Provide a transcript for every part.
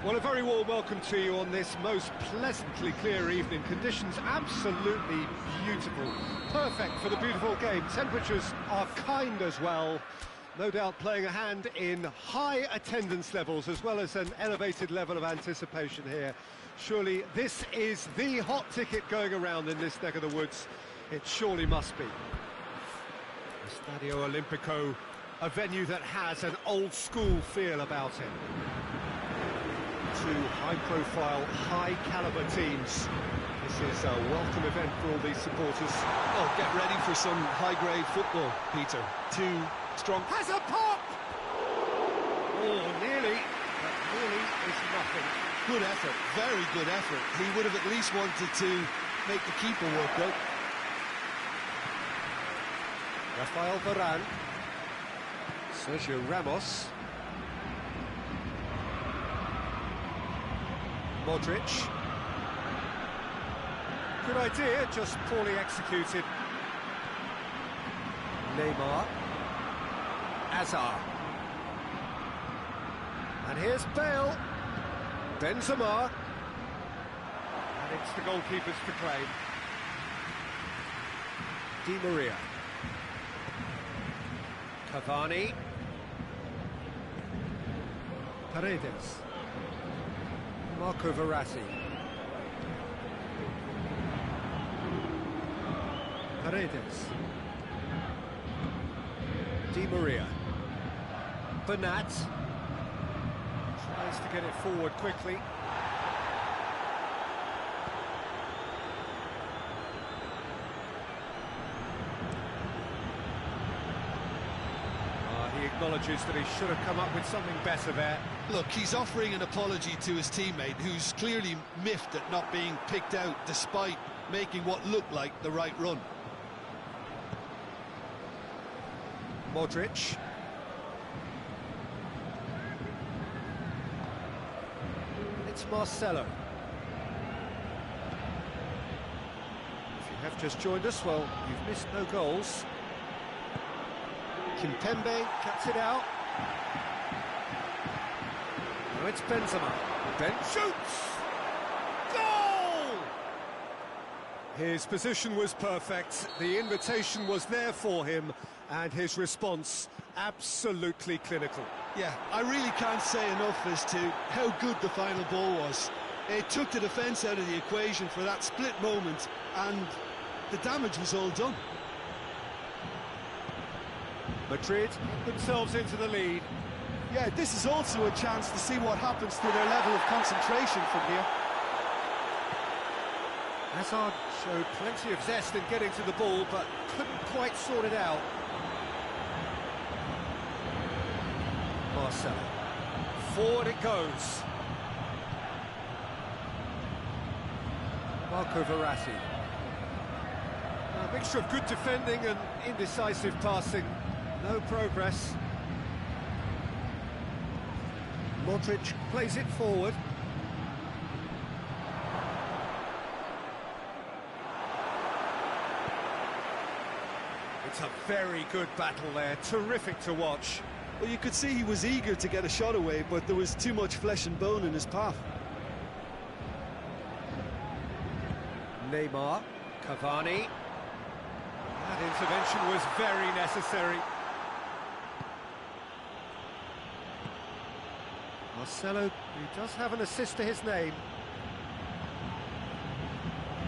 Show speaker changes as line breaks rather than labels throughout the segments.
Well, a very warm welcome to you on this most pleasantly clear evening. Conditions absolutely beautiful. Perfect for the beautiful game. Temperatures are kind as well. No doubt playing a hand in high attendance levels as well as an elevated level of anticipation here. Surely this is the hot ticket going around in this neck of the woods. It surely must be. Stadio Olimpico, a venue that has an old-school feel about it. Two high-profile, high-caliber teams. This is a welcome event for all these supporters.
Oh, get ready for some high-grade football, Peter. Two strong...
Has a pop! Oh, nearly, but nearly is nothing.
Good effort, very good effort. He would have at least wanted to make the keeper work out.
Rafael Varane. Sergio Ramos. Modric. Good idea, just poorly executed. Neymar. Hazard. And here's Bale. Benzema. And it's the goalkeepers to claim. Di Maria. Cavani. Paredes. Marco Verratti. Paredes. Di Maria. Bernat. Tries to get it forward quickly. He acknowledges that he should have come up with something better there.
Look, he's offering an apology to his teammate, who's clearly miffed at not being picked out despite making what looked like the right run.
Modric. It's Marcelo. If you have just joined us, well, you've missed no goals. Kimpembe cuts it out. Now it's Benzema. Ben shoots! Goal! His position was perfect. The invitation was there for him, and his response absolutely clinical.
Yeah, I really can't say enough as to how good the final ball was. It took the defence out of the equation for that split moment, and the damage was all done.
Madrid themselves into the lead.
Yeah, this is also a chance to see what happens to their level of concentration from here.
Hazard showed plenty of zest in getting to the ball, but couldn't quite sort it out. Marcelo. Forward it goes. Marco Verratti. A mixture of good defending and indecisive passing. No progress. Modric plays it forward. It's a very good battle there, terrific to watch.
Well, you could see he was eager to get a shot away, but there was too much flesh and bone in his path.
Neymar, Cavani. That intervention was very necessary. Marcelo, who does have an assist to his name.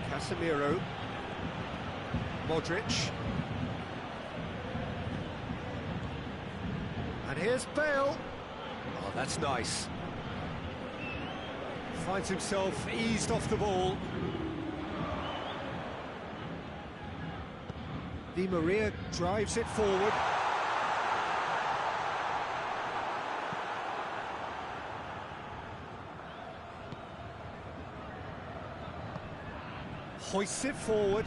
Casemiro. Modric. And here's Bale. Oh, that's nice. Finds himself eased off the ball. Di Maria drives it forward. Hoists it forward.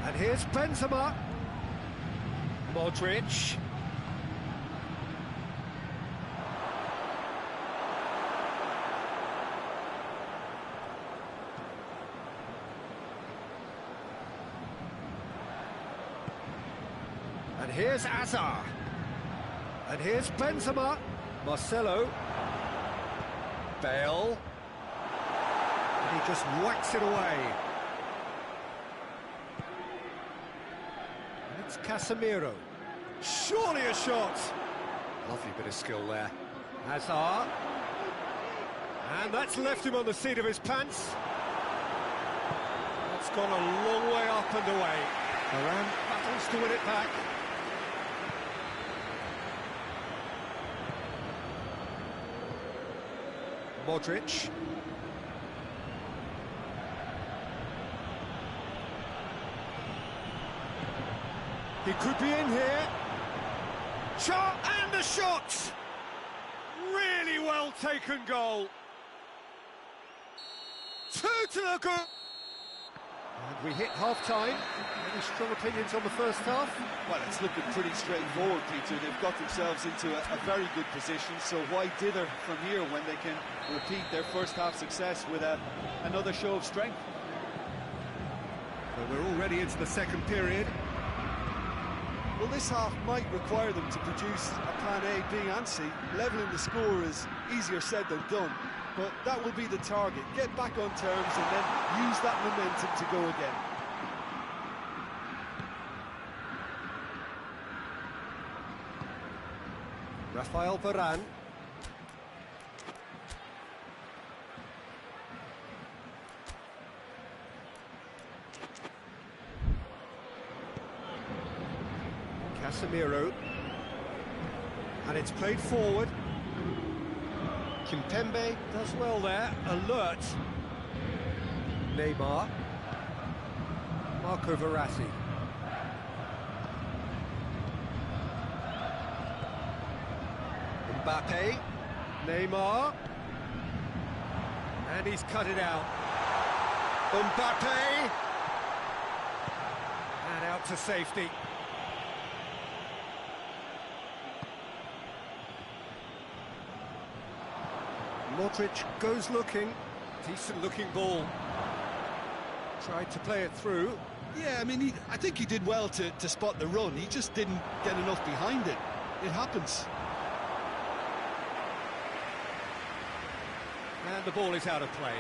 And here's Benzema. Modric. And here's Hazard. And here's Benzema. Marcelo. Bale. And he just whacks it away. And it's Casemiro. Surely a shot. Lovely bit of skill there. Hazard. And that's left him on the seat of his pants. That's gone a long way up and away. Varane battles to win it back. Modric. He could be in here. Shot and a shot! Really well taken goal. 2 to the goal. And we hit half-time. Any strong opinions on the first half?
Well, it's looking pretty straightforward, Peter. They've got themselves into a very good position, so why dither from here when they can repeat their first half success with another show of strength?
Well, we're already into the second period.
Well, this half might require them to produce a plan A, B and C. Levelling the score is easier said than done, but that will be the target. Get back on terms and then use that momentum to go again.
Rafael Varane. Casemiro. And it's played forward. Kimpembe does well there. Alert. Neymar. Marco Verratti. Mbappe. Neymar. And he's cut it out. Mbappe. And out to safety. Modric goes looking. Decent looking ball. Tried to play it through.
Yeah, I mean, I think he did well to spot the run. He just didn't get enough behind it. It happens.
And the ball is out of play.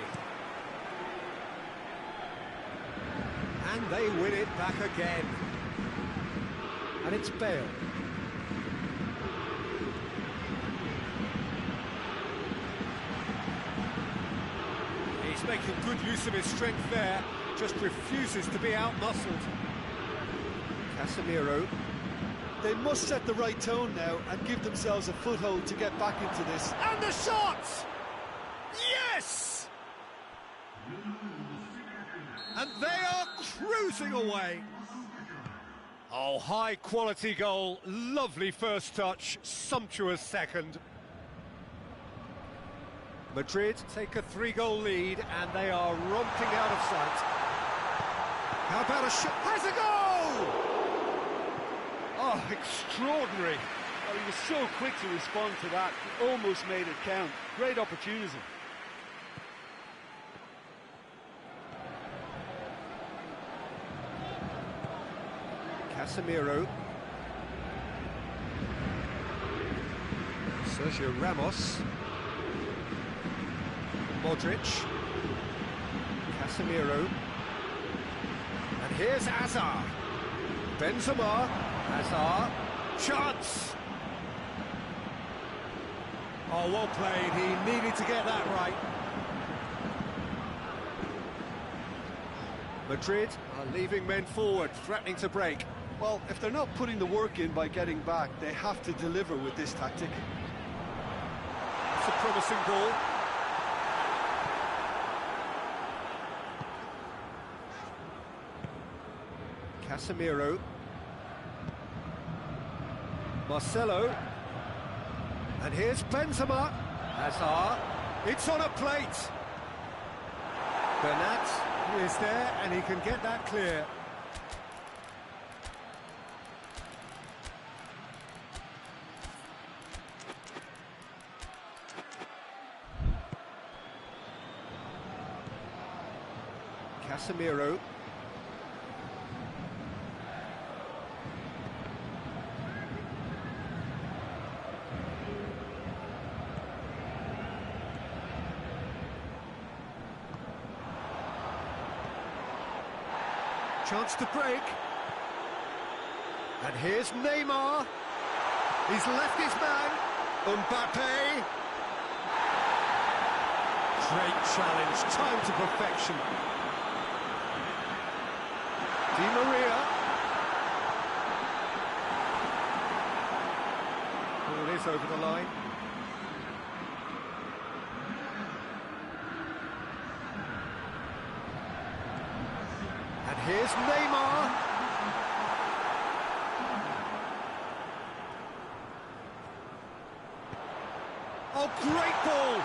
And they win it back again. And it's Bale. He's making good use of his strength there, just refuses to be out-muscled. Casemiro.
They must set the right tone now and give themselves a foothold to get back into this.
And the shot! Yes! And they are cruising away. Oh, high-quality goal, lovely first touch, sumptuous second. Madrid take a 3-goal lead and they are romping out of sight. How about a shot? Has a goal! Oh, extraordinary.
Well, he was so quick to respond to that, he almost made it count. Great opportunity.
Casemiro. Sergio Ramos. Modric. Casemiro. And here's Hazard. Benzema. Hazard. Chance! Oh, well played. He needed to get that right. Madrid are leaving men forward, threatening to break.
Well, if they're not putting the work in by getting back, they have to deliver with this tactic.
It's a promising ball. Casemiro. Marcelo. And here's Benzema. Hazard. It's on a plate. Bernat is there and he can get that clear. Casemiro. Chance to break. And here's Neymar. He's left his man. Mbappe. Great challenge, time to perfection. Di Maria. Ball is over the line. And here's Neymar. Oh, great ball!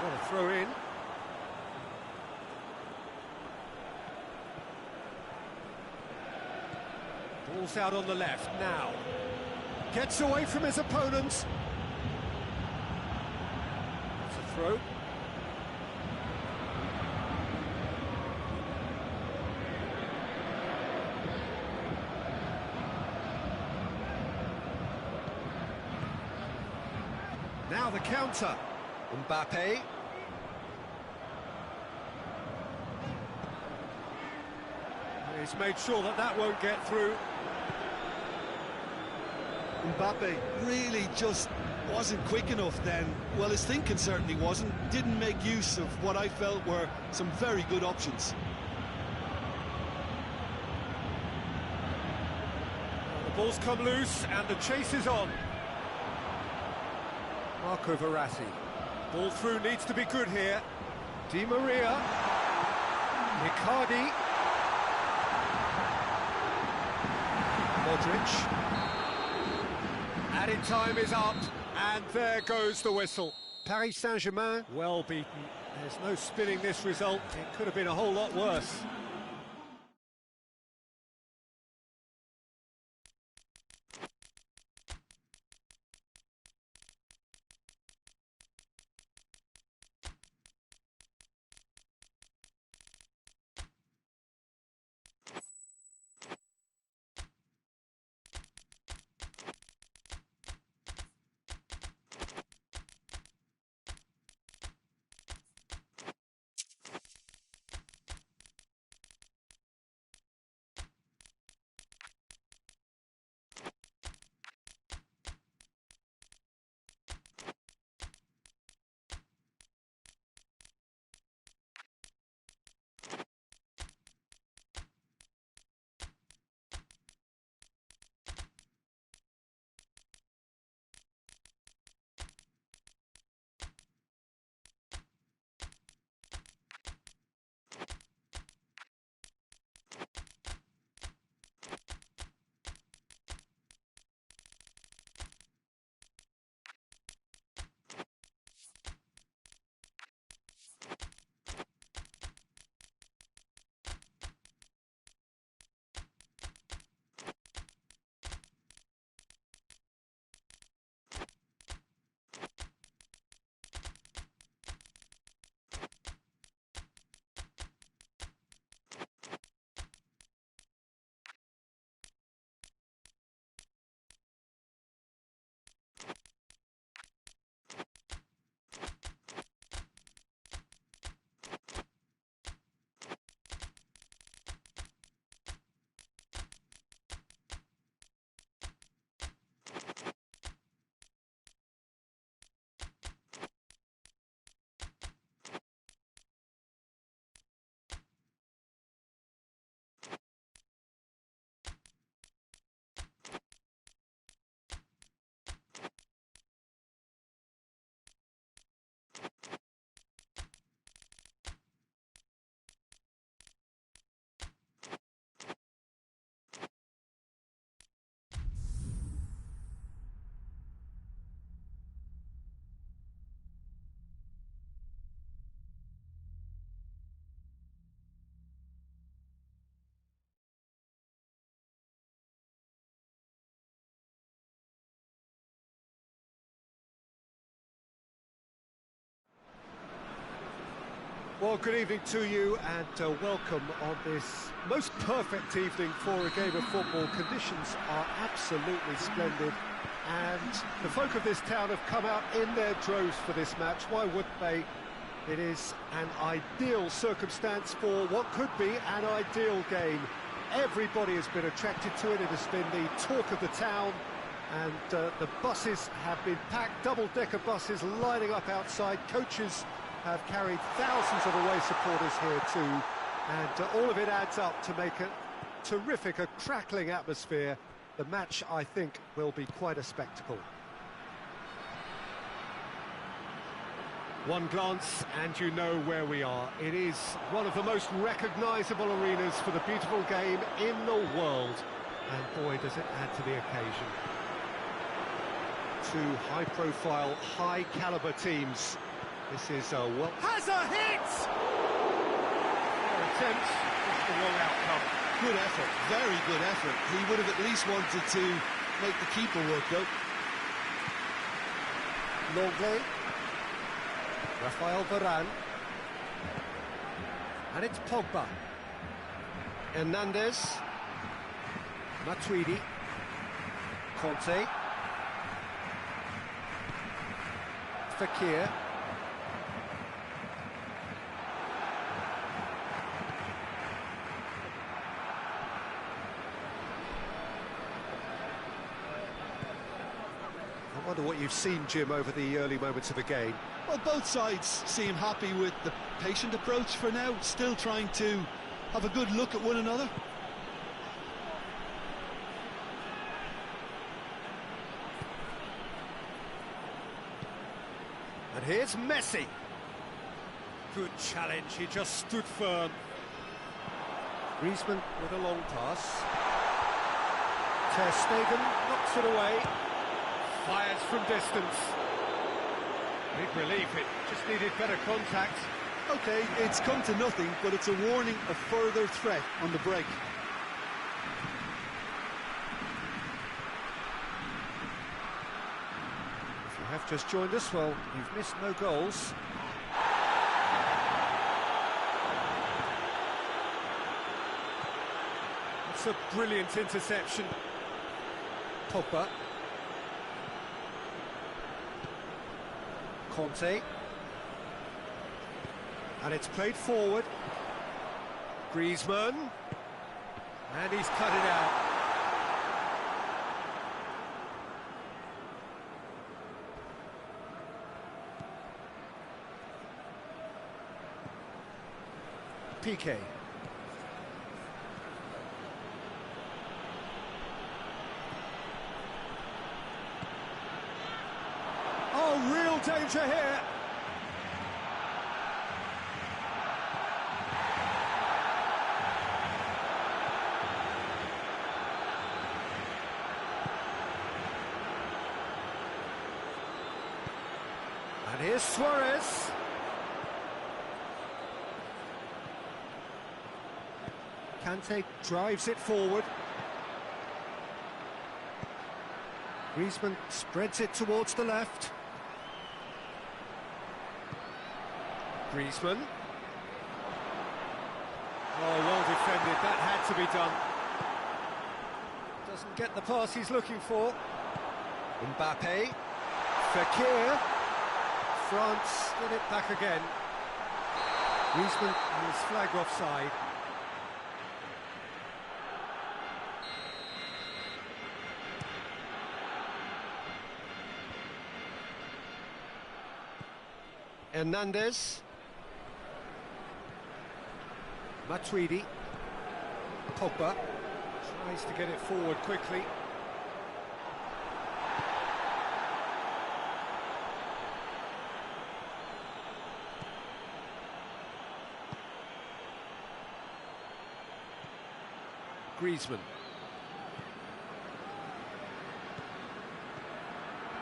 What a throw in. Ball's out on the left now. Gets away from his opponents. It's a throw. Now the counter. Mbappe. He's made sure that that won't get through.
Mbappe really just wasn't quick enough then. Well, his thinking certainly wasn't. Didn't make use of what I felt were some very good options.
The ball's come loose and the chase is on. Marco Verratti. Ball through needs to be good here. Di Maria. Icardi. Modric. Added time is up, and there goes the whistle. Paris Saint-Germain, well beaten. There's no spinning this result. It could have been a whole lot worse. Well, good evening to you and welcome on this most perfect evening for a game of football. Conditions are absolutely splendid and the folk of this town have come out in their droves for this match. Why wouldn't they? It is an ideal circumstance for what could be an ideal game. Everybody has been attracted to it. It has been the talk of the town, and the buses have been packed, double-decker buses lining up outside. Coaches have carried thousands of away supporters here too, and all of it adds up to make a terrific, a crackling atmosphere. The match, I think, will be quite a spectacle. One glance and you know where we are. It is one of the most recognisable arenas for the beautiful game in the world. And boy, does it add to the occasion. Two high-profile, high-caliber teams. This is well...
Has a hit!
Their attempt, just the wrong outcome.
Good effort, very good effort. He would have at least wanted to make the keeper work, though.
Longley. Rafael Varane. And it's Pogba. Hernandez. Matuidi. Conte. Fekir. I wonder what you've seen, Jim, over the early moments of the game.
Well, both sides seem happy with the patient approach for now, still trying to have a good look at one another.
And here's Messi. Good challenge, he just stood firm. Griezmann with a long pass. Ter Stegen knocks it away. Fires from distance. Big relief, it just needed better contact.
OK, it's come to nothing, but it's a warning of further threat on the break.
If you have just joined us, well, you've missed no goals. It's a brilliant interception. Pogba. Conte. And it's played forward. Griezmann. And he's cut it out. Piqué. Oh, real danger here. And here's Suarez. Kante drives it forward. Griezmann spreads it towards the left. Griezmann. Oh, well defended, that had to be done. Doesn't get the pass he's looking for. Mbappe. Fekir. France get it back again. Griezmann is flagged offside. Hernandez. Matuidi. Pogba tries to get it forward quickly. Griezmann.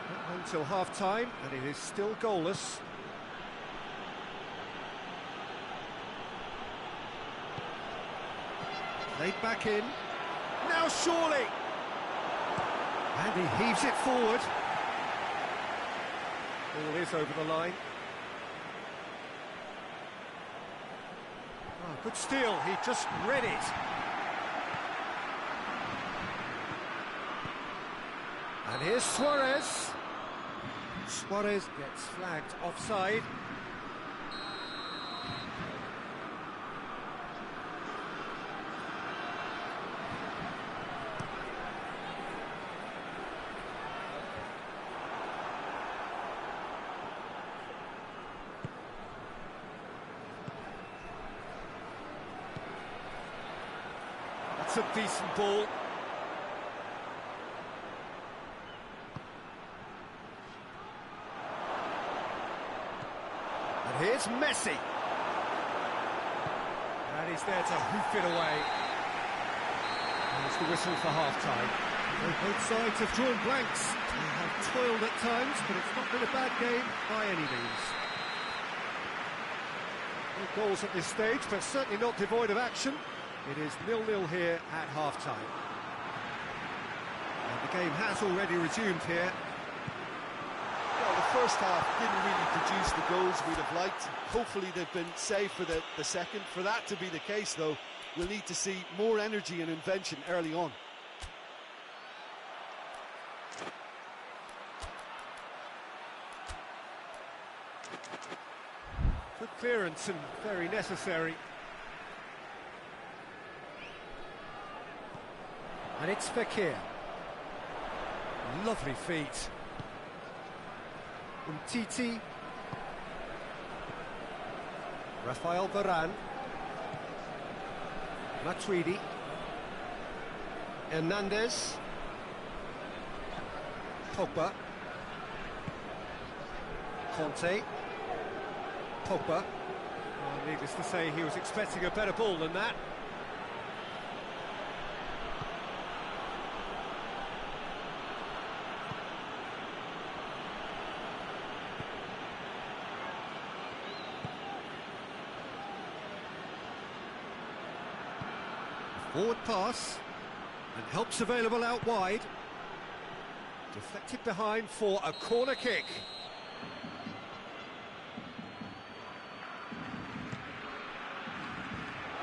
Not until half-time, and it is still goalless. Laid back in. Now surely! And he heaves it forward. Ball is over the line. Good steal, he just read it. And here's Suarez. Suarez gets flagged offside. That's a decent ball. And here's Messi. And he's there to hoof it away. There's the whistle for half-time. Well, both sides have drawn blanks. They have toiled at times, but it's not been a bad game by any means. No goals at this stage, but certainly not devoid of action. It is 0-0 here at half-time. And the game has already resumed here.
Well, the first half didn't really produce the goals we'd have liked. Hopefully they've been saved for the second. For that to be the case, though, we'll need to see more energy and invention early on.
Good clearance and very necessary. And it's Fekir. Lovely feet. Titi. Rafael Varane. Matuidi. Hernandez. Pogba. Conte. Pogba. Needless to say, he was expecting a better ball than that. Forward pass, and help's available out wide. Deflected behind for a corner kick.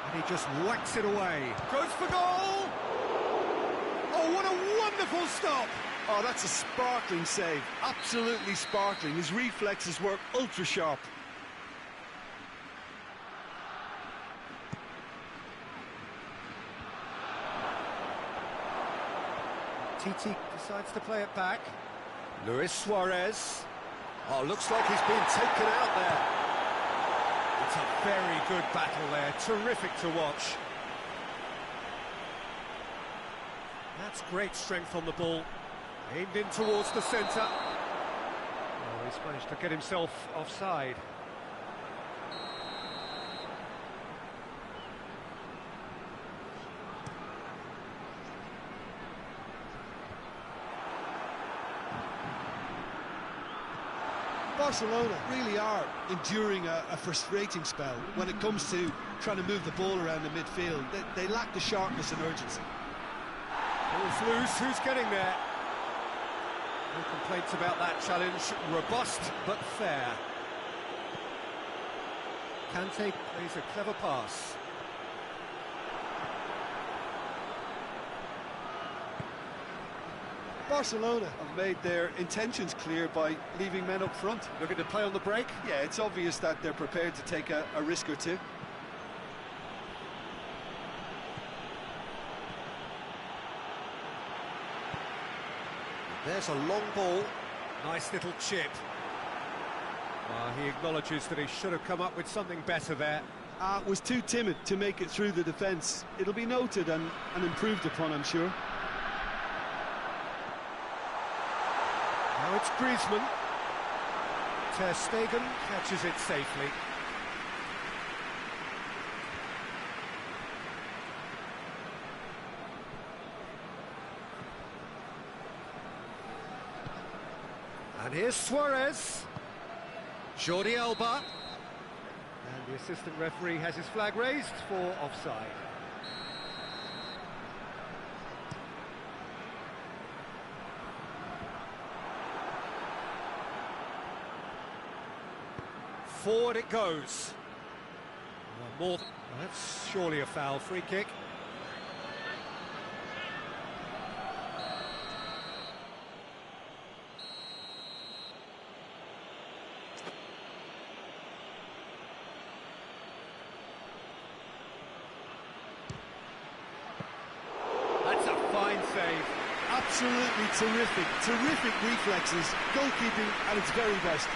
And he just whacks it away. Goes for goal! Oh, what a wonderful stop!
Oh, that's a sparkling save. Absolutely sparkling. His reflexes work ultra sharp.
Titi decides to play it back. Luis Suarez. Oh, looks like he's been taken out there. It's a very good battle there. Terrific to watch. That's great strength on the ball. Aimed in towards the centre. Oh, he's managed to get himself offside.
Barcelona really are enduring a frustrating spell when it comes to trying to move the ball around the midfield. They lack the sharpness and urgency.
Ball's loose, who's getting there? No complaints about that challenge. Robust, but fair. Kante plays a clever pass.
Barcelona have made their intentions clear by leaving men up front.
Looking to play on the break?
Yeah, it's obvious that they're prepared to take a risk or two.
There's a long ball. Nice little chip. He acknowledges that he should have come up with something better there.
Was too timid to make it through the defence. It'll be noted and improved upon, I'm sure.
Now it's Griezmann. Ter Stegen catches it safely. And here's Suarez. Jordi Alba. And the assistant referee has his flag raised for offside. Forward it goes. That's surely a foul. Free kick. That's a fine save.
Absolutely terrific reflexes, goalkeeping at its very best.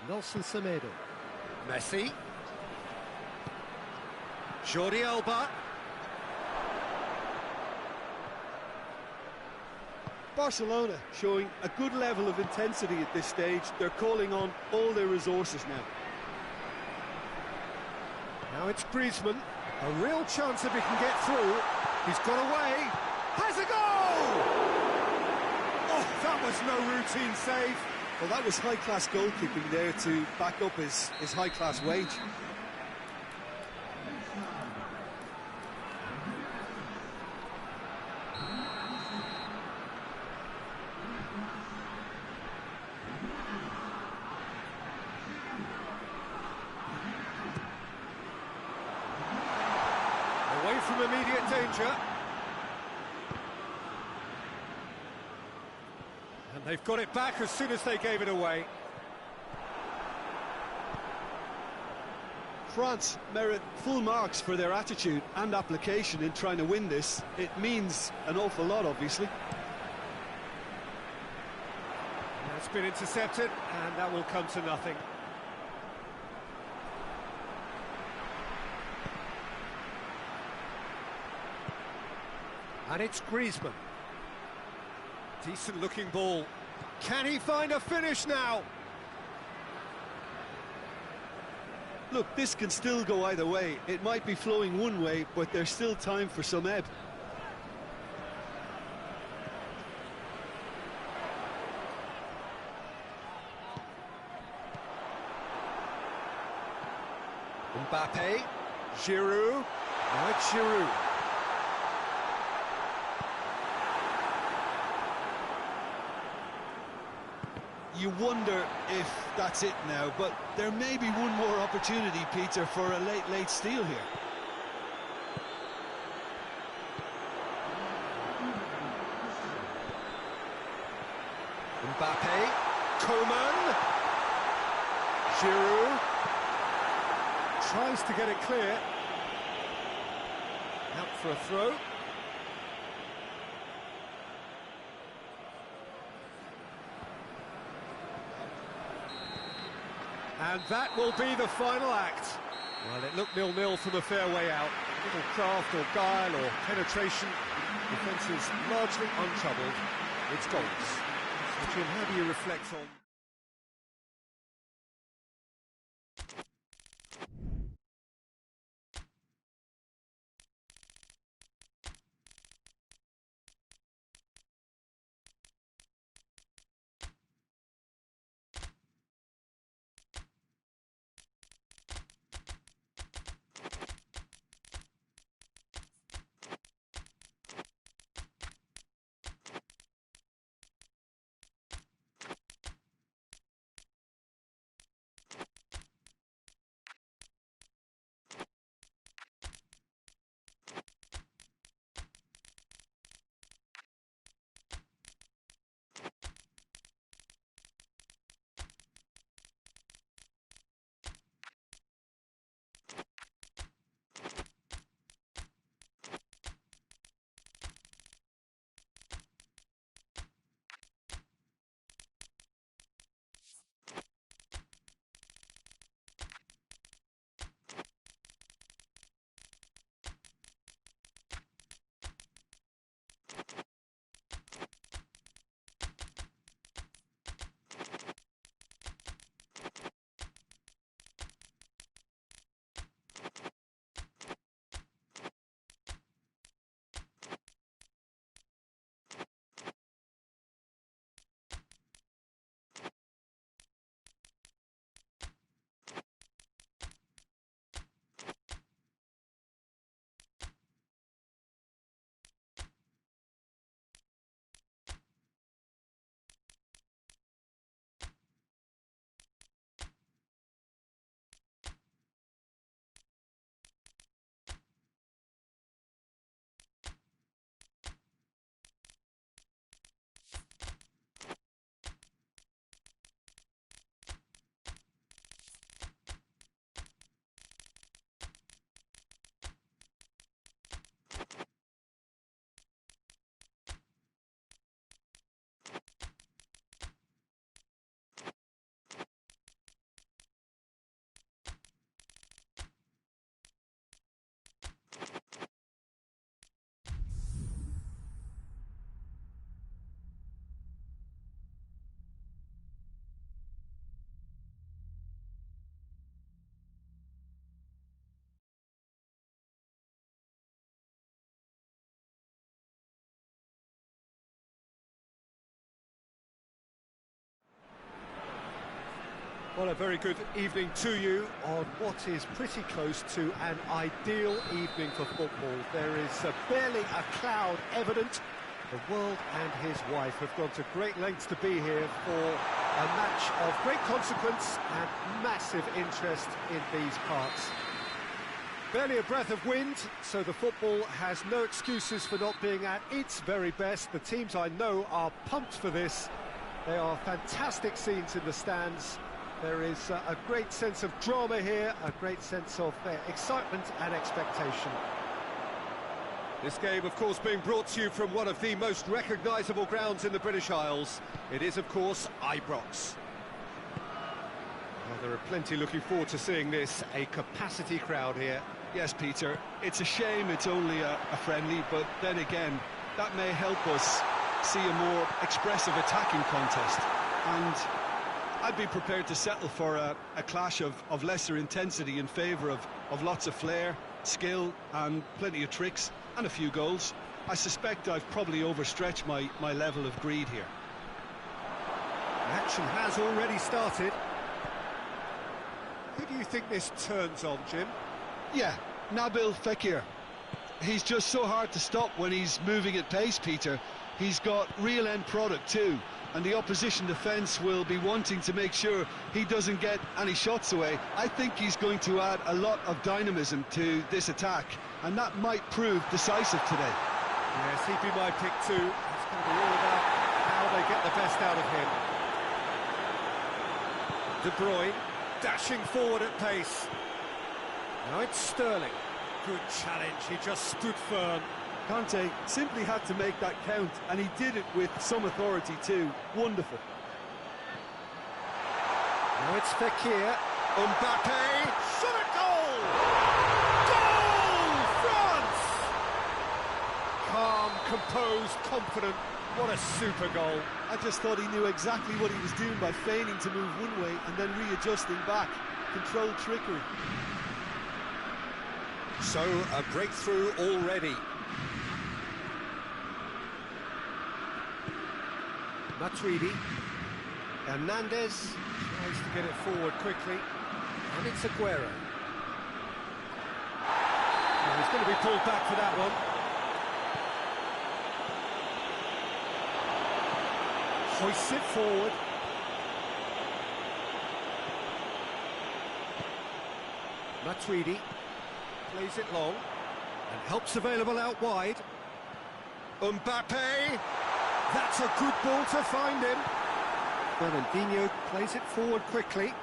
Nelson Semedo. Messi. Jordi Alba.
Barcelona showing a good level of intensity at this stage. They're calling on all their resources now.
Now it's Griezmann. A real chance if he can get through. He's got away. Has a goal! Oh, that was no routine save.
Well, that was high-class goalkeeping there to back up his high-class wage.
Away from immediate danger. And they've got it back as soon as they gave it away.
France merit full marks for their attitude and application in trying to win this. It means an awful lot, obviously.
That's been intercepted, and that will come to nothing. And it's Griezmann. Decent looking ball. Can he find a finish now?
Look, this can still go either way. It might be flowing one way, but there's still time for some ebb.
Mbappe. Giroud. Now it's Giroud.
You wonder if that's it now, but there may be one more opportunity, Peter, for a late steal here.
Mbappe. Coman. Giroud. Tries to get it clear. Out for a throw. And that will be the final act. Well, it looked 0-0 from a fair way out. Little craft or guile or penetration. Defence is largely untroubled. It's goals. So, Jim, how do you reflect on... Well, a very good evening to you on what is pretty close to an ideal evening for football. There is barely a cloud evident. The world and his wife have gone to great lengths to be here for a match of great consequence and massive interest in these parts. Barely a breath of wind, so the football has no excuses for not being at its very best. The teams I know are pumped for this. They are fantastic scenes in the stands. There is a great sense of drama here, a great sense of excitement and expectation. This game, of course, being brought to you from one of the most recognisable grounds in the British Isles. It is, of course, Ibrox. Well, there are plenty looking forward to seeing this, a capacity crowd here.
Yes, Peter, it's a shame it's only a friendly, but then again, that may help us see a more expressive attacking contest. And I'd be prepared to settle for a clash of lesser intensity in favour of lots of flair, skill and plenty of tricks and a few goals. I suspect I've probably overstretched my level of greed here.
The action has already started. Who do you think this turns on, Jim?
Yeah, Nabil Fekir. He's just so hard to stop when he's moving at pace, Peter. He's got real end product too, and the opposition defence will be wanting to make sure he doesn't get any shots away. I think he's going to add a lot of dynamism to this attack, and that might prove decisive today.
Yes, he'd be my pick too. It's going to be all about how they get the best out of him. De Bruyne dashing forward at pace. Now it's Sterling. Good challenge, he just stood firm.
Conte simply had to make that count, and he did it with some authority too. Wonderful.
Now it's Fekir. Mbappe. Shot at goal! Goal! France! Calm, composed, confident. What a super goal.
I just thought he knew exactly what he was doing by feigning to move one way and then readjusting back. Controlled trickery.
So, a breakthrough already. Matuidi. Hernandez tries to get it forward quickly. And it's Aguero. Oh, he's going to be pulled back for that one. Hoists it forward. Matuidi plays it long and helps available out wide. Mbappe, that's a good ball to find him. Fernandinho plays it forward quickly.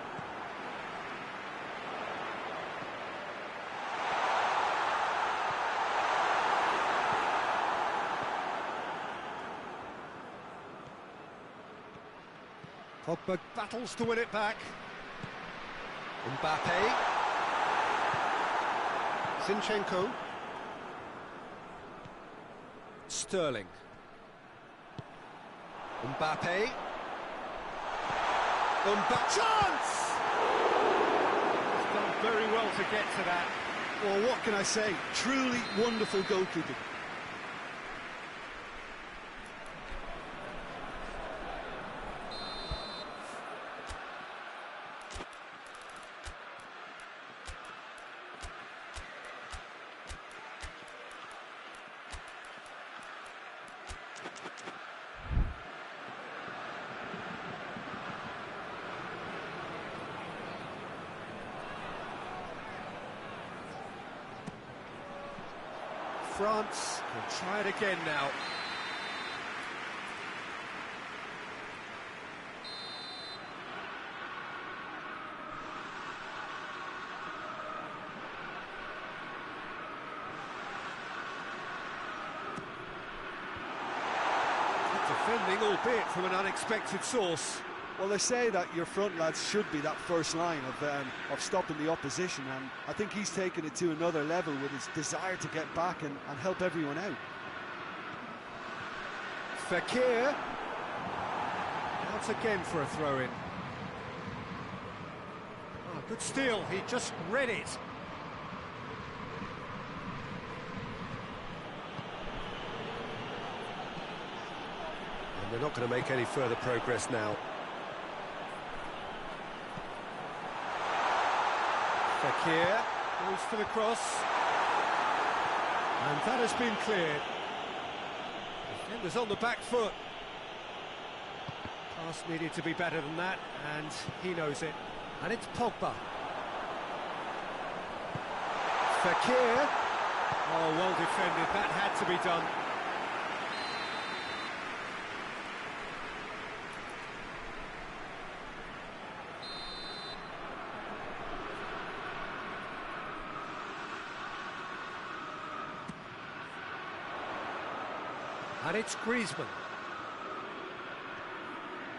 Pogba battles to win it back. Mbappe. Zinchenko. Sterling. Mbappe. Chance! He's done very well to get to that.
Well, what can I say? Truly wonderful goalkeeping.
France will try it again now. Good defending, albeit from an unexpected source.
Well, they say that your front lads should be that first line of stopping the opposition, and I think he's taken it to another level with his desire to get back and help everyone out.
Fekir. Out again for a throw-in. Oh, good steal, he just read it. And they're not going to make any further progress now. Fekir goes for the cross. And that has been cleared. Defenders on the back foot. Pass needed to be better than that, and he knows it. And it's Pogba. Fekir. Oh, well defended. That had to be done. And it's Griezmann.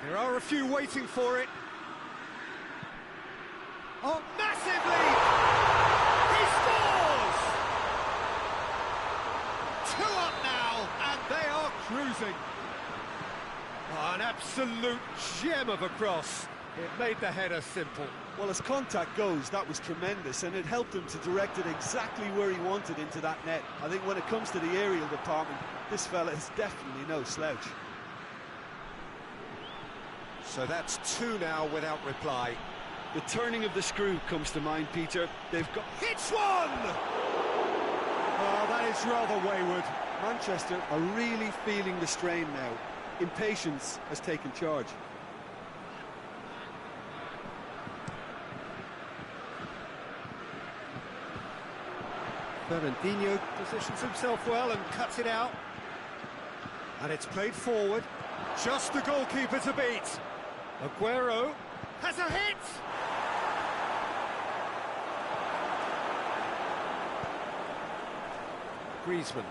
There are a few waiting for it. Oh, massive lead! He scores! 2 up now, and they are cruising. Oh, an absolute gem of a cross. It made the header simple.
Well, as contact goes, that was tremendous, and it helped him to direct it exactly where he wanted into that net. I think when it comes to the aerial department, this fella is definitely no slouch.
So that's 2 now without reply.
The turning of the screw comes to mind, Peter. They've got...
Hits one! Oh, that is rather wayward.
Manchester are really feeling the strain now. Impatience has taken charge.
Fernandinho positions himself well and cuts it out. And it's played forward. Just the goalkeeper to beat. Aguero has a hit! Griezmann.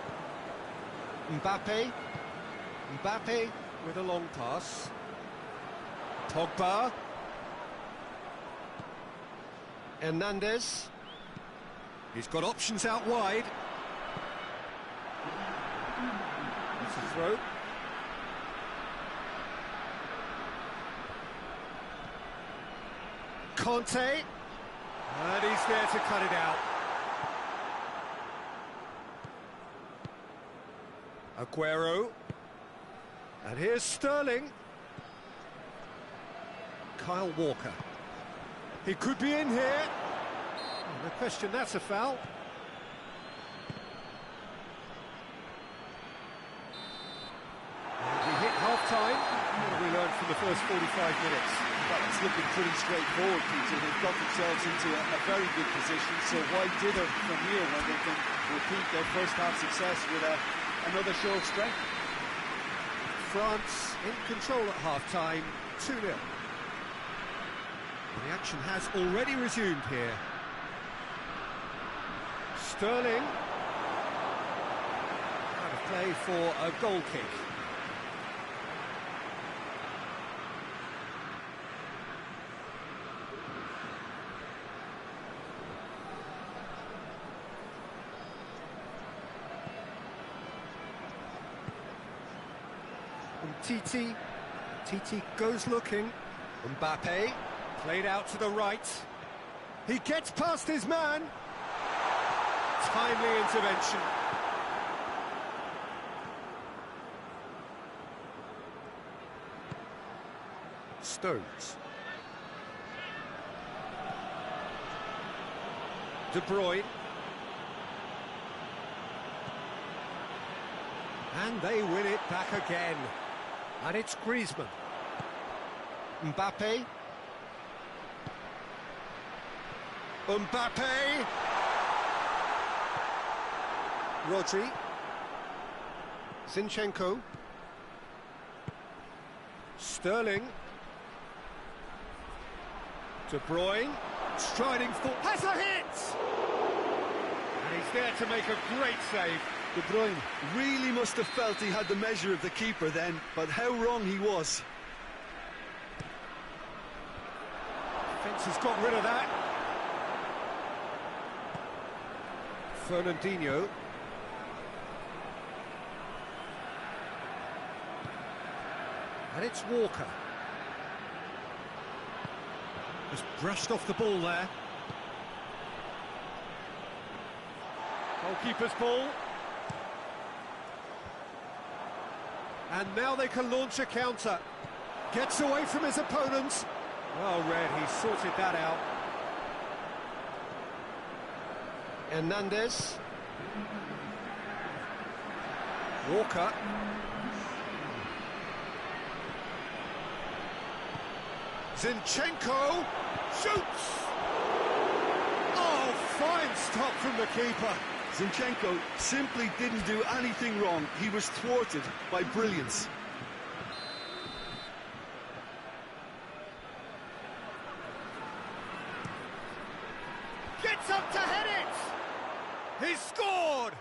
Mbappe with a long pass. Pogba. Hernandez. He's got options out wide. It's a throw. Conte. And he's there to cut it out. Aguero. And here's Sterling. Kyle Walker. He could be in here. No question, that's a foul. And we hit half-time. What have we learned from the first 45 minutes?
Well, it's looking pretty straightforward, Peter. They've got themselves into a very good position, so why dither from here when they can repeat their first-half success with another show of strength?
France in control at half-time, 2-0. The action has already resumed here. Sterling. Out of play for a goal kick. And Titi goes looking. Mbappe played out to the right. He gets past his man. Timely intervention. Stones. De Bruyne. And they win it back again. And it's Griezmann. Mbappe. Mbappe. Rodri. Zinchenko. Sterling. De Bruyne. Striding for... Has a hit! And he's there to make a great save.
De Bruyne really must have felt he had the measure of the keeper then, but how wrong he was.
Defence has got rid of that. Fernandinho. And it's Walker. Just brushed off the ball there. Goalkeeper's ball. And now they can launch a counter. Gets away from his opponents. Well read, he sorted that out. Hernandez. Walker. Zinchenko shoots! Oh, fine stop from the keeper.
Zinchenko simply didn't do anything wrong. He was thwarted by brilliance.
Gets up to head it! He's scored!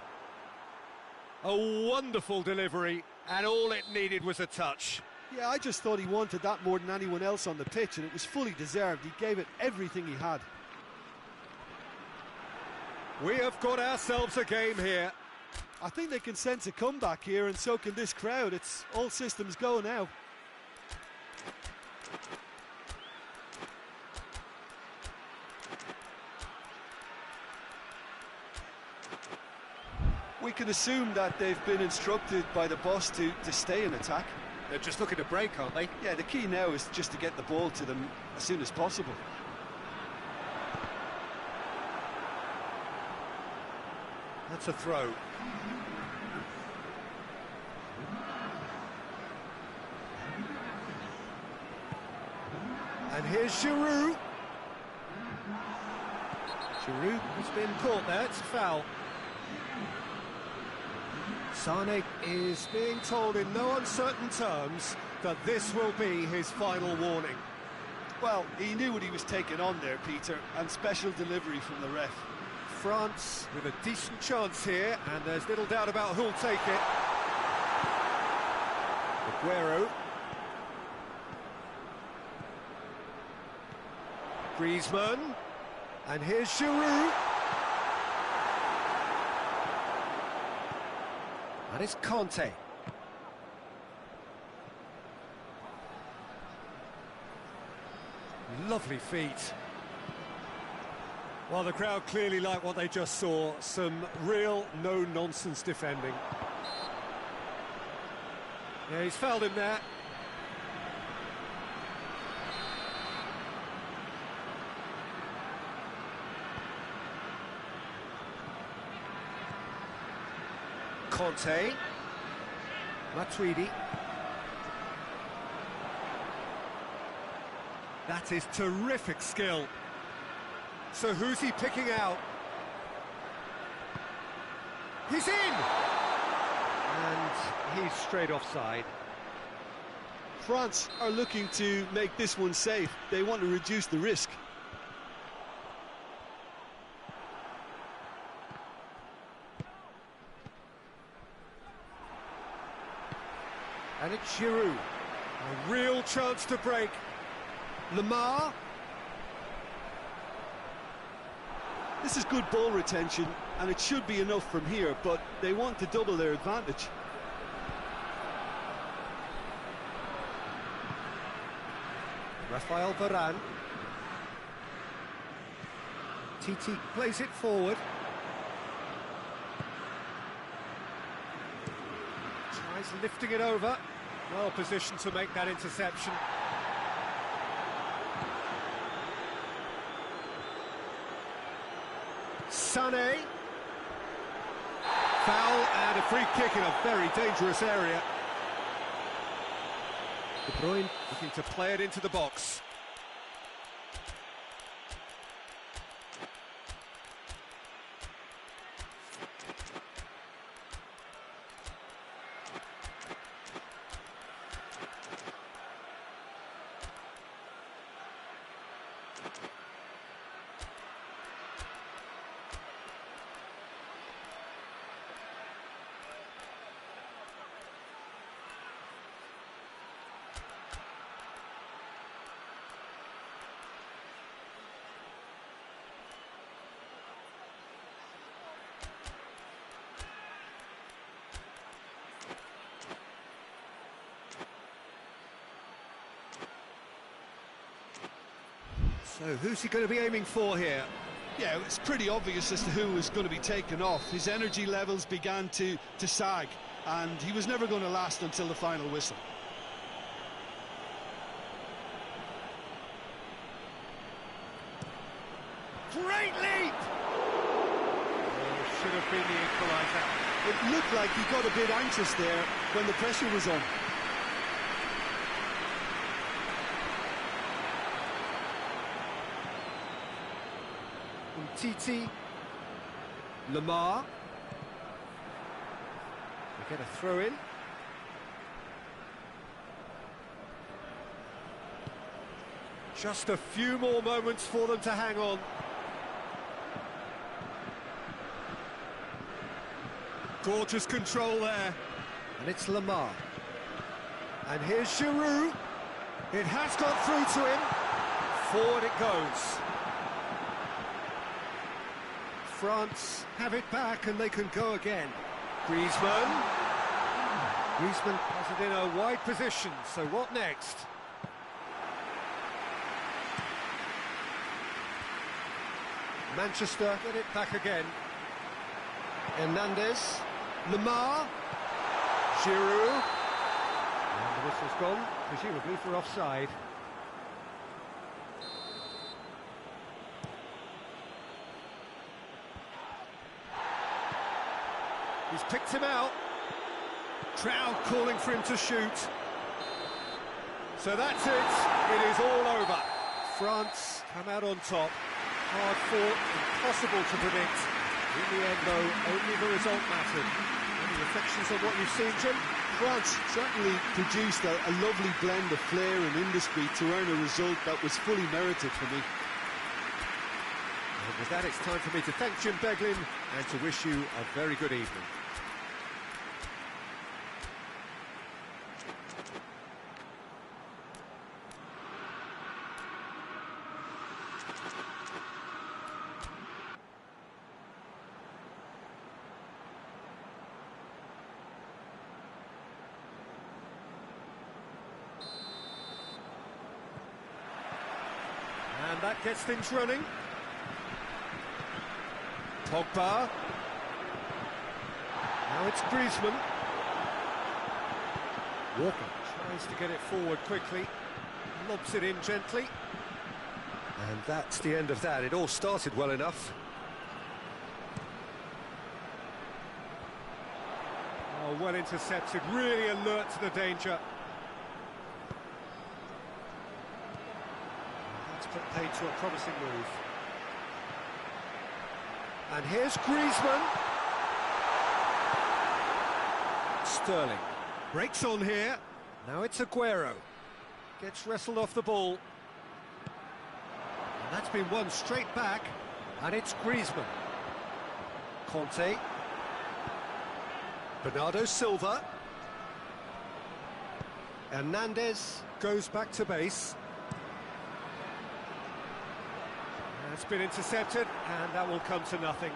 A wonderful delivery, and all it needed was a touch.
Yeah, I just thought he wanted that more than anyone else on the pitch, and it was fully deserved. He gave it everything he had.
We have got ourselves a game here.
I think they can sense a comeback here, and so can this crowd. It's all systems go now. We can assume that they've been instructed by the boss to stay in attack.
They're just looking to break, aren't they?
Yeah, the key now is just to get the ball to them as soon as possible.
That's a throw. And here's Giroud. Giroud has been caught there, it's a foul. Sane is being told in no uncertain terms that this will be his final warning.
Well, he knew what he was taking on there, Peter, and special delivery from the ref.
France with a decent chance here, and there's little doubt about who'll take it. Aguero. Griezmann. And here's Giroud. And it's Conte. Lovely feet. Well, the crowd clearly like what they just saw. Some real no-nonsense defending. Yeah, he's fouled him there. Conte. Matuidi. That is terrific skill. So who's he picking out? He's in! And he's straight offside.
France are looking to make this one safe. They want to reduce the risk.
And it's Giroud. A real chance to break. Duy Mâ.
This is good ball retention, and it should be enough from here, but they want to double their advantage.
Rafael Varane. Titi plays it forward. Tries lifting it over. Well positioned to make that interception. Sané. Foul and a free kick in a very dangerous area. De Bruyne looking to play it into the box. So who's he going to be aiming for here?
Yeah, it's pretty obvious as to who was going to be taken off. His energy levels began to sag, and he was never going to last until the final whistle.
Great leap! have been the equaliser.
It looked like he got a bit anxious there when the pressure was on.
Titi, Lamar. They get a throw in. Just a few more moments for them to hang on. Gorgeous control there. And it's Lamar. And here's Giroud. It has got through to him. Forward it goes. France have it back and they can go again. Griezmann. Griezmann has it in a wide position, so what next? Manchester get it back again. Hernandez. Lamar. Giroud. And the whistle's gone, presumably for offside. He's picked him out. Crowd calling for him to shoot. So that's it. It is all over. France come out on top. Hard fought, impossible to predict. In the end, though, only the result mattered. Any reflections on what you've seen, Jim?
France certainly produced a lovely blend of flair and industry to earn a result that was fully merited for me.
And with that, it's time for me to thank Jim Beglin and to wish you a very good evening. And that gets things running. Pogba. Now it's Griezmann. Walker tries to get it forward quickly. Lobs it in gently. And that's the end of that. It all started well enough. Oh, well intercepted. Really alert to the danger. Paid to a promising move. And here's Griezmann. Sterling breaks on here. Now it's Aguero. Gets wrestled off the ball. And that's been won straight back. And it's Griezmann. Conte. Bernardo Silva. Hernandez goes back to base. It's been intercepted, and that will come to nothing.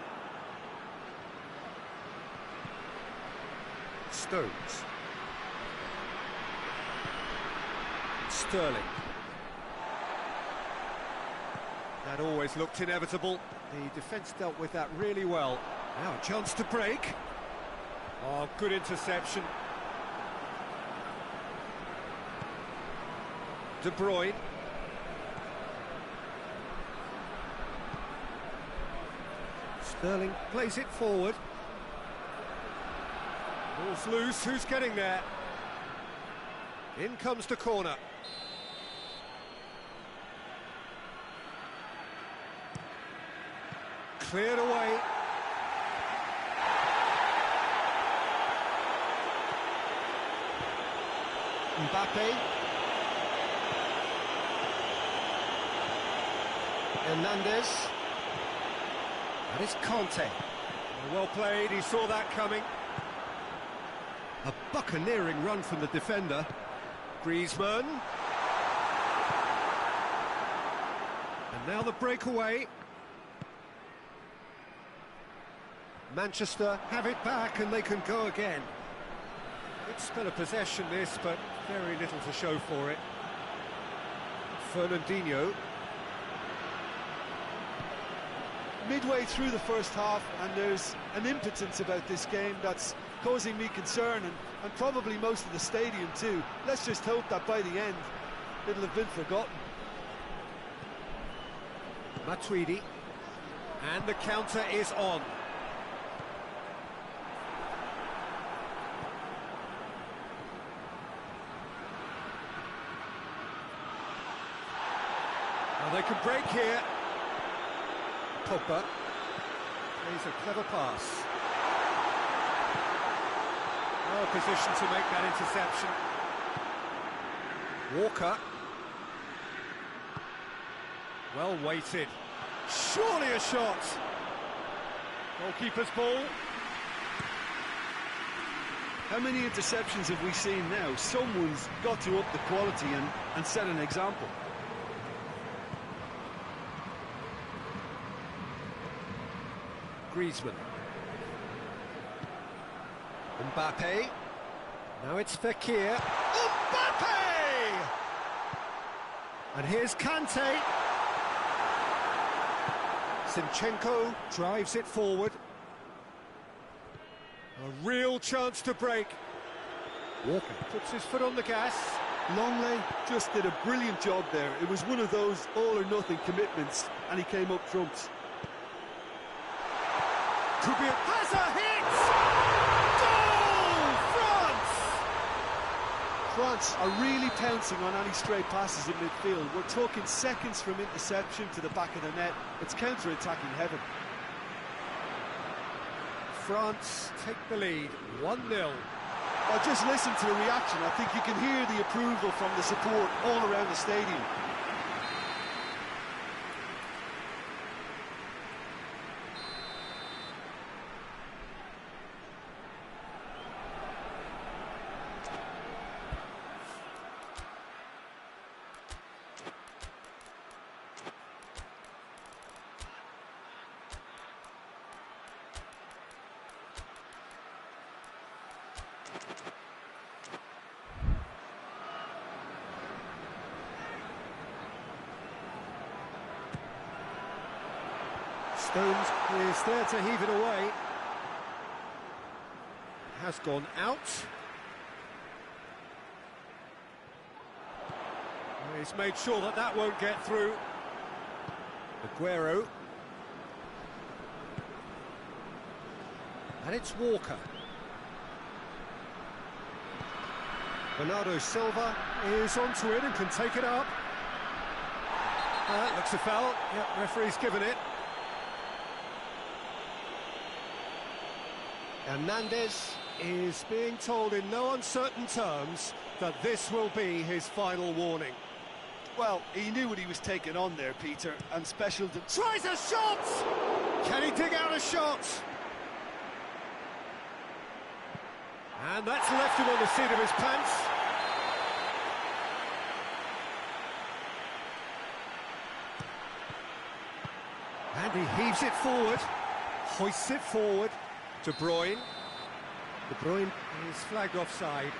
Stones. Sterling. That always looked inevitable. The defence dealt with that really well. Now a chance to break. Oh, good interception. De Bruyne. Sterling plays it forward. Ball's loose, who's getting there? In comes the corner. Cleared away. Mbappe. Hernandez. And it's Conte. Well played, he saw that coming. A buccaneering run from the defender. Griezmann. And now the breakaway. Manchester have it back and they can go again. Good spell of possession this, but very little to show for it. Fernandinho.
Midway through the first half, and there's an impotence about this game that's causing me concern, and probably most of the stadium too. Let's just hope that by the end it'll have been forgotten.
Matuidi, and the counter is on. Well, they can break here. Pogba plays a clever pass. Well positioned to make that interception. Walker. Well weighted. Surely a shot. Goalkeeper's ball.
How many interceptions have we seen now? Someone's got to up the quality and set an example.
Griezmann. Mbappe. Now it's Fekir. Mbappe! And here's Kante. Zinchenko drives it forward. A real chance to break. Walker puts his foot on the gas.
Longley just did a brilliant job there. It was one of those all-or-nothing commitments, and he came up trumps.
Could be has a hit! Goal! France!
France are really pouncing on any stray passes in midfield. We're talking seconds from interception to the back of the net. It's counter-attacking heaven.
France take the lead, 1-0.
Oh, just listen to the reaction. I think you can hear the approval from the support all around the stadium.
Stones is there to heave it away. Has gone out. He's made sure that that won't get through. Aguero. And it's Walker. Bernardo Silva is onto it and can take it up. Looks a foul. Yep, referee's given it. Hernandez is being told in no uncertain terms that this will be his final warning.
Well, he knew what he was taking on there, Peter, and special...
Tries a shot! Can he dig out a shot? And that's left him on the seat of his pants. And he heaves it forward, hoists it forward. De Bruyne. De Bruyne is flagged offside.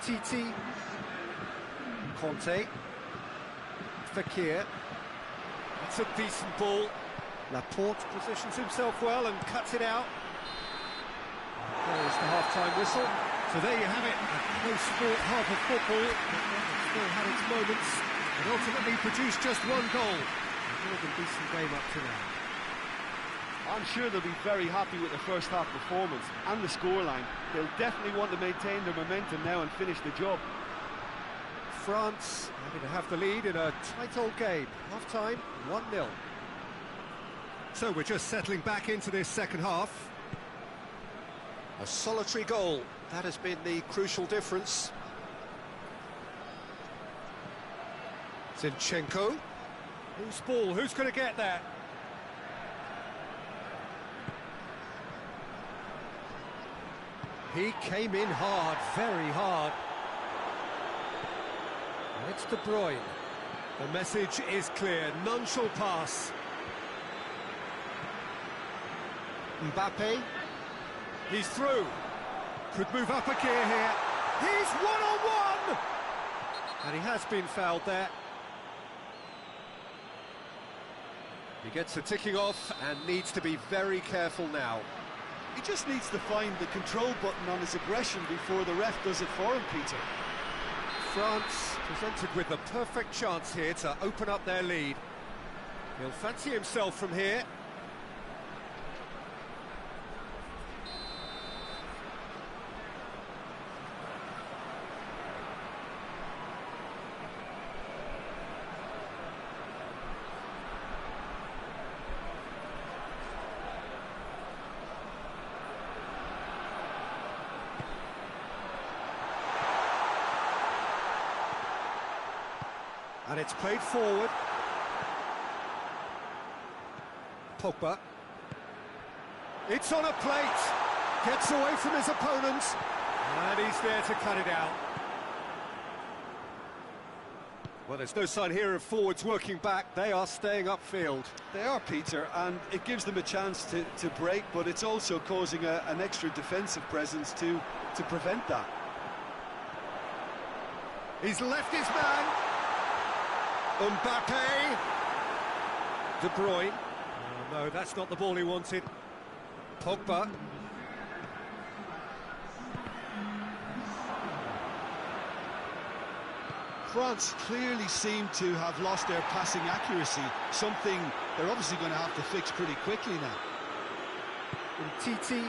Titi. Conte. Fekir. That's a decent ball. Laporte positions himself well and cuts it out. There's the half-time whistle. So there you have it, a close sport half of football, but still had its moments, and ultimately produced just one goal. A more than decent game up to now.
I'm sure they'll be very happy with the first half performance and the scoreline. They'll definitely want to maintain their momentum now and finish the job.
France happy to have the lead in a tight old game. Half-time, 1-0. So we're just settling back into this second half. A solitary goal. That has been the crucial difference. Zinchenko. Whose ball? Who's going to get that? He came in hard, very hard. And it's De Bruyne. The message is clear. None shall pass. Mbappe. He's through. Could move up a gear here. He's one-on-one! And he has been fouled there. He gets the ticking off and needs to be very careful now.
He just needs to find the control button on his aggression before the ref does it for him, Peter.
France presented with the perfect chance here to open up their lead. He'll fancy himself from here. And it's played forward. Pogba. It's on a plate. Gets away from his opponents. And he's there to cut it out. Well, there's no sign here of forwards working back. They are staying upfield.
They are, Peter, and it gives them a chance to break, but it's also causing an extra defensive presence to prevent that.
He's left his man. Mbappe. De Bruyne. Oh, no, that's not the ball he wanted. Pogba.
France clearly seem to have lost their passing accuracy, something they're obviously going to have to fix pretty quickly now.
Titi.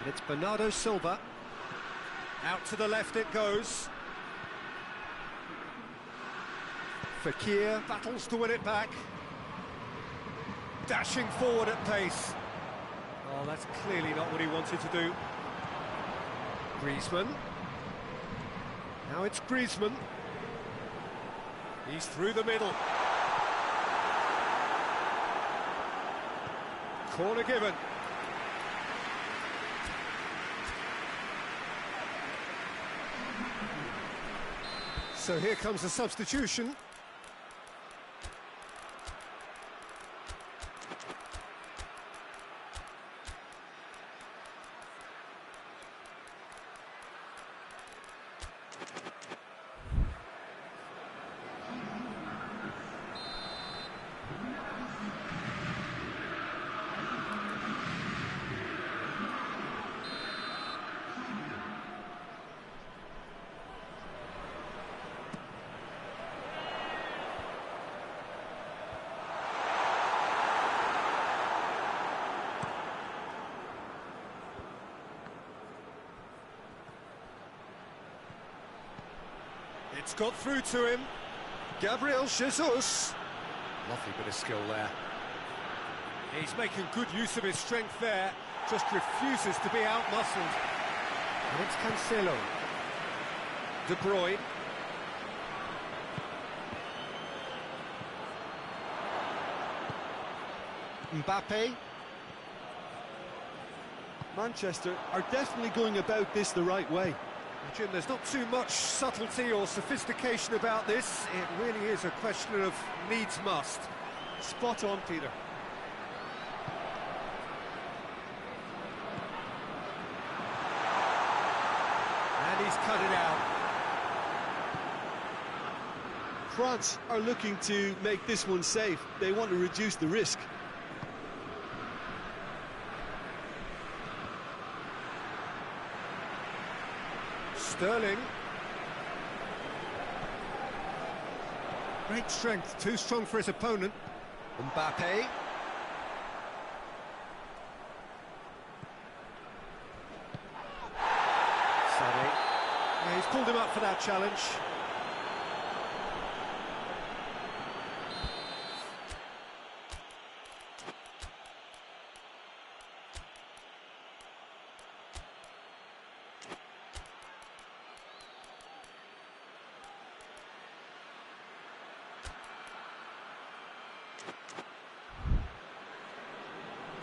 It's Bernardo Silva. Out to the left it goes. Fekir battles to win it back. Dashing forward at pace. Oh, that's clearly not what he wanted to do. Griezmann. Now it's Griezmann. He's through the middle. Corner given. So here comes the substitution. It's got through to him. Gabriel Jesus. Lovely bit of skill there. He's making good use of his strength there. Just refuses to be out-muscled. And it's Cancelo. De Bruyne. Mbappe.
Manchester are definitely going about this the right way.
Jim, there's not too much subtlety or sophistication about this. It really is a question of needs must.
Spot on, Peter.
And he's cut it out.
France are looking to make this one safe. They want to reduce the risk.
Sterling. Great strength, too strong for his opponent. Mbappe. Sané. Yeah, he's pulled him up for that challenge.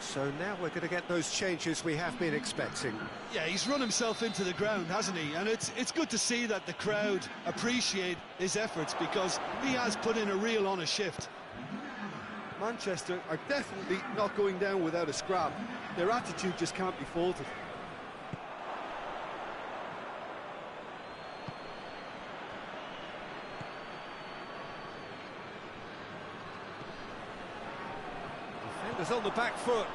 So now we're going to get those changes we have been expecting.
Yeah, he's run himself into the ground, hasn't he? And it's good to see that the crowd appreciate his efforts, because he has put in a real honest shift. Manchester are definitely not going down without a scrap. Their attitude just can't be faulted.
Defenders on the back foot.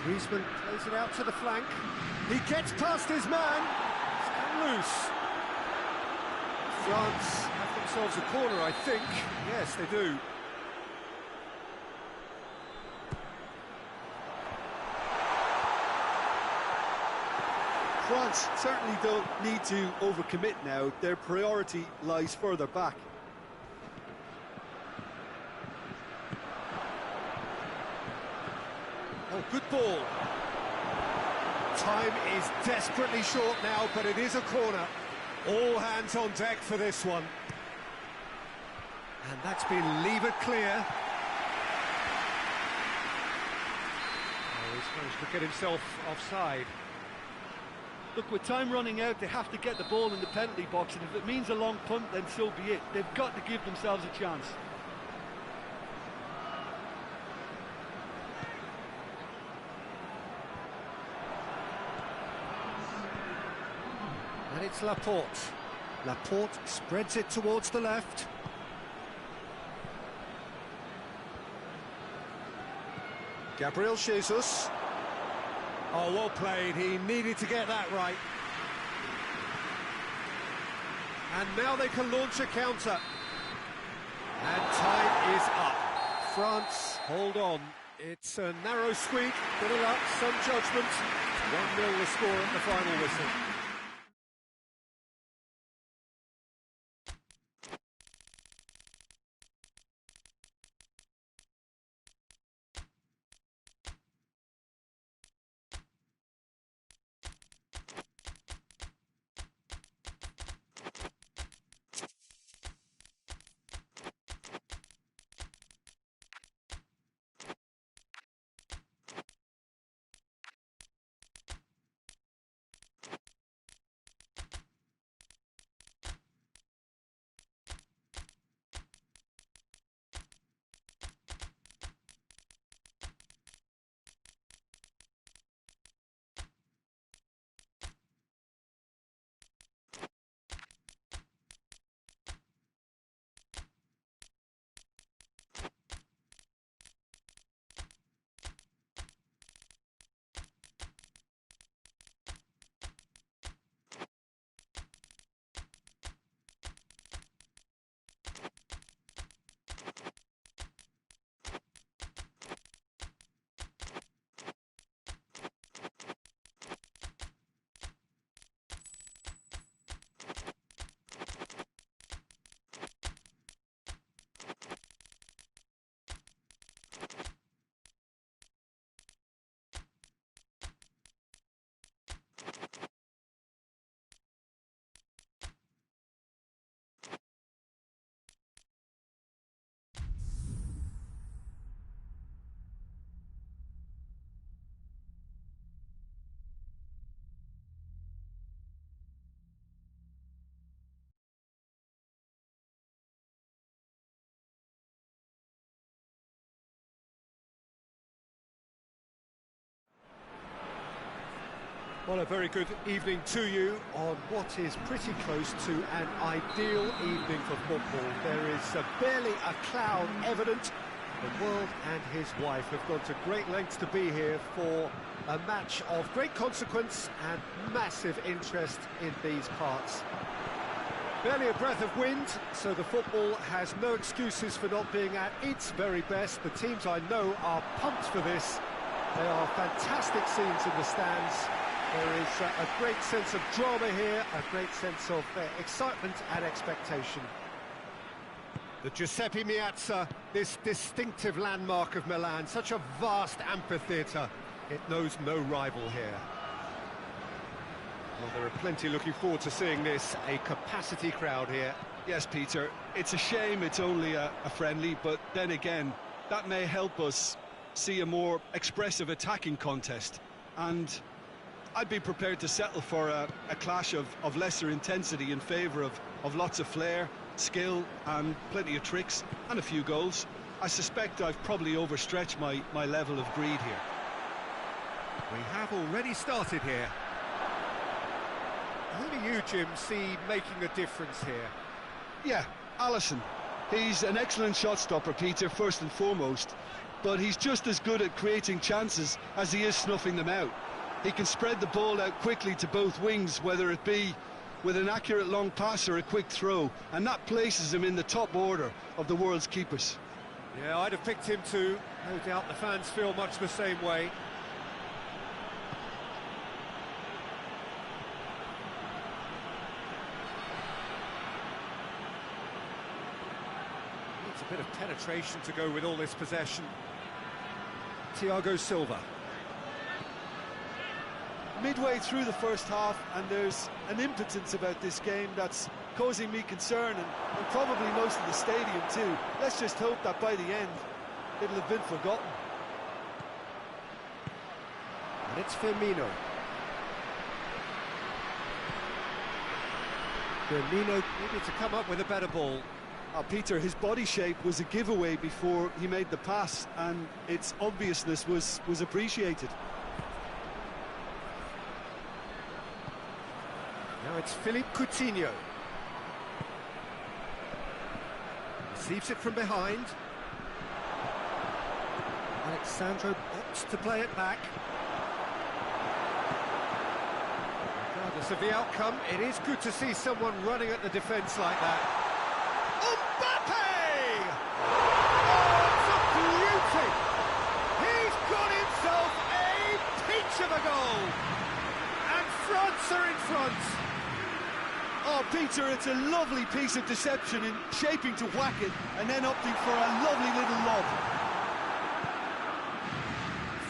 Griezmann plays it out to the flank. He gets past his man. It's come loose. France have themselves a corner, I think. Yes, they do.
France certainly don't need to overcommit now. Their priority lies further back.
Oh, good ball. Time is desperately short now, but it is a corner. All hands on deck for this one. And that's been levered clear. Oh, he's managed to get himself offside.
Look, with time running out, they have to get the ball in the penalty box, and if it means a long punt, then so be it. They've got to give themselves a chance.
And it's Laporte. Laporte spreads it towards the left. Gabriel Jesus. Oh, well played. He needed to get that right. And now they can launch a counter. And time is up. France, hold on. It's a narrow squeak, bit of luck, some judgment. 1-0 the score at the final whistle. Well, a very good evening to you on what is pretty close to an ideal evening for football. There is barely a cloud evident. The world and his wife have gone to great lengths to be here for a match of great consequence and massive interest in these parts. Barely a breath of wind, so the football has no excuses for not being at its very best. The teams I know are pumped for this. There are fantastic scenes in the stands. There is a great sense of drama here, a great sense of excitement and expectation. The Giuseppe Meazza, this distinctive landmark of Milan, such a vast amphitheatre, it knows no rival here. Well, there are plenty looking forward to seeing this, a capacity crowd here.
Yes, Peter, it's a shame it's only a friendly, but then again, that may help us see a more expressive attacking contest. And I'd be prepared to settle for a clash of lesser intensity in favour of lots of flair, skill and plenty of tricks and a few goals. I suspect I've probably overstretched my level of greed here.
We have already started here. Who do you, Jim, see making a difference here?
Yeah, Alisson. He's an excellent shot stopper, Peter, first and foremost, but he's just as good at creating chances as he is snuffing them out. He can spread the ball out quickly to both wings, whether it be with an accurate long pass or a quick throw, and that places him in the top order of the world's keepers.
Yeah, I'd have picked him too. No doubt the fans feel much the same way. Needs a bit of penetration to go with all this possession. Thiago Silva.
midway through the first half, and there's an impotence about this game that's causing me concern, and probably most of the stadium too. Let's just hope that by the end it'll have been forgotten.
And it's Firmino. Firmino needed to come up with a better ball.
Peter, his body shape was a giveaway before he made the pass, and its obviousness was appreciated.
Now it's Philippe Coutinho. Receives it from behind. Alexandro opts to play it back. Regardless of the outcome, it is good to see someone running at the defence like that. Mbappe! Oh, it's a beauty! He's got himself a peach of a goal! And France are in front!
Oh, Peter, it's a lovely piece of deception in shaping to whack it and then opting for a lovely little lob.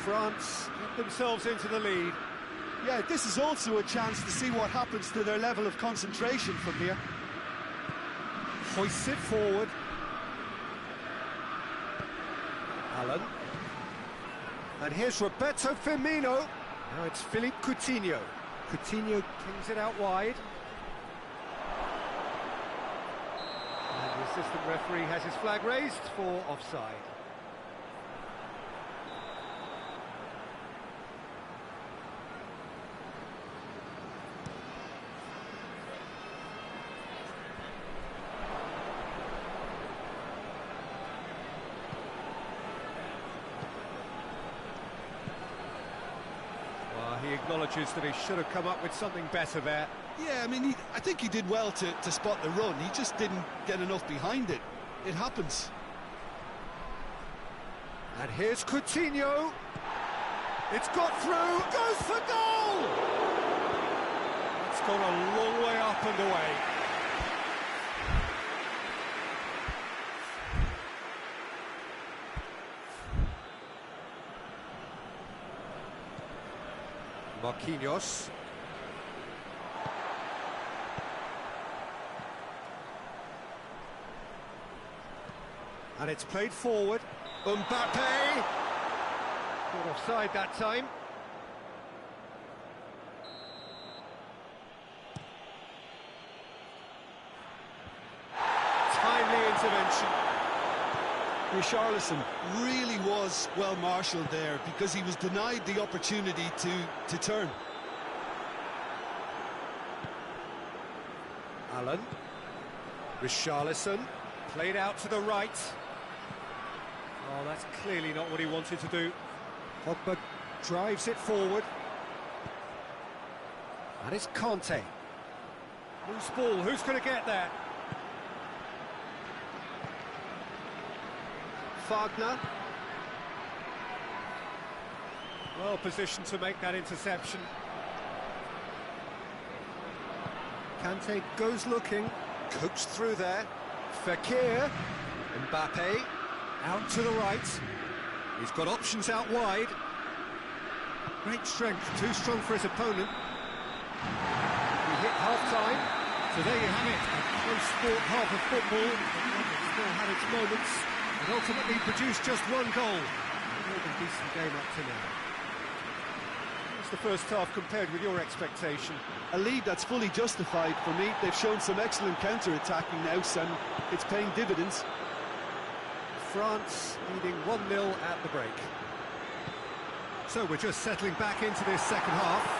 France get themselves into the lead.
Yeah, this is also a chance to see what happens to their level of concentration from here.
Hoists it forward. Allen. And here's Roberto Firmino. Now it's Philippe Coutinho. Coutinho kings it out wide. And the assistant referee has his flag raised for offside. He acknowledges that he should have come up with something better there.
Yeah, I mean, I think he did well to spot the run. He just didn't get enough behind it. It happens.
And here's Coutinho. It's got through, goes for goal! It's gone a long way up and away. Marquinhos. And it's played forward. Mbappe! Caught offside that time. Timely intervention.
Richarlison really was well marshalled there because he was denied the opportunity to turn.
Allen. Richarlison. Played out to the right. Oh, that's clearly not what he wanted to do. Pogba drives it forward. And it's Conte. Loose ball, who's going to get there? Wagner. Well positioned to make that interception. Kante goes looking, coaxed through there. Fekir, Mbappe, out to the right. He's got options out wide. Great strength, too strong for his opponent. We hit half-time, so there you have it. A close sport half of football, it's still had its moments. It ultimately produced just one goal. A decent game up to now. What's the first half compared with your expectation?
A lead that's fully justified for me. They've shown some excellent counter-attacking now, and it's paying dividends.
France leading 1-0 at the break. So we're just settling back into this second half.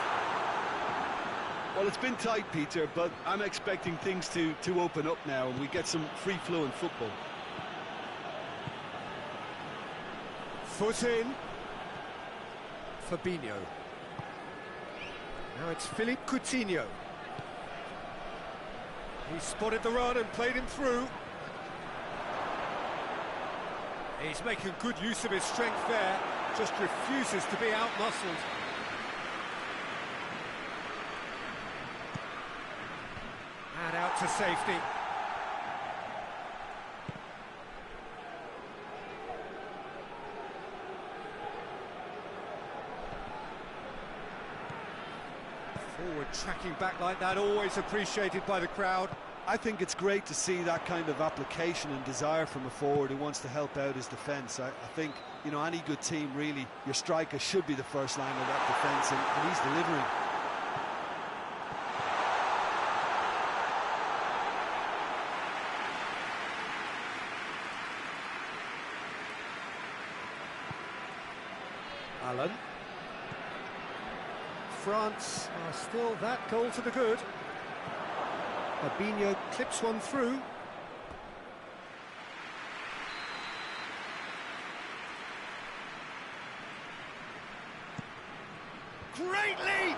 Well, it's been tight, Peter, but I'm expecting things to open up now and we get some free-flowing football.
Foot in. Fabinho. Now it's Philippe Coutinho. He spotted the run and played him through. He's making good use of his strength there, just refuses to be out-muscled. And out to safety. Tracking back like that, always appreciated by the crowd.
I think it's great to see that kind of application and desire from a forward who wants to help out his defence. I think, you know, any good team, really, your striker should be the first line of that defence, and he's delivering.
Alan. France are still that goal to the good. Fabinho clips one through. Great leap!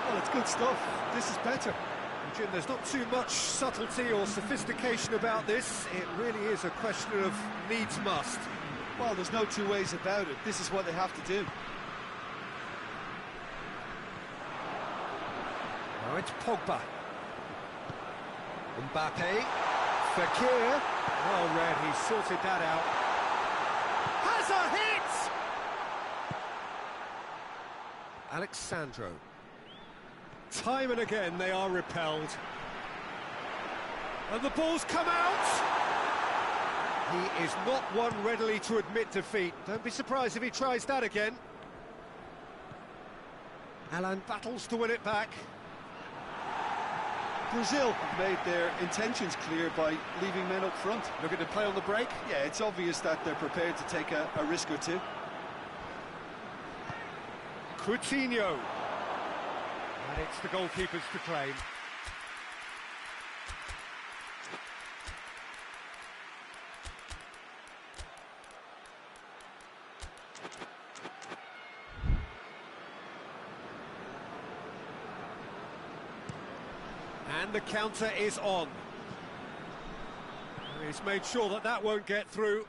Well, it's good stuff. This is better.
Jim, there's not too much subtlety or sophistication about this. It really is a question of needs must.
Well, there's no two ways about it. This is what they have to do.
Now it's Pogba. Mbappe. Fekir. Well read, he sorted that out. Has a hit! Alexandro. Time and again they are repelled. And the ball's come out! He is not one readily to admit defeat. Don't be surprised if he tries that again. Alan battles to win it back.
Brazil have made their intentions clear by leaving men up front.
Looking to play on the break.
Yeah, it's obvious that they're prepared to take a risk or two.
Coutinho. And it's the goalkeepers to claim. And the counter is on. He's made sure that that won't get through.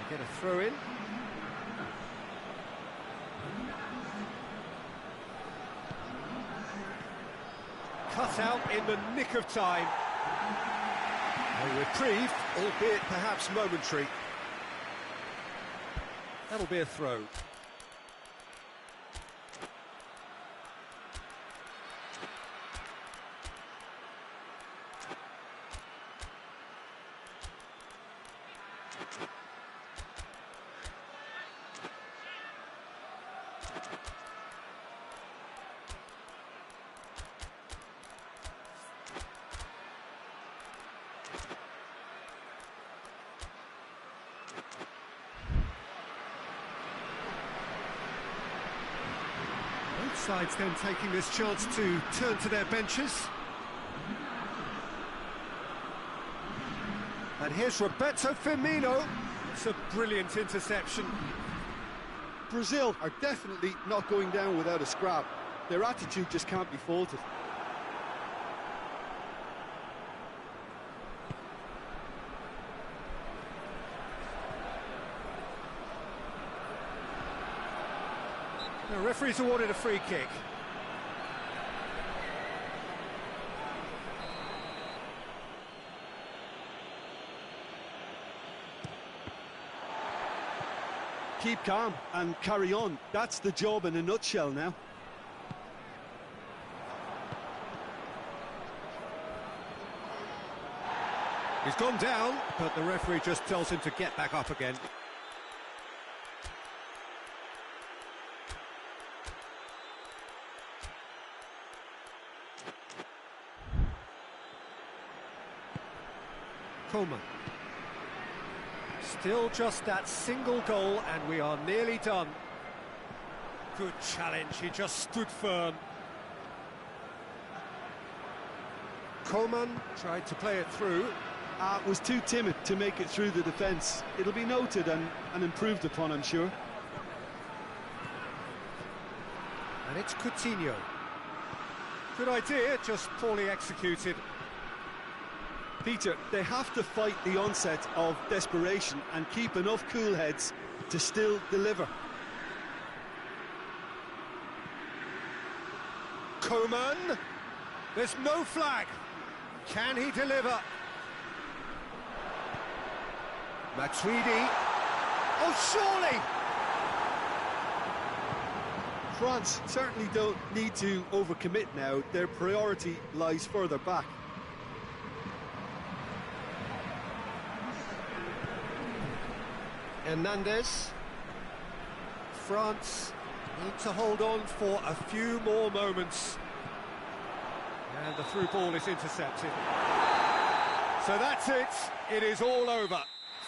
Get a throw in. Cut out in the nick of time. A reprieve, albeit perhaps momentary. That'll be a throw. Both sides then taking this chance to turn to their benches. And here's Roberto Firmino. It's a brilliant interception.
Brazil are definitely not going down without a scrap. Their attitude just can't be faulted.
The referee's awarded a free kick.
Keep calm and carry on. That's the job in a nutshell now.
He's gone down, but the referee just tells him to get back up again. Coleman. Still just that single goal and we are nearly done. Good challenge, he just stood firm. Coleman tried to play it through.
Was too timid to make it through the defence. It'll be noted and improved upon, I'm sure.
And it's Coutinho. Good idea, just poorly executed.
Peter, they have to fight the onset of desperation and keep enough cool heads to still deliver.
Coman. There's no flag. Can he deliver? Matuidi. Oh, surely!
France certainly don't need to overcommit now. Their priority lies further back.
Hernandez. France need to hold on for a few more moments. And the through ball is intercepted. So that's it. It is all over.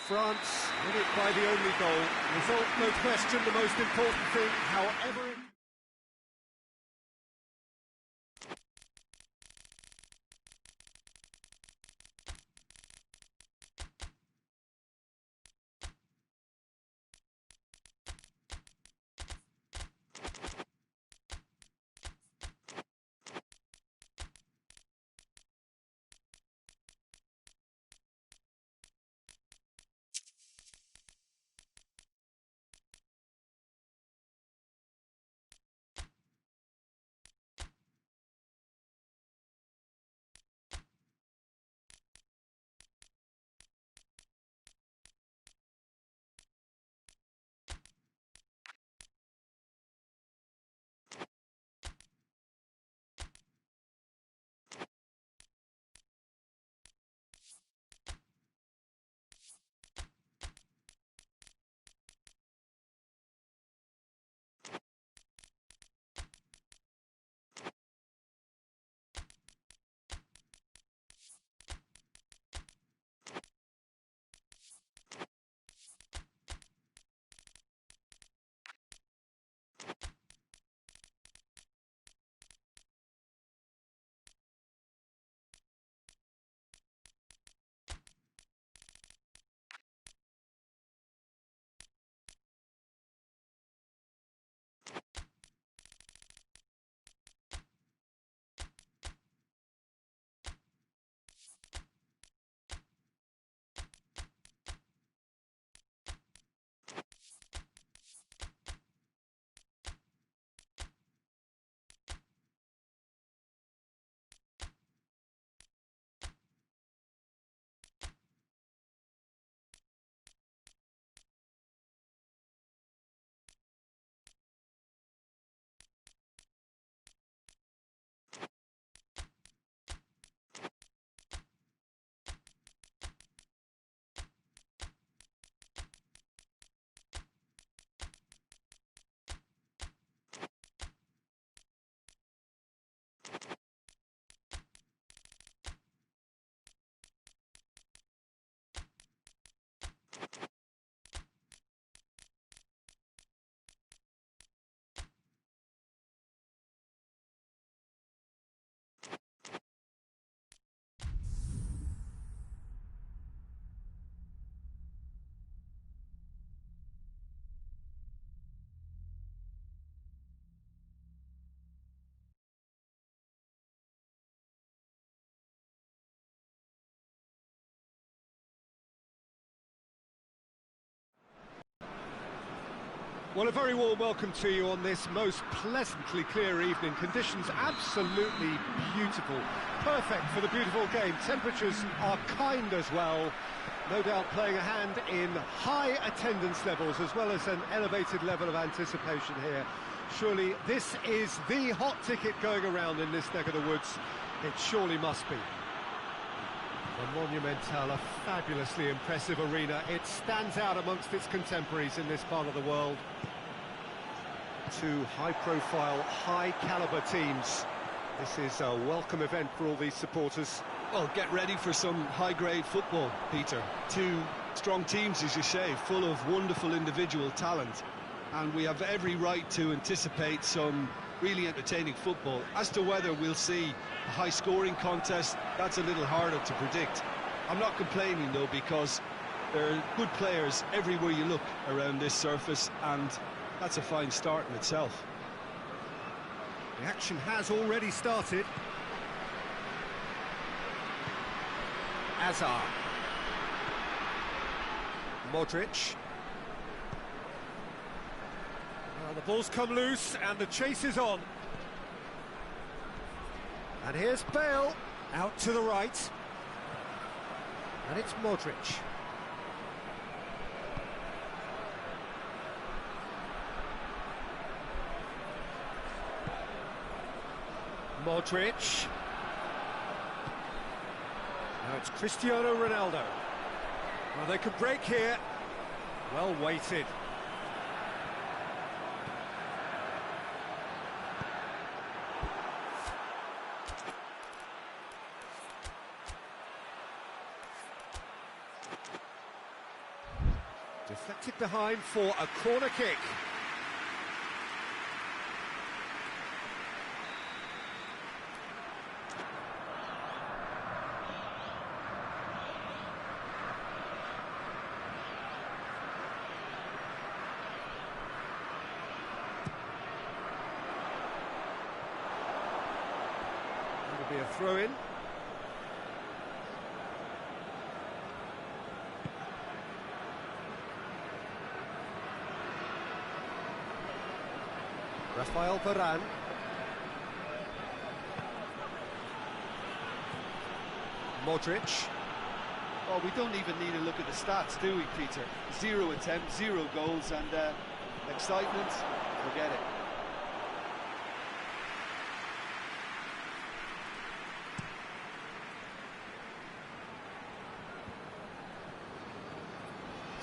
France win it by the only goal. Result, no question, the most important thing, however it... Well, a very warm welcome to you on this most pleasantly clear evening. Conditions absolutely beautiful. Perfect for the beautiful game. Temperatures are kind as well. No doubt playing a hand in high attendance levels as well as an elevated level of anticipation here. Surely this is the hot ticket going around in this neck of the woods. It surely must be. The Monumental, a fabulously impressive arena. It stands out amongst its contemporaries in this part of the world. Two high-profile, high-caliber teams. This is a welcome event for all these supporters.
Well, get ready for some high-grade football, Peter. Two strong teams, as you say, full of wonderful individual talent. And we have every right to anticipate some really entertaining football. As to whether we'll see a high-scoring contest, that's a little harder to predict. I'm not complaining, though, because there are good players everywhere you look around this surface, and that's a fine start in itself.
The action has already started. Hazard. Modric. The ball's come loose and the chase is on. And here's Bale, out to the right. And it's Modric. Modric. Now it's Cristiano Ronaldo. Well, they could break here. Well weighted. Deflected behind for a corner kick. That'll be a throw-in. Rafael Varane. Modric.
Oh, we don't even need to look at the stats, do we, Peter? 0 attempts, 0 goals, and excitement, forget it.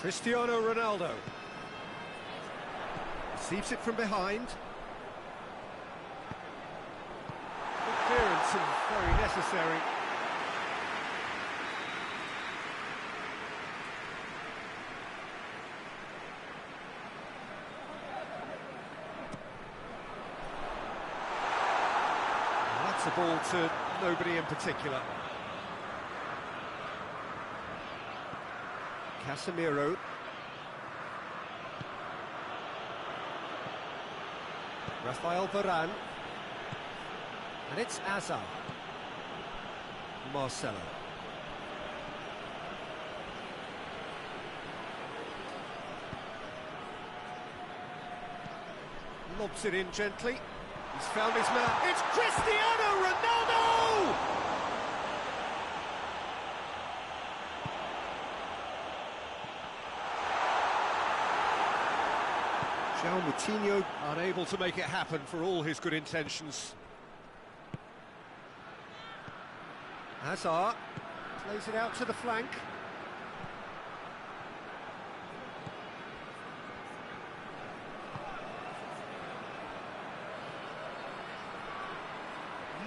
Cristiano Ronaldo. Receives it from behind. Good clearance and very necessary. And that's a ball to nobody in particular. Casemiro. Rafael Varane. And it's Hazard. Marcelo. Lobs it in gently. He's found his man. It's Cristiano Ronaldo! João Moutinho unable to make it happen for all his good intentions. Hazard plays it out to the flank.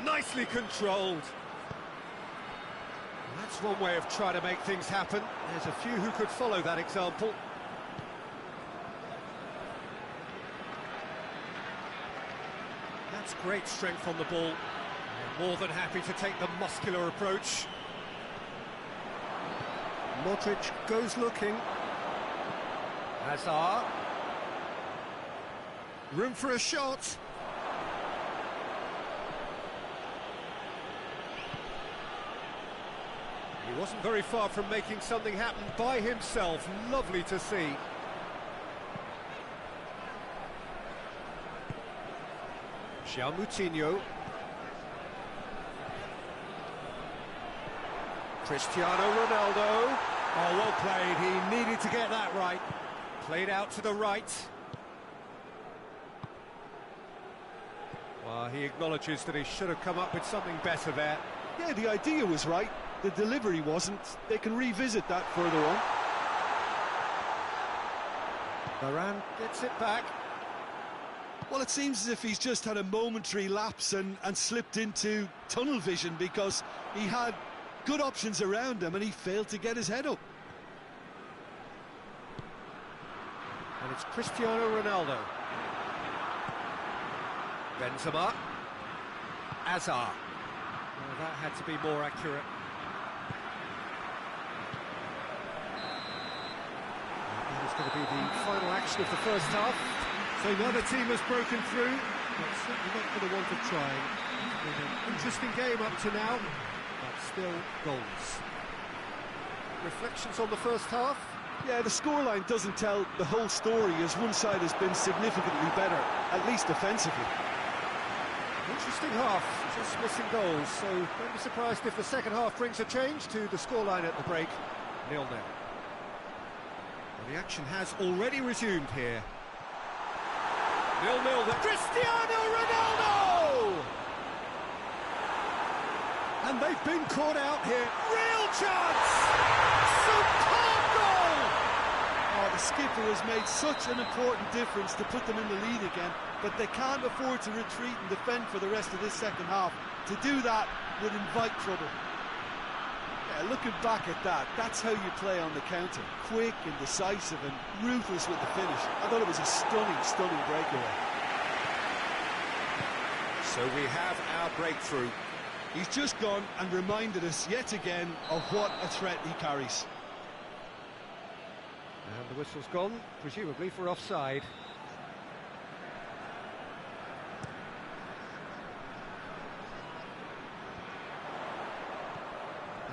Nicely controlled. That's one way of trying to make things happen. There's a few who could follow that example. That's great strength on the ball. They're more than happy to take the muscular approach. Modric goes looking. Hazard. Room for a shot. He wasn't very far from making something happen by himself. Lovely to see. João Moutinho. Cristiano Ronaldo. Oh, well played. He needed to get that right. Played out to the right. Well, he acknowledges that he should have come up with something better there.
Yeah, the idea was right. The delivery wasn't. They can revisit that further on.
Varane gets it back.
Well, it seems as if he's just had a momentary lapse and slipped into tunnel vision, because he had good options around him and he failed to get his head up.
And it's Cristiano Ronaldo. Benzema. Hazard. Well, that had to be more accurate. That is going to be the final action of the first half. So neither team has broken through, but certainly not for the want of trying. It's been an interesting game up to now, but still goals. Reflections on the first half?
Yeah, the scoreline doesn't tell the whole story, as one side has been significantly better, at least offensively.
Interesting half, just missing goals, so don't be surprised if the second half brings a change to the scoreline at the break. 0-0. Well, the action has already resumed here. 0-0 there. Cristiano Ronaldo! And they've been caught out here. Real chance! Superb goal!
Oh, the skipper has made such an important difference to put them in the lead again, but they can't afford to retreat and defend for the rest of this second half. To do that would invite trouble. Yeah, looking back at that, that's how you play on the counter. Quick and decisive and ruthless with the finish. I thought it was a stunning, stunning breakaway.
So we have our breakthrough.
He's just gone and reminded us yet again of what a threat he carries.
And the whistle's gone, presumably for offside.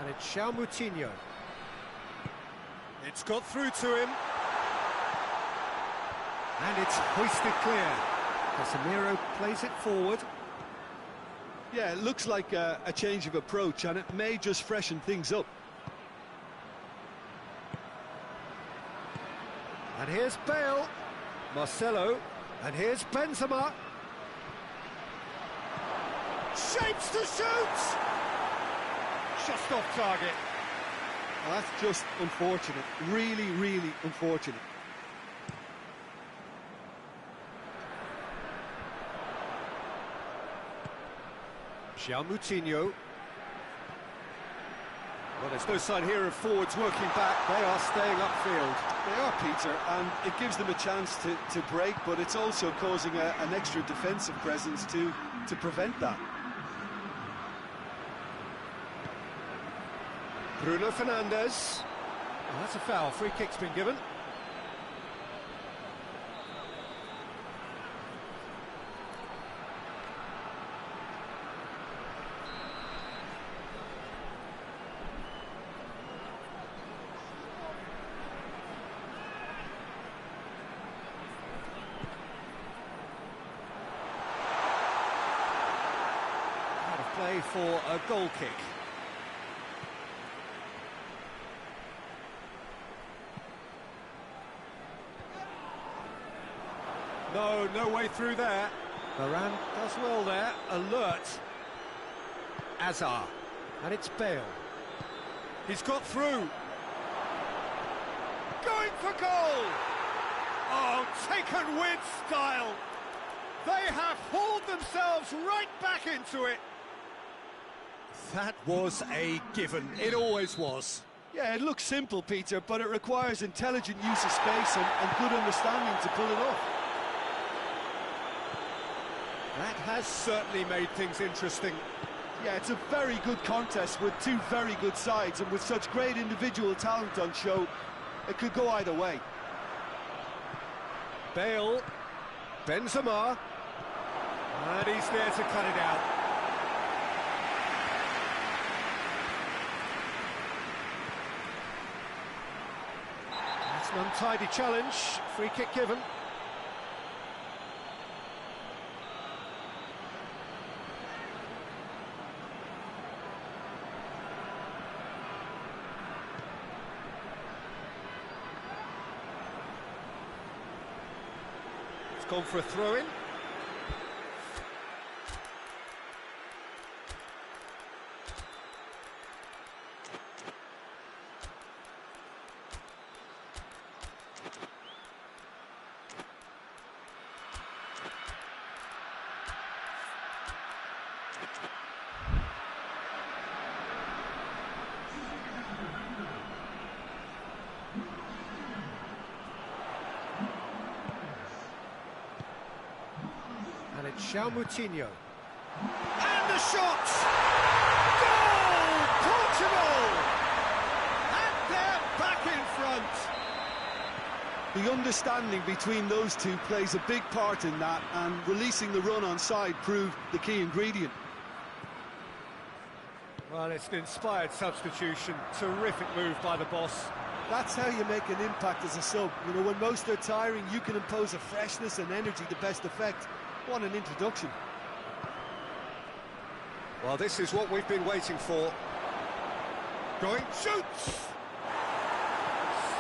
And it's Moutinho. It's got through to him. And it's hoisted clear. Casemiro plays it forward.
Yeah, it looks like a change of approach, and it may just freshen things up.
And here's Bale, Marcelo, and here's Benzema. Shapes to shoot! Just off target.
Well, that's just unfortunate, really, really unfortunate.
Moutinho. Well, there's no sign here of forwards working back. They are staying upfield.
They are, Peter, and it gives them a chance to break, but it's also causing an extra defensive presence to prevent that.
Bruno Fernandes. Well, that's a foul. Free kick's been given. Play for a goal kick. No way through there. Varane does well there, alert. Azar, and it's Bale. He's got through. Going for goal! Oh, taken with style. They have hauled themselves right back into it. That was a given. It always was.
Yeah, it looks simple, Peter, but it requires intelligent use of space and good understanding to pull it off.
That has certainly made things interesting.
Yeah, it's a very good contest with two very good sides, and with such great individual talent on show, it could go either way.
Bale, Benzema, and he's there to cut it out. That's an untidy challenge, free kick given. Gone for a throw-in. And it's Moutinho. And the shot! Goal! Portugal! And they're back in front.
The understanding between those two plays a big part in that, and releasing the run on side proved the key ingredient.
Well, it's an inspired substitution. Terrific move by the boss.
That's how you make an impact as a sub. You know, when most are tiring, you can impose a freshness and energy to best effect. What an introduction.
Well, this is what we've been waiting for. Going, shoots!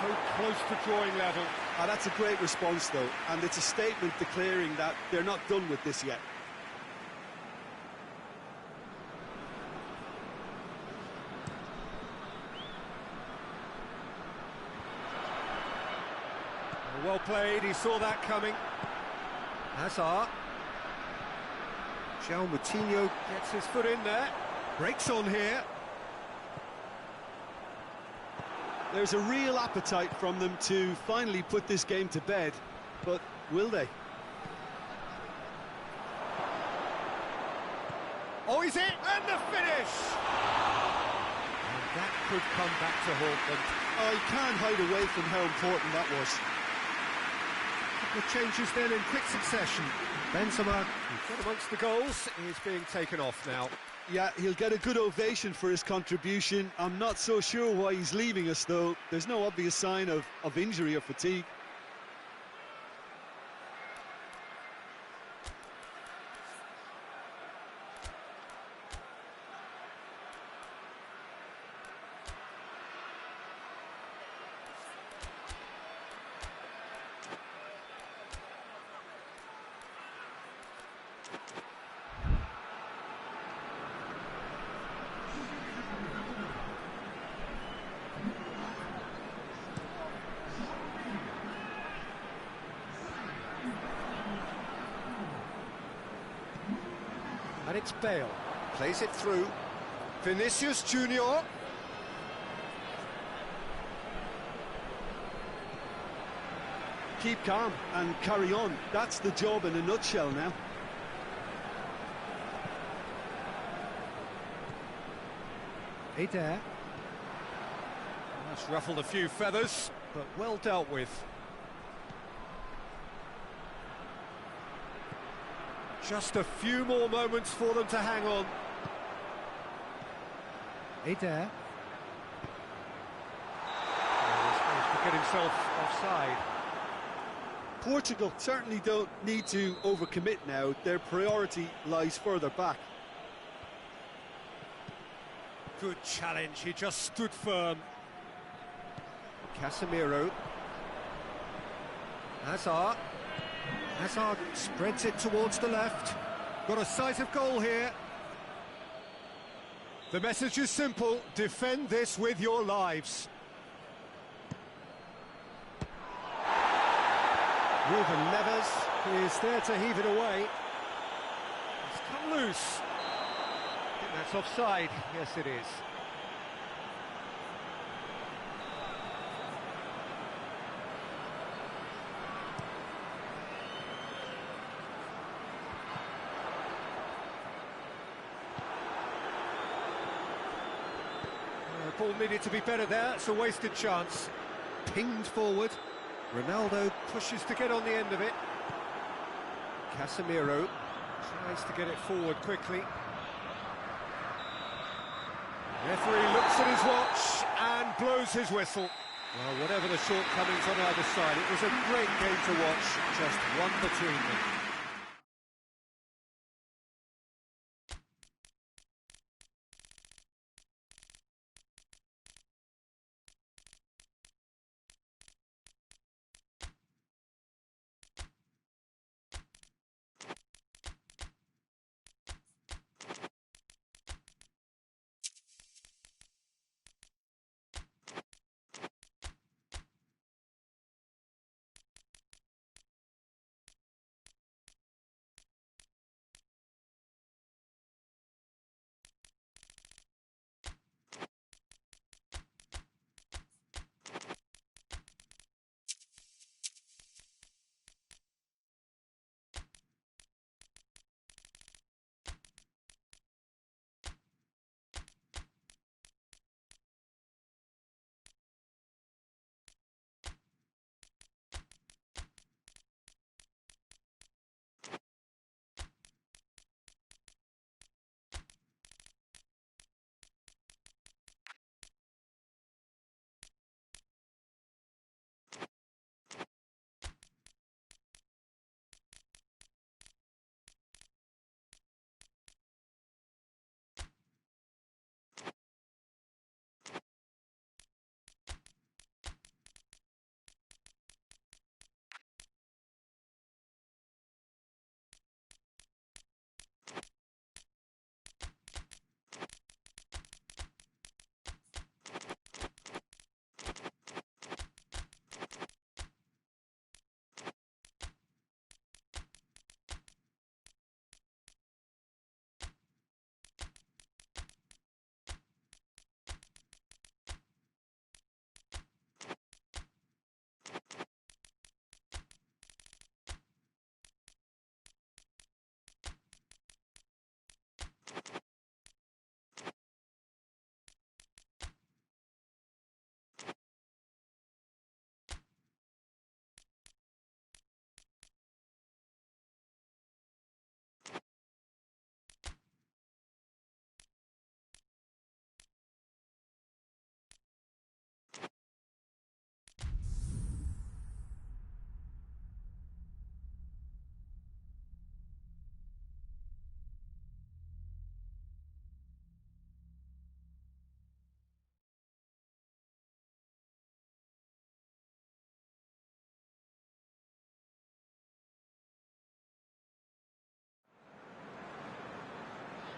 So close to drawing level.
That's a great response, though, and it's a statement declaring that they're not done with this yet.
Well played, he saw that coming. Hazard. João Moutinho gets his foot in there. Breaks on here.
There's a real appetite from them to finally put this game to bed, but will they?
Oh, he's it, and the finish! And that could come back to haunt them.
Oh, you can't hide away from how important that was.
The changes then in quick succession. Benzema, who's got amongst the goals, is being taken off now.
Yeah, he'll get a good ovation for his contribution. I'm not so sure why he's leaving us, though. There's no obvious sign of injury or fatigue.
And it's Bale. Plays it through. Vinicius Junior.
Keep calm and carry on. That's the job in a nutshell now.
Eder. That's ruffled a few feathers, but well dealt with. Just a few more moments for them to hang on. Eder. He's managed to get himself offside.
Portugal certainly don't need to overcommit now. Their priority lies further back.
Good challenge, he just stood firm. Casemiro. Hazard. Hazard spreads it towards the left. Got a sight of goal here. The message is simple: defend this with your lives. Ruben Neves is there to heave it away. It's come loose. I think that's offside. Yes, it is. The ball needed to be better there. It's a wasted chance. Pinged forward. Ronaldo pushes to get on the end of it. Casemiro tries to get it forward quickly. Referee looks at his watch and blows his whistle. Well, whatever the shortcomings on either side, it was a great game to watch, just one between them.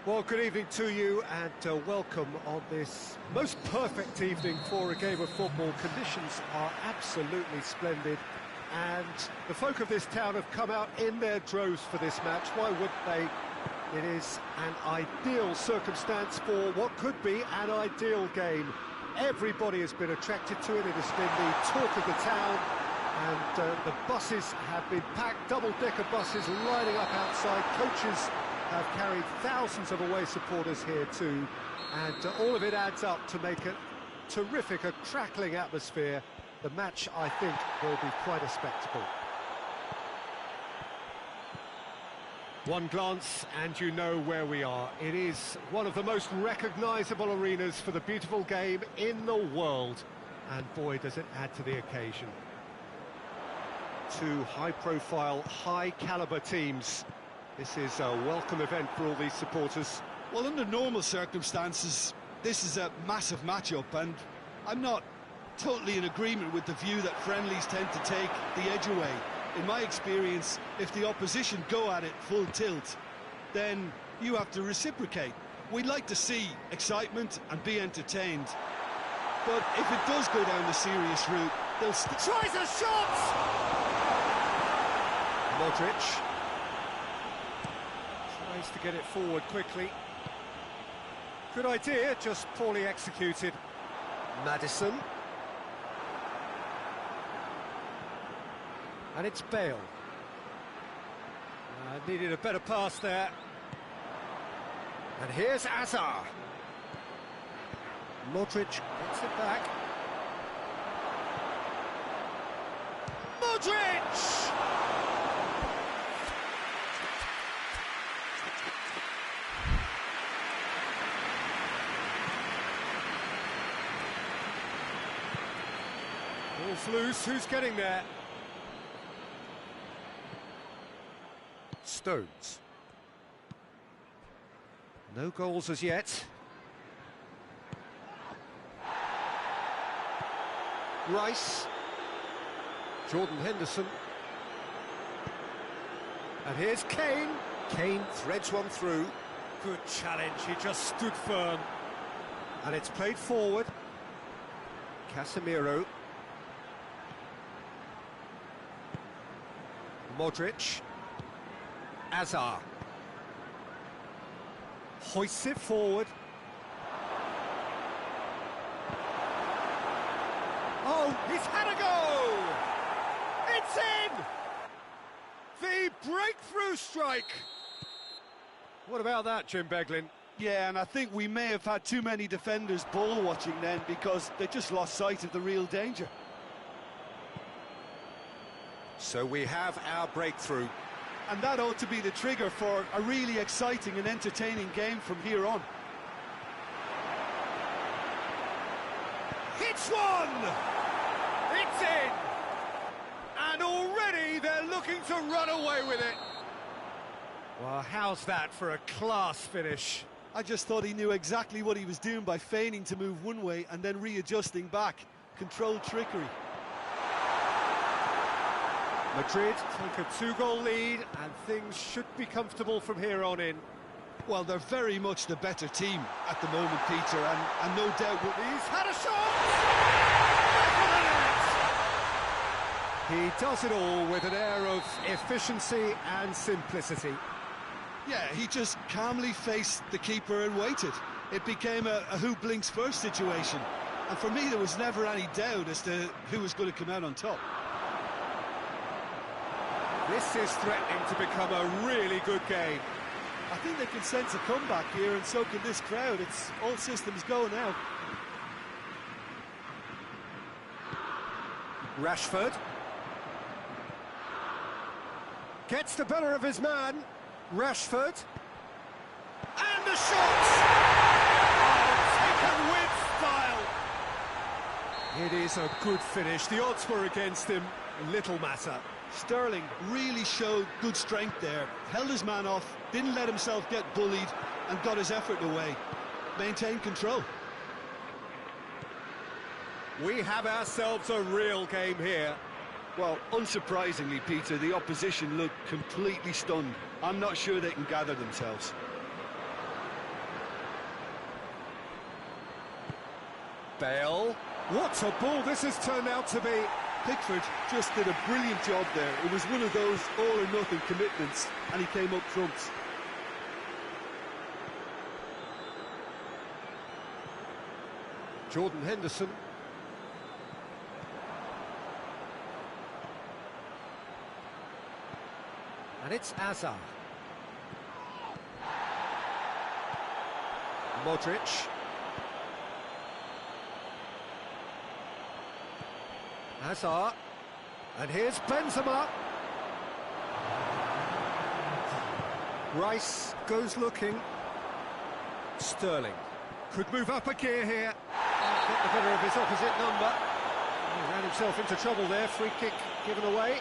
Well, good evening to you and welcome on this most perfect evening for a game of football. Conditions are absolutely splendid and the folk of this town have come out in their droves for this match. Why wouldn't they? It is an ideal circumstance for what could be an ideal game. Everybody has been attracted to it. It has been the talk of the town and the buses have been packed, double-decker buses lining up outside. Coaches have carried thousands of away supporters here too, and all of it adds up to make a terrific, a crackling atmosphere. The match, I think, will be quite a spectacle. One glance and you know where we are. It is one of the most recognisable arenas for the beautiful game in the world, and boy does it add to the occasion. Two high-profile, high-calibre teams. This is a welcome event for all these supporters.
Well, under normal circumstances, this is a massive matchup, and I'm not totally in agreement with the view that friendlies tend to take the edge away. In my experience, if the opposition go at it full tilt, then you have to reciprocate. We'd like to see excitement and be entertained, but if it does go down the serious route, they'll...
Tries a shot! Modric tries to get it forward quickly. Good idea, just poorly executed. Maddison. And it's Bale. Needed a better pass there. And here's Azar. Modric gets it back. Modric! Ball's loose, who's getting there? Stones. No goals as yet. Rice. Jordan Henderson. And here's Kane. Kane threads one through. Good challenge, he just stood firm. And it's played forward. Casemiro. Modric. Azar. Hoists it forward. Oh, he's had a go! It's in! The breakthrough strike! What about that, Jim Beglin?
Yeah, and I think we may have had too many defenders ball watching then, because they just lost sight of the real danger.
So we have our breakthrough.
And that ought to be the trigger for a really exciting and entertaining game from here on.
Hits one! It's in! And already they're looking to run away with it. Well, how's that for a class finish?
I just thought he knew exactly what he was doing by feigning to move one way and then readjusting back. Controlled trickery.
Madrid take a 2-goal lead and things should be comfortable from here on in.
Well, they're very much the better team at the moment, Peter, and no doubt...
He's had a shot! He does it all with an air of efficiency and simplicity.
Yeah, he just calmly faced the keeper and waited. It became a who blinks first situation. And for me, there was never any doubt as to who was going to come out on top.
This is threatening to become a really good game.
I think they can sense a comeback here, and so can this crowd. It's all systems go now.
Rashford gets the better of his man. Rashford, and the shot! Oh, taken with style. It is a good finish. The odds were against him. Little matter.
Sterling really showed good strength there. Held his man off, didn't let himself get bullied, and got his effort away. Maintained control.
We have ourselves a real game here.
Well, unsurprisingly, Peter, the opposition looked completely stunned. I'm not sure they can gather themselves.
Bale. What a ball this has turned out to be.
Pickford just did a brilliant job there. It was one of those all-or-nothing commitments, and he came up trumps.
Jordan Henderson. And it's Hazard. Modric. Hazard. And here's Benzema. Rice goes looking. Sterling could move up a gear here. Got the better of his opposite number. He ran himself into trouble there. Free kick given away.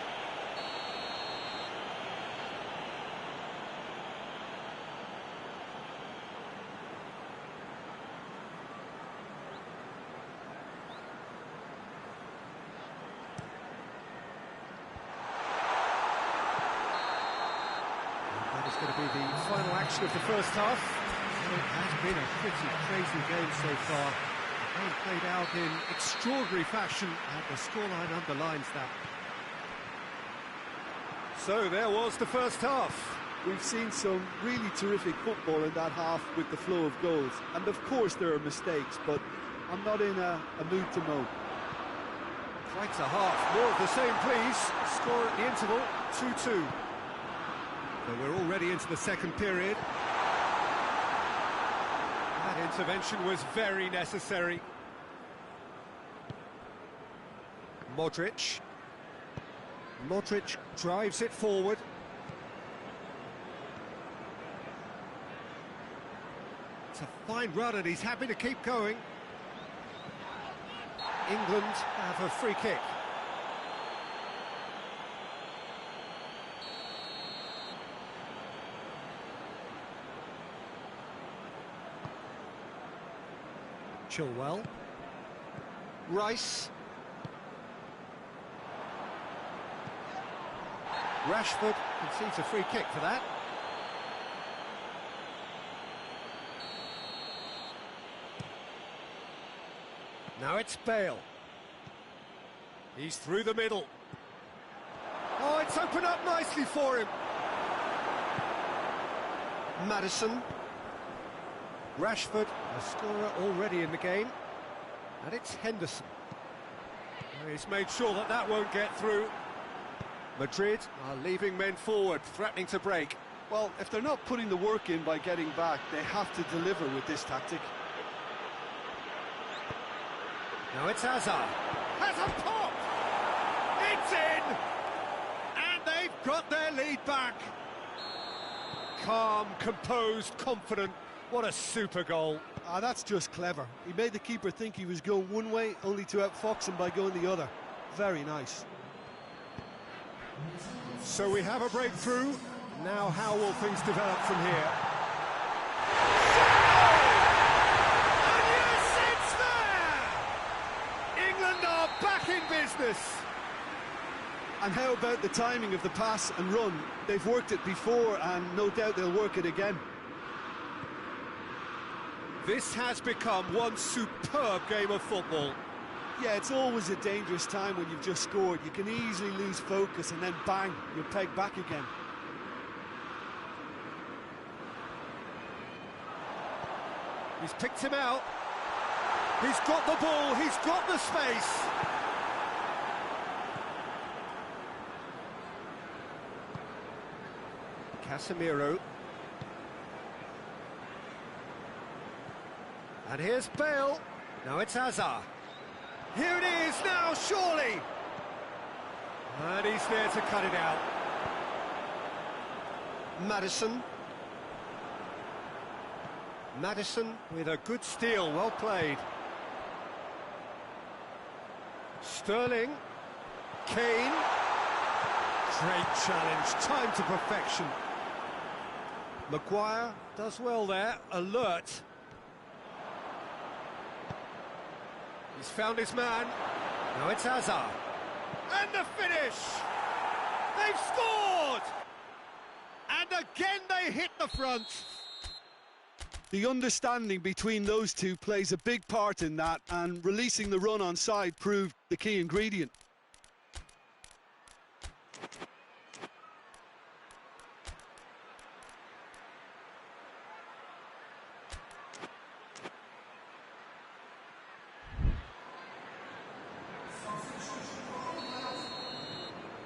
That is going to be the final action of the first half. It has been a pretty crazy game so far. The game played out in extraordinary fashion, and the scoreline underlines that. So there was the first half.
We've seen some really terrific football in that half with the flow of goals. And of course there are mistakes, but I'm not in a mood to moan.
Quite a half. More of the same, please. Score at the interval, 2-2. So we're already into the second period. That intervention was very necessary. Modric. Modric drives it forward. It's a fine run and he's happy to keep going. England have a free kick. Chilwell. Rice. Rashford concedes a free kick for that. Now it's Bale. He's through the middle. Oh, it's opened up nicely for him. Maddison. Rashford, a scorer already in the game. And it's Henderson. He's made sure that that won't get through. Madrid are leaving men forward, threatening to break.
Well, if they're not putting the work in by getting back, they have to deliver with this tactic.
Now it's Hazard. Has a pop! It's in! And they've got their lead back. Calm, composed, confident. What a super goal.
Ah, that's just clever. He made the keeper think he was going one way, only to outfox him by going the other. Very nice.
So we have a breakthrough. Now how will things develop from here? And yes, it's there! England are back in business.
And how about the timing of the pass and run? They've worked it before, and no doubt they'll work it again.
This has become one superb game of football.
Yeah, it's always a dangerous time when you've just scored. You can easily lose focus and then bang, you're pegged back again.
He's picked him out. He's got the ball, he's got the space. Casemiro. And here's Bale. Now it's Hazard. Here it is now, surely. And he's there to cut it out. Maddison. Maddison with a good steal, well played. Sterling. Kane. Great challenge, time to perfection. Maguire does well there, alert. He's found his man. Now it's Hazard. And the finish! They've scored! And again they hit the front.
The understanding between those two plays a big part in that, and releasing the run on side proved the key ingredient.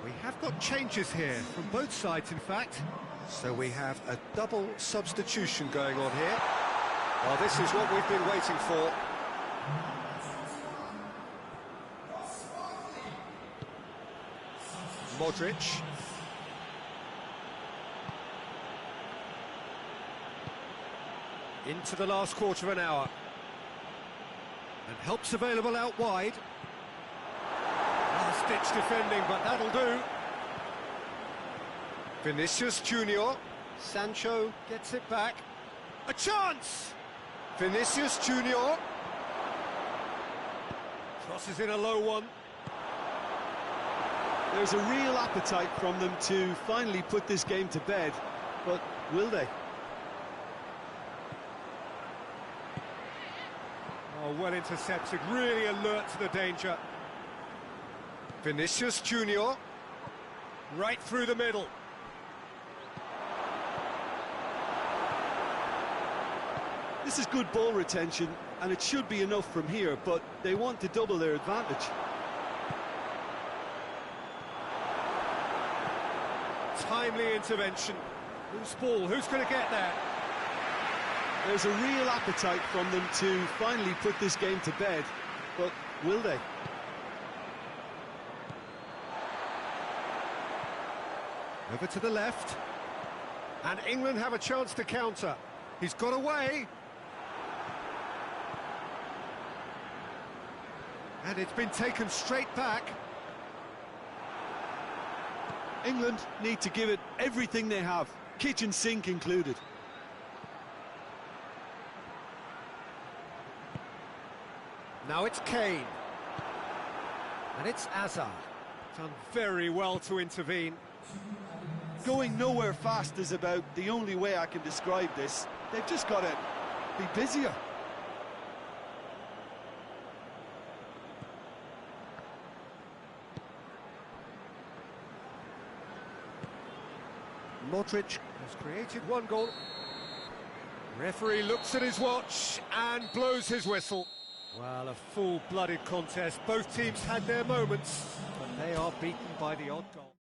We have got changes here, from both sides in fact. So we have a double substitution going on here. Well, this is what we've been waiting for. Modric. Into the last quarter of an hour. And help's available out wide. Last-ditch defending, but that'll do. Vinicius Junior. Sancho gets it back. A chance! Vinicius Junior. Crosses in a low one.
There's a real appetite from them to finally put this game to bed, but will they?
Oh, well intercepted, really alert to the danger. Vinicius Junior. Right through the middle.
This is good ball retention, and it should be enough from here, but they want to double their advantage.
Timely intervention. Who's ball? Who's going to get there?
There's a real appetite from them to finally put this game to bed, but will they?
Over to the left. And England have a chance to counter. He's got away. And it's been taken straight back.
England need to give it everything they have, kitchen sink included.
Now it's Kane. And it's Hazard. Done very well to intervene.
Going nowhere fast is about the only way I can describe this. They've just got to be busier.
Modric has created one goal. Referee looks at his watch and blows his whistle. Well, a full-blooded contest. Both teams had their moments, but they are beaten by the odd goal.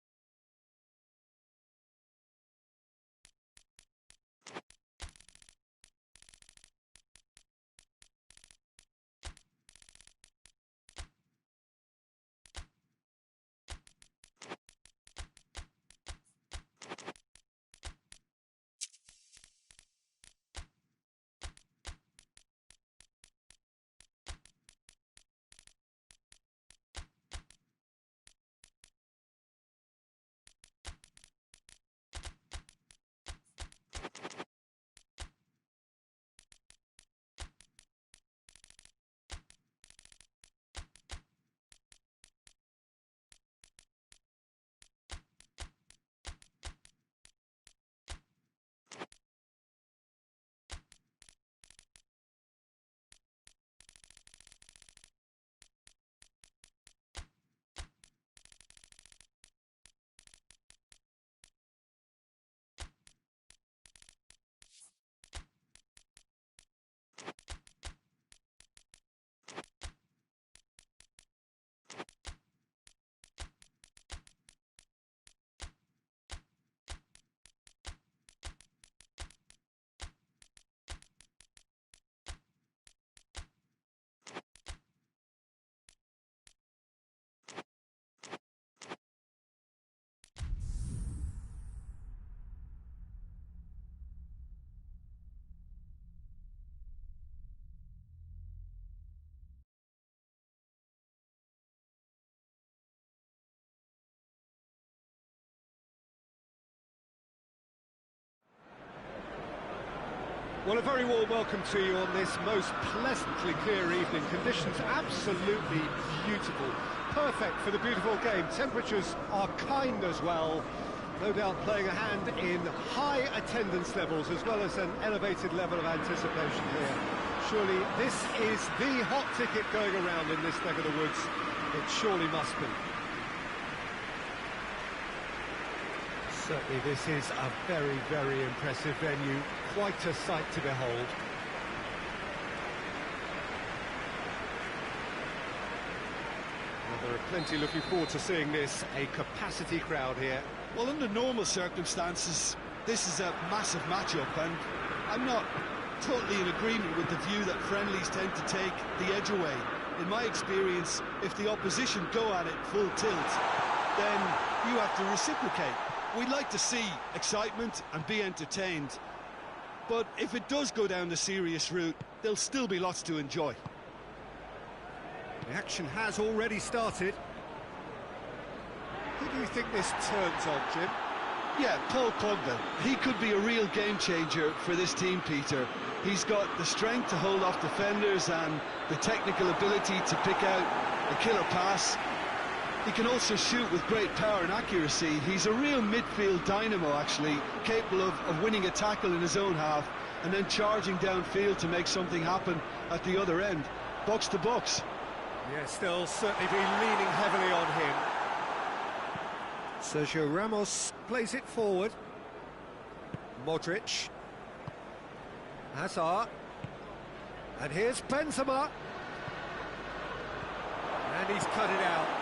Well, a very warm welcome to you on this most pleasantly clear evening. Conditions absolutely beautiful. Perfect for the beautiful game. Temperatures are kind as well. No doubt playing a hand in high attendance levels as well as an elevated level of anticipation here. Surely this is the hot ticket going around in this neck of the woods. It surely must be. Certainly this is a very, very impressive venue. Quite a sight to behold. Well, there are plenty looking forward to seeing this. A capacity crowd here.
Well, under normal circumstances, this is a massive matchup, and I'm not totally in agreement with the view that friendlies tend to take the edge away. In my experience, if the opposition go at it full tilt, then you have to reciprocate. We'd like to see excitement and be entertained, but if it does go down the serious route, there'll still be lots to enjoy.
The action has already started. Who do you think this turns on, Jim?
Yeah, Paul Pogba. He could be a real game changer for this team, Peter. He's got the strength to hold off defenders and the technical ability to pick out a killer pass. He can also shoot with great power and accuracy. He's a real midfield dynamo, actually, capable of winning a tackle in his own half and then charging downfield to make something happen at the other end. Box to box.
Yes, they'll certainly be leaning heavily on him. Sergio Ramos plays it forward. Modric. Hazard. And here's Benzema. And he's cut it out.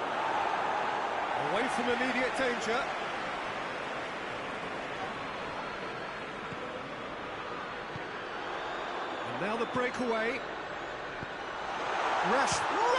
Away from immediate danger. And now the breakaway. Rashford!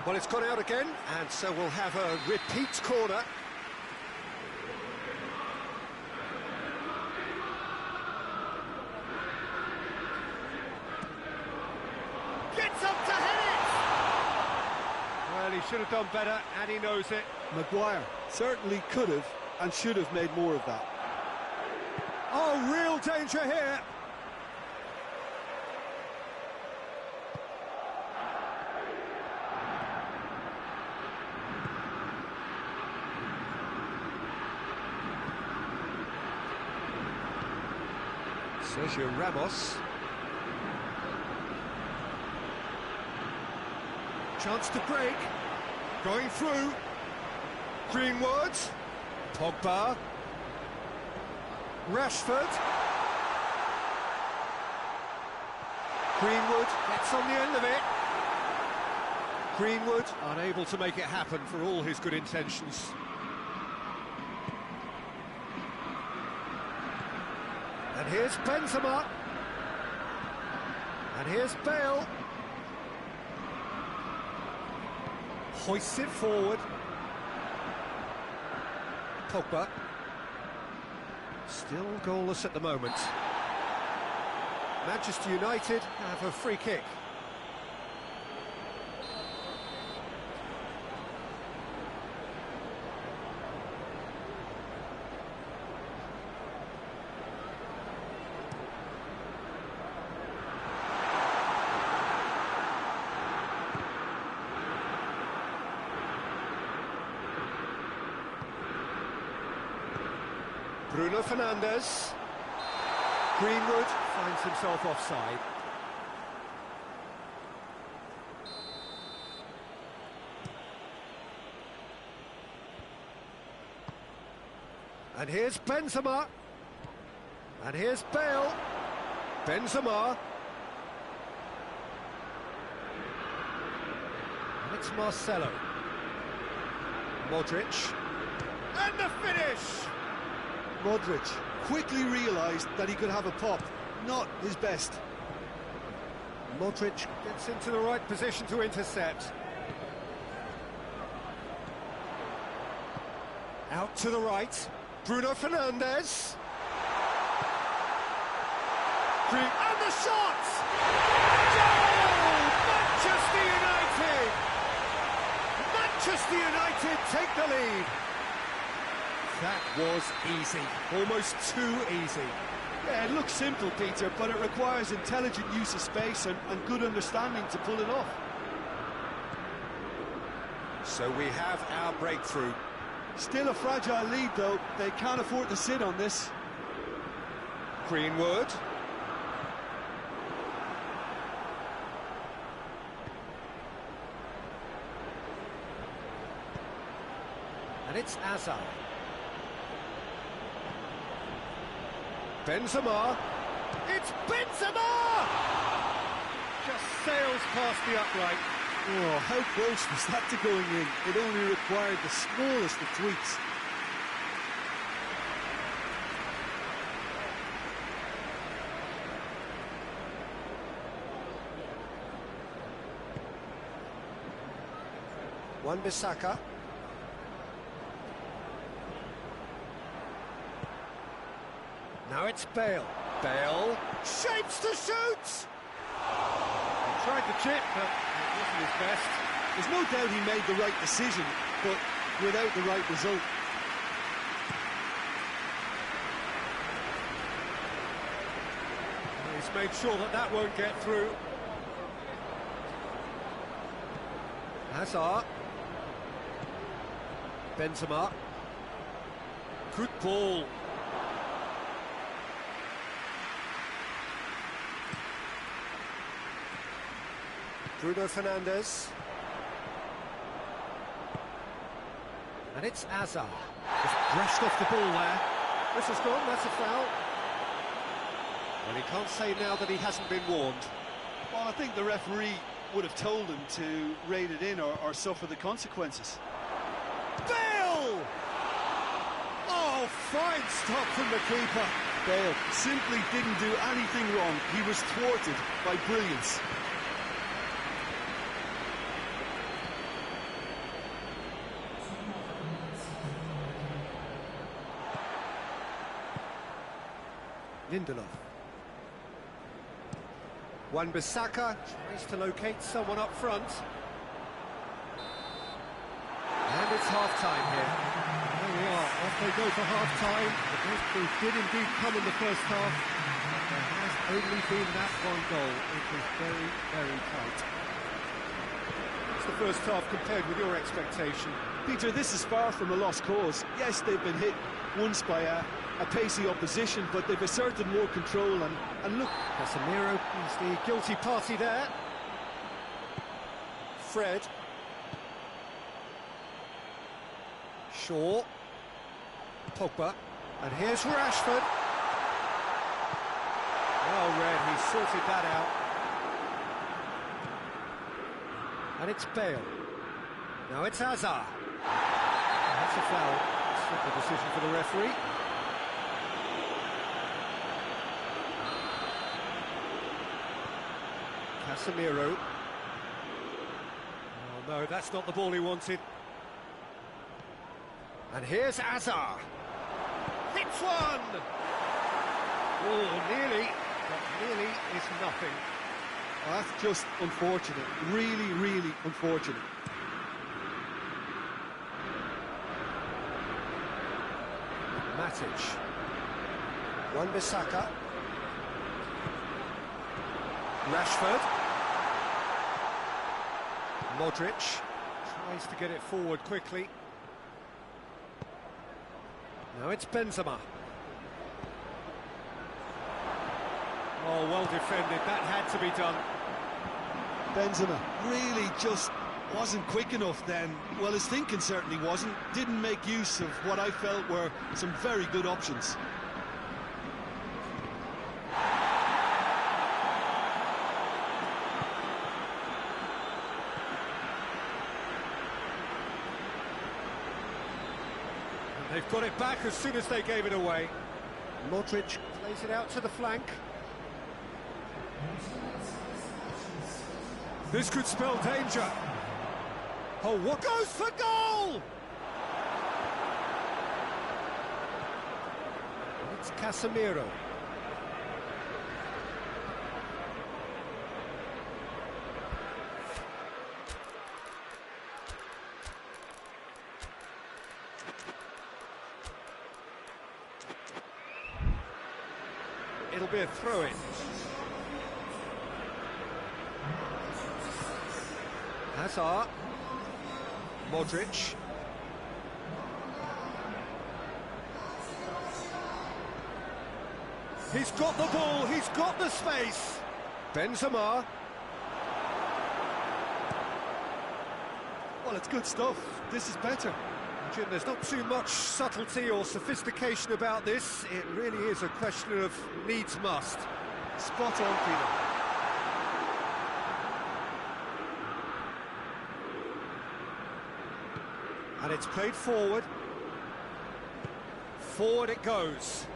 Well, it's gone out again, and so we'll have a repeat corner. Gets up to hit it! Well, he should have done better, and he knows it.
Maguire certainly could have and should have made more of that.
Oh, real danger here. Sergio Ramos. Chance to break. Going through. Greenwood. Pogba. Rashford. Greenwood gets on the end of it. Greenwood unable to make it happen for all his good intentions. And here's Benzema. And here's Bale. Hoists it forward. Pogba. Still goalless at the moment. Manchester United have a free kick. Bruno Fernandes. Greenwood finds himself offside. And here's Benzema. And here's Bale. Benzema. And it's Marcelo. Modric. And the finish!
Modric quickly realised that he could have a pop. Not his best.
Modric gets into the right position to intercept. Out to the right, Bruno Fernandes. And the shot! Goal! Manchester United! Manchester United take the lead. That was easy, almost too easy.
Yeah, it looks simple, Peter, but it requires intelligent use of space and good understanding to pull it off.
So we have our breakthrough.
Still a fragile lead, though. They can't afford to sit on this.
Greenwood. And it's Hazard. Benzema. It's Benzema! Just sails past the upright.
Oh, how close was that to going in? It only required the smallest of tweaks.
Wan-Bissaka. Now it's Bale. Bale shapes to shoot! He tried the chip, but it wasn't his best.
There's no doubt he made the right decision, but without the right result.
He's made sure that that won't get through. Hazard. Benzema. Good ball. Bruno Fernandes. And it's Hazard. Just brushed off the ball there. This is gone, that's a foul. Well, he can't say now that he hasn't been warned.
Well, I think the referee would have told him to rate it in or suffer the consequences.
Bale! Oh, fine stop from the keeper.
Bale simply didn't do anything wrong. He was thwarted by brilliance.
Lindelof. Wan-Bissaka tries to locate someone up front. And it's half-time here. There we are, off they go for half-time. The breakthrough did indeed come in the first half, but there has only been that one goal. It was very, very tight. What's the first half compared with your expectation?
Peter, this is far from a lost cause. Yes, they've been hit once by a pacey opposition, but they've asserted more control and look.
Casemiro is the guilty party there. Fred. Shaw. Pogba. And here's Rashford. Well read, he sorted that out. And it's Bale. Now it's Hazard. That's a foul. Simple decision for the referee. Casemiro. Oh no, that's not the ball he wanted. And here's Hazard. Hits one! Oh, nearly, but nearly is nothing.
That's just unfortunate. Really, really unfortunate.
Matic. Wan-Bissaka. Rashford. Modric tries to get it forward quickly. Now it's Benzema. Oh, well defended, that had to be done.
Benzema really just wasn't quick enough then. Well, his thinking certainly wasn't. Didn't make use of what I felt were some very good options.
They've got it back as soon as they gave it away. Modric plays it out to the flank. This could spell danger. Oh, what goes for goal? It's Casemiro. It'll be a throw-in. Hazard. Modric. He's got the ball, he's got the space. Benzema.
Well, it's good stuff. This is better.
Jim, there's not too much subtlety or sophistication about this. It really is a question of needs must.
Spot on, Peter.
And it's played forward. Forward it goes.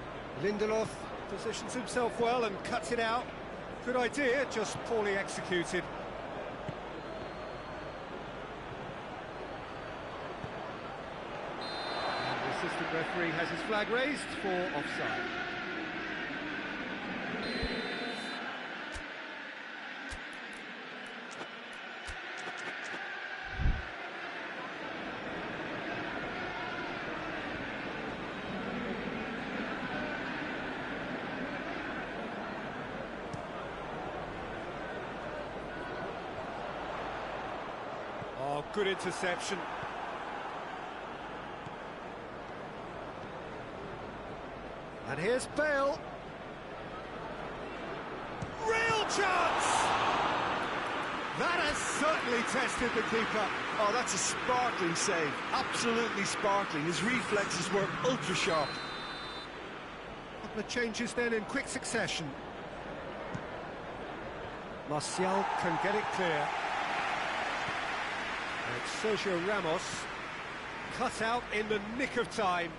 Lindelof positions himself well and cuts it out. Good idea, just poorly executed. And the assistant referee has his flag raised for offside. Oh, good interception. And here's Bale. Real chance! That has certainly tested the keeper.
Oh, that's a sparkling save. Absolutely sparkling. His reflexes were ultra sharp.
Couple of changes then in quick succession. Martial can get it clear. And it's Sergio Ramos, cut out in the nick of time.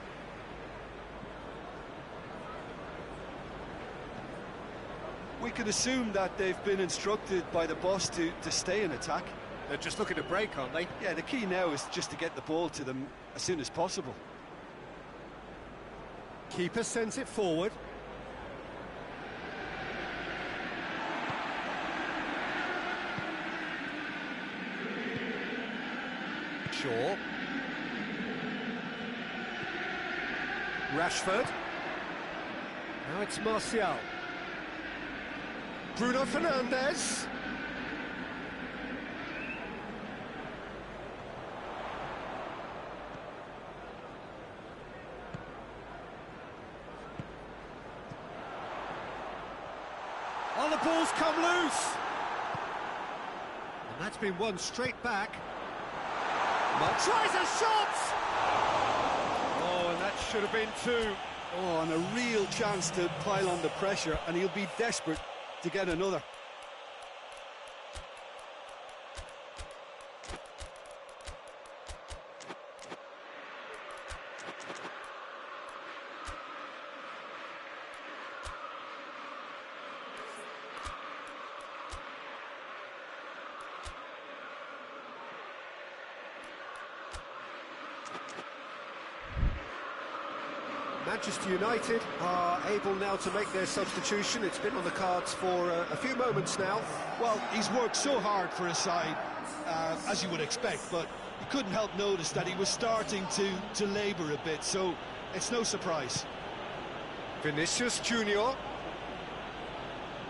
We can assume that they've been instructed by the boss to stay in attack.
They're just looking to break, aren't they?
Yeah, the key now is just to get the ball to them as soon as possible.
Keeper sends it forward. Shaw. Rashford. Now it's Martial. Bruno Fernandes. Oh, the ball's come loose. And that's been won straight back. Tries a shot! Oh, and that should have been two.
Oh, and a real chance to pile on the pressure, and he'll be desperate to get another.
Manchester United are able now to make their substitution. It's been on the cards for a few moments now.
Well, he's worked so hard for his side, as you would expect, but you couldn't help notice that he was starting to labour a bit, so it's no surprise.
Vinicius Junior.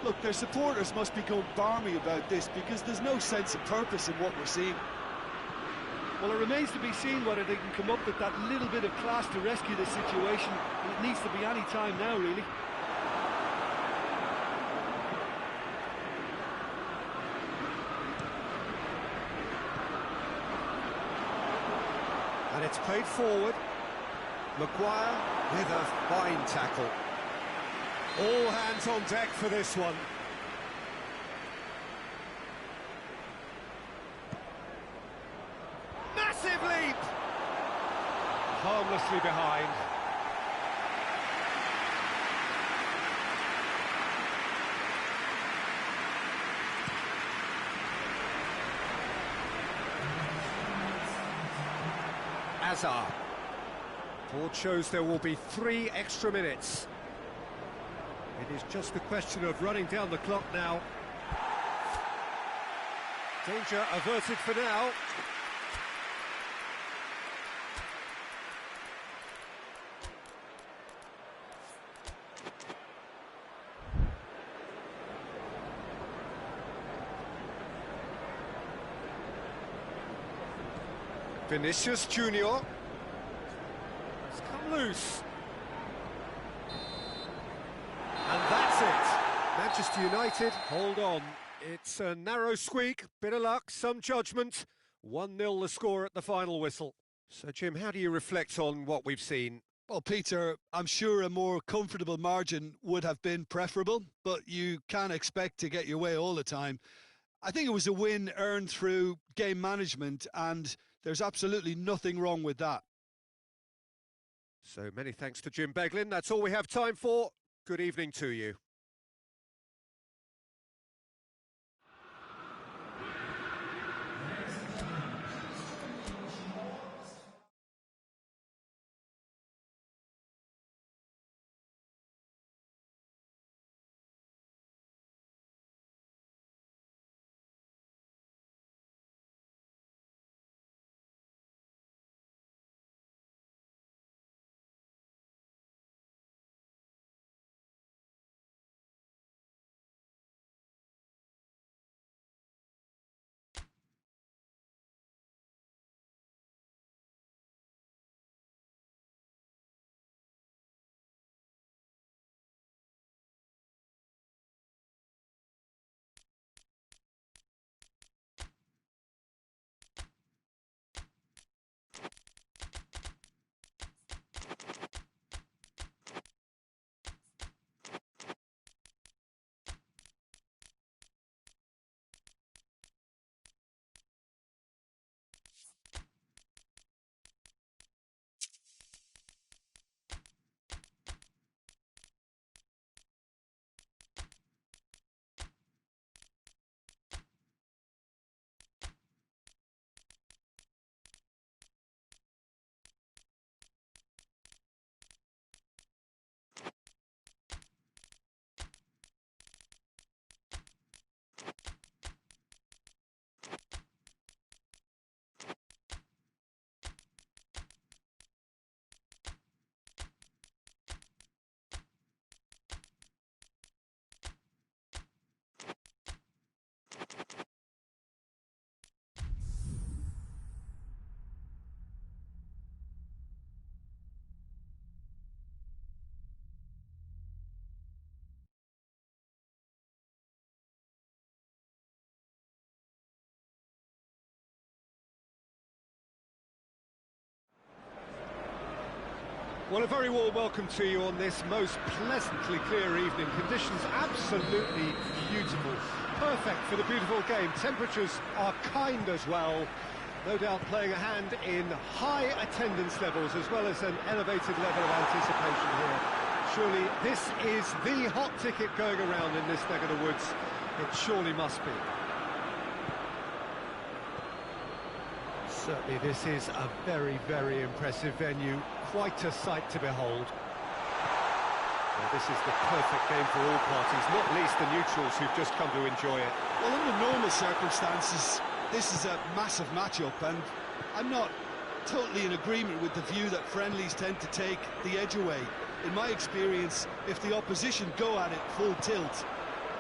Look, their supporters must be going balmy about this because there's no sense of purpose in what we're seeing.
Well, it remains to be seen whether they can come up with that little bit of class to rescue this situation, and it needs to be any time now, really.
And it's played forward. Maguire with a fine tackle. All hands on deck for this one. Massive leap! Harmlessly behind. Hazard. Board shows there will be 3 extra minutes. It is just a question of running down the clock now. Danger averted for now. Vinicius Junior has come loose. And that's it. Manchester United hold on. It's a narrow squeak, bit of luck, some judgment. 1-0 the score at the final whistle. So, Jim, how do you reflect on what we've seen?
Well, Peter, I'm sure a more comfortable margin would have been preferable, but you can't expect to get your way all the time. I think it was a win earned through game management, and there's absolutely nothing wrong with that.
So many thanks to Jim Beglin. That's all we have time for. Good evening to you. Well, a very warm welcome to you on this most pleasantly clear evening. Conditions absolutely beautiful. Perfect for the beautiful game. Temperatures are kind as well. No doubt playing a hand in high attendance levels as well as an elevated level of anticipation here. Surely this is the hot ticket going around in this neck of the woods. It surely must be. Certainly this is a very, very impressive venue. Quite a sight to behold. Well, this is the perfect game for all parties, not least the neutrals who've just come to enjoy it.
Well, under normal circumstances, this is a massive matchup, and I'm not totally in agreement with the view that friendlies tend to take the edge away. In my experience, if the opposition go at it full tilt,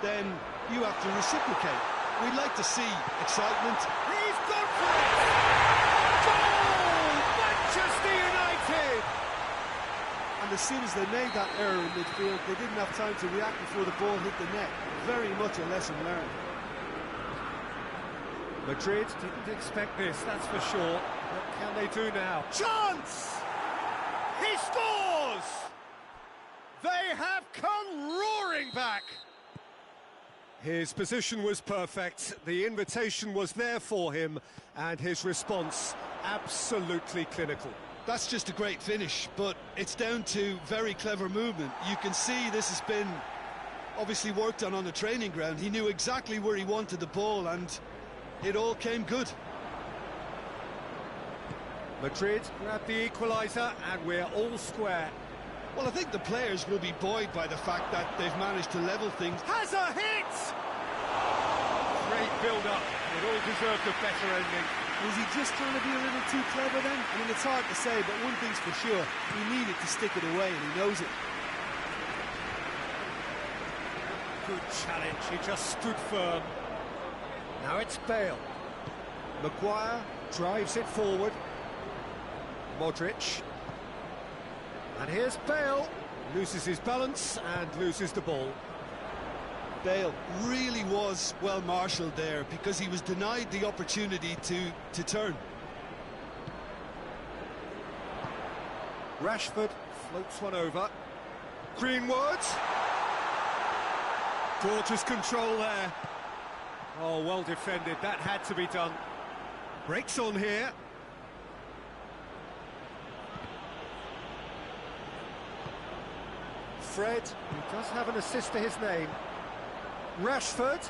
then you have to reciprocate. We'd like to see excitement.
He's gone for it! Goal! Manchester United!
And as soon as they made that error in midfield, they didn't have time to react before the ball hit the net. Very much a lesson learned.
Madrid didn't expect this, that's for sure. What can they do now? Chance! He scores! They have come roaring back! His position was perfect, the invitation was there for him, and his response absolutely clinical.
That's just a great finish, but it's down to very clever movement. You can see this has been obviously worked on the training ground. He knew exactly where he wanted the ball, and it all came good.
Madrid grab the equaliser, and we're all square.
Well, I think the players will be buoyed by the fact that they've managed to level things.
Has a hit! Great build-up. It all deserved a better ending.
Was he just trying to be a little too clever then? I mean, it's hard to say, but one thing's for sure, he needed to stick it away, and he knows it.
Good challenge, he just stood firm. Now it's Bale. Maguire drives it forward. Modric. And here's Bale. Loses his balance and loses the ball.
Bale really was well marshalled there because he was denied the opportunity to turn.
Rashford floats one over. Greenwood. Gorgeous control there. Oh, well defended. That had to be done. Breaks on here. Fred, who does have an assist to his name. Rashford.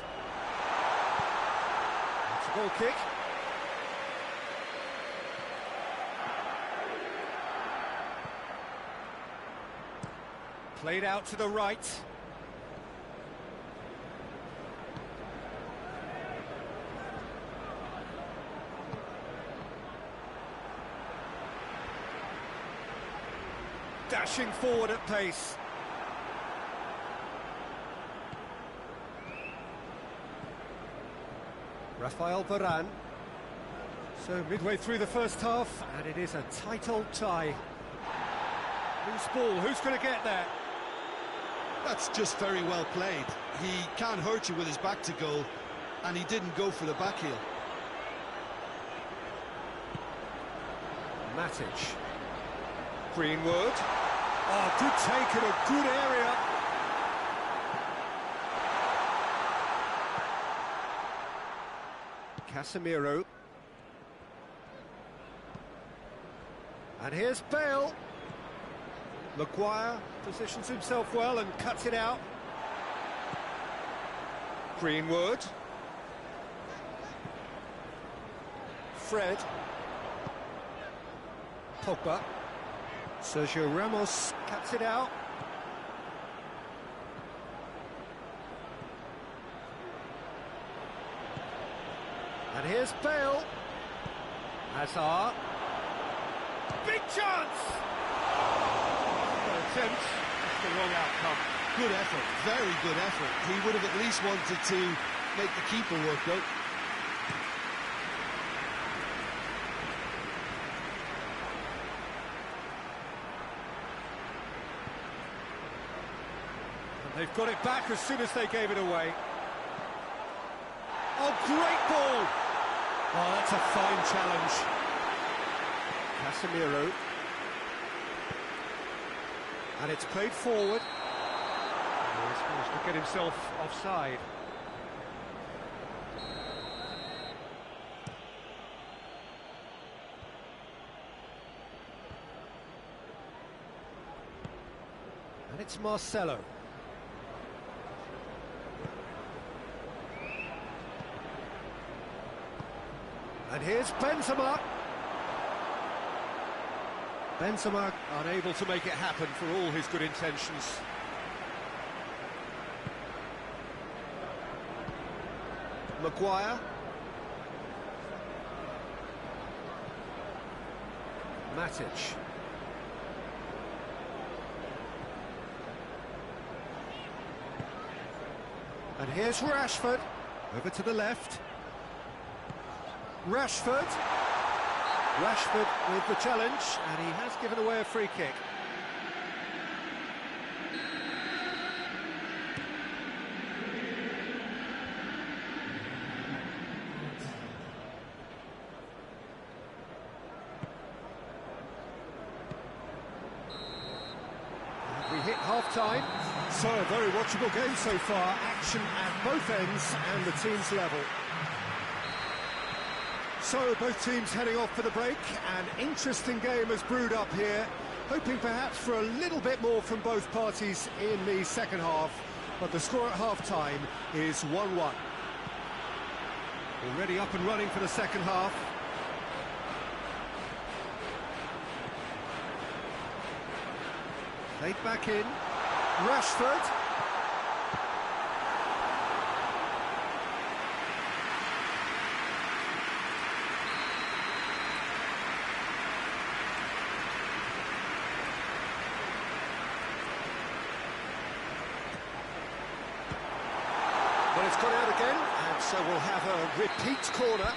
That's a goal kick. Played out to the right. Dashing forward at pace. Rafael Varane. So midway through the first half, and it is a tight old tie. Loose ball, who's going to get there?
That's just very well played. He can't hurt you with his back to goal, and he didn't go for the back heel.
Matic. Greenwood. Oh, good take in a good area. Casemiro. And here's Bale. Maguire positions himself well and cuts it out. Greenwood. Fred. Pogba. Sergio Ramos cuts it out. And here's Bale. Hazard. Big chance! An attempt, just the wrong outcome.
Good effort, very good effort. He would have at least wanted to make the keeper work out.
And they've got it back as soon as they gave it away. Oh, great ball! Oh, that's a fine challenge. Casemiro. And it's played forward. Oh, he's managed to get himself offside. And it's Marcelo. And here's Benzema. Benzema unable to make it happen for all his good intentions. Maguire. Matic. And here's Rashford. Over to the left. Rashford. Rashford with the challenge, and he has given away a free kick. And we hit half-time. So a very watchable game so far. Action at both ends and the team's level. So both teams heading off for the break. An interesting game has brewed up here, hoping perhaps for a little bit more from both parties in the second half, but the score at half-time is 1-1. Already up and running for the second half. Played back in. Rashford. Well, it's gone out again, and so we'll have a repeat corner.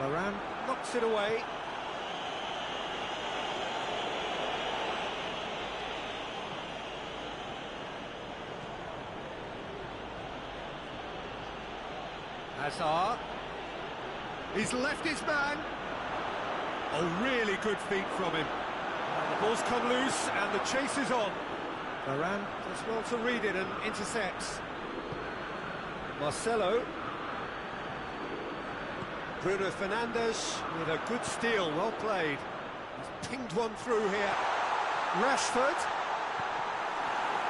Varane knocks it away. Hazard. He's left his man. Oh, really good feet from him. And the ball's come loose and the chase is on. Varane does well to read it and intercepts. Marcelo. Bruno Fernandes with a good steal, well played. He's pinged one through here. Rashford.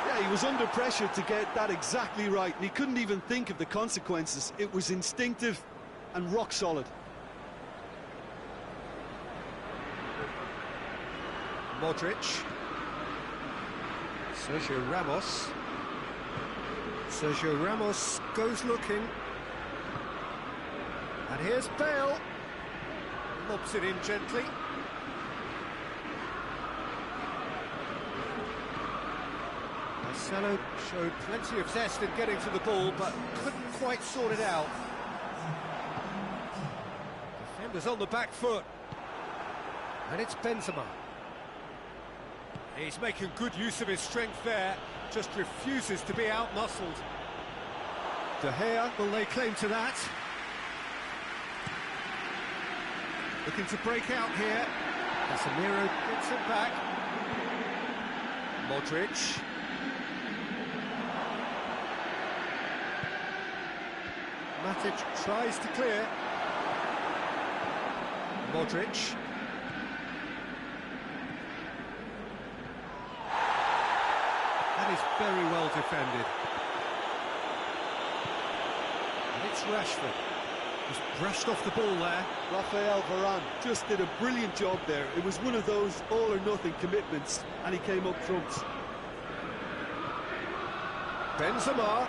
Yeah, he was under pressure to get that exactly right, and he couldn't even think of the consequences. It was instinctive and rock solid.
Modric. Sergio Ramos. Sergio Ramos goes looking. And here's Bale. Lobs it in gently. Marcelo showed plenty of zest in getting to the ball, but couldn't quite sort it out. Defenders on the back foot. And it's Benzema. He's making good use of his strength there, just refuses to be out-muscled. De Gea will lay claim to that. Looking to break out here. Casemiro gets it back. Modric. Matic tries to clear. Modric. That is very well defended. And it's Rashford. Just brushed off the ball there.
Rafael Varane just did a brilliant job there. It was one of those all-or-nothing commitments, and he came up front.
Benzema.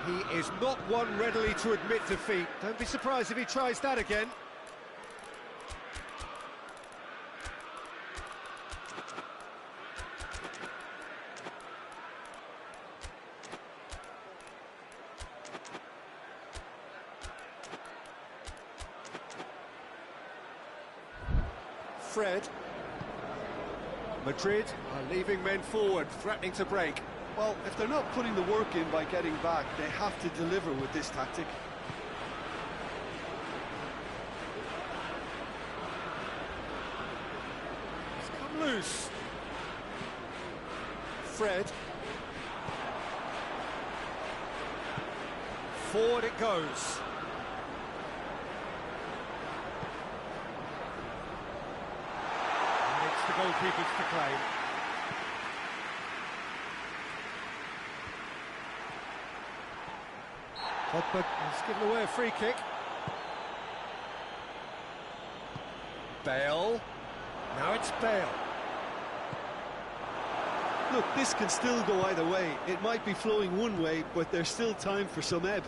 He is not one readily to admit defeat. Don't be surprised if he tries that again. Fred. Madrid are leaving men forward, threatening to break.
Well, if they're not putting the work in by getting back, they have to deliver with this tactic.
It's come loose. Fred. Forward it goes. And it's the goalkeepers to claim. Pogba has given away a free kick. Bale. Now it's Bale.
Look, this can still go either way. It might be flowing one way, but there's still time for some ebb.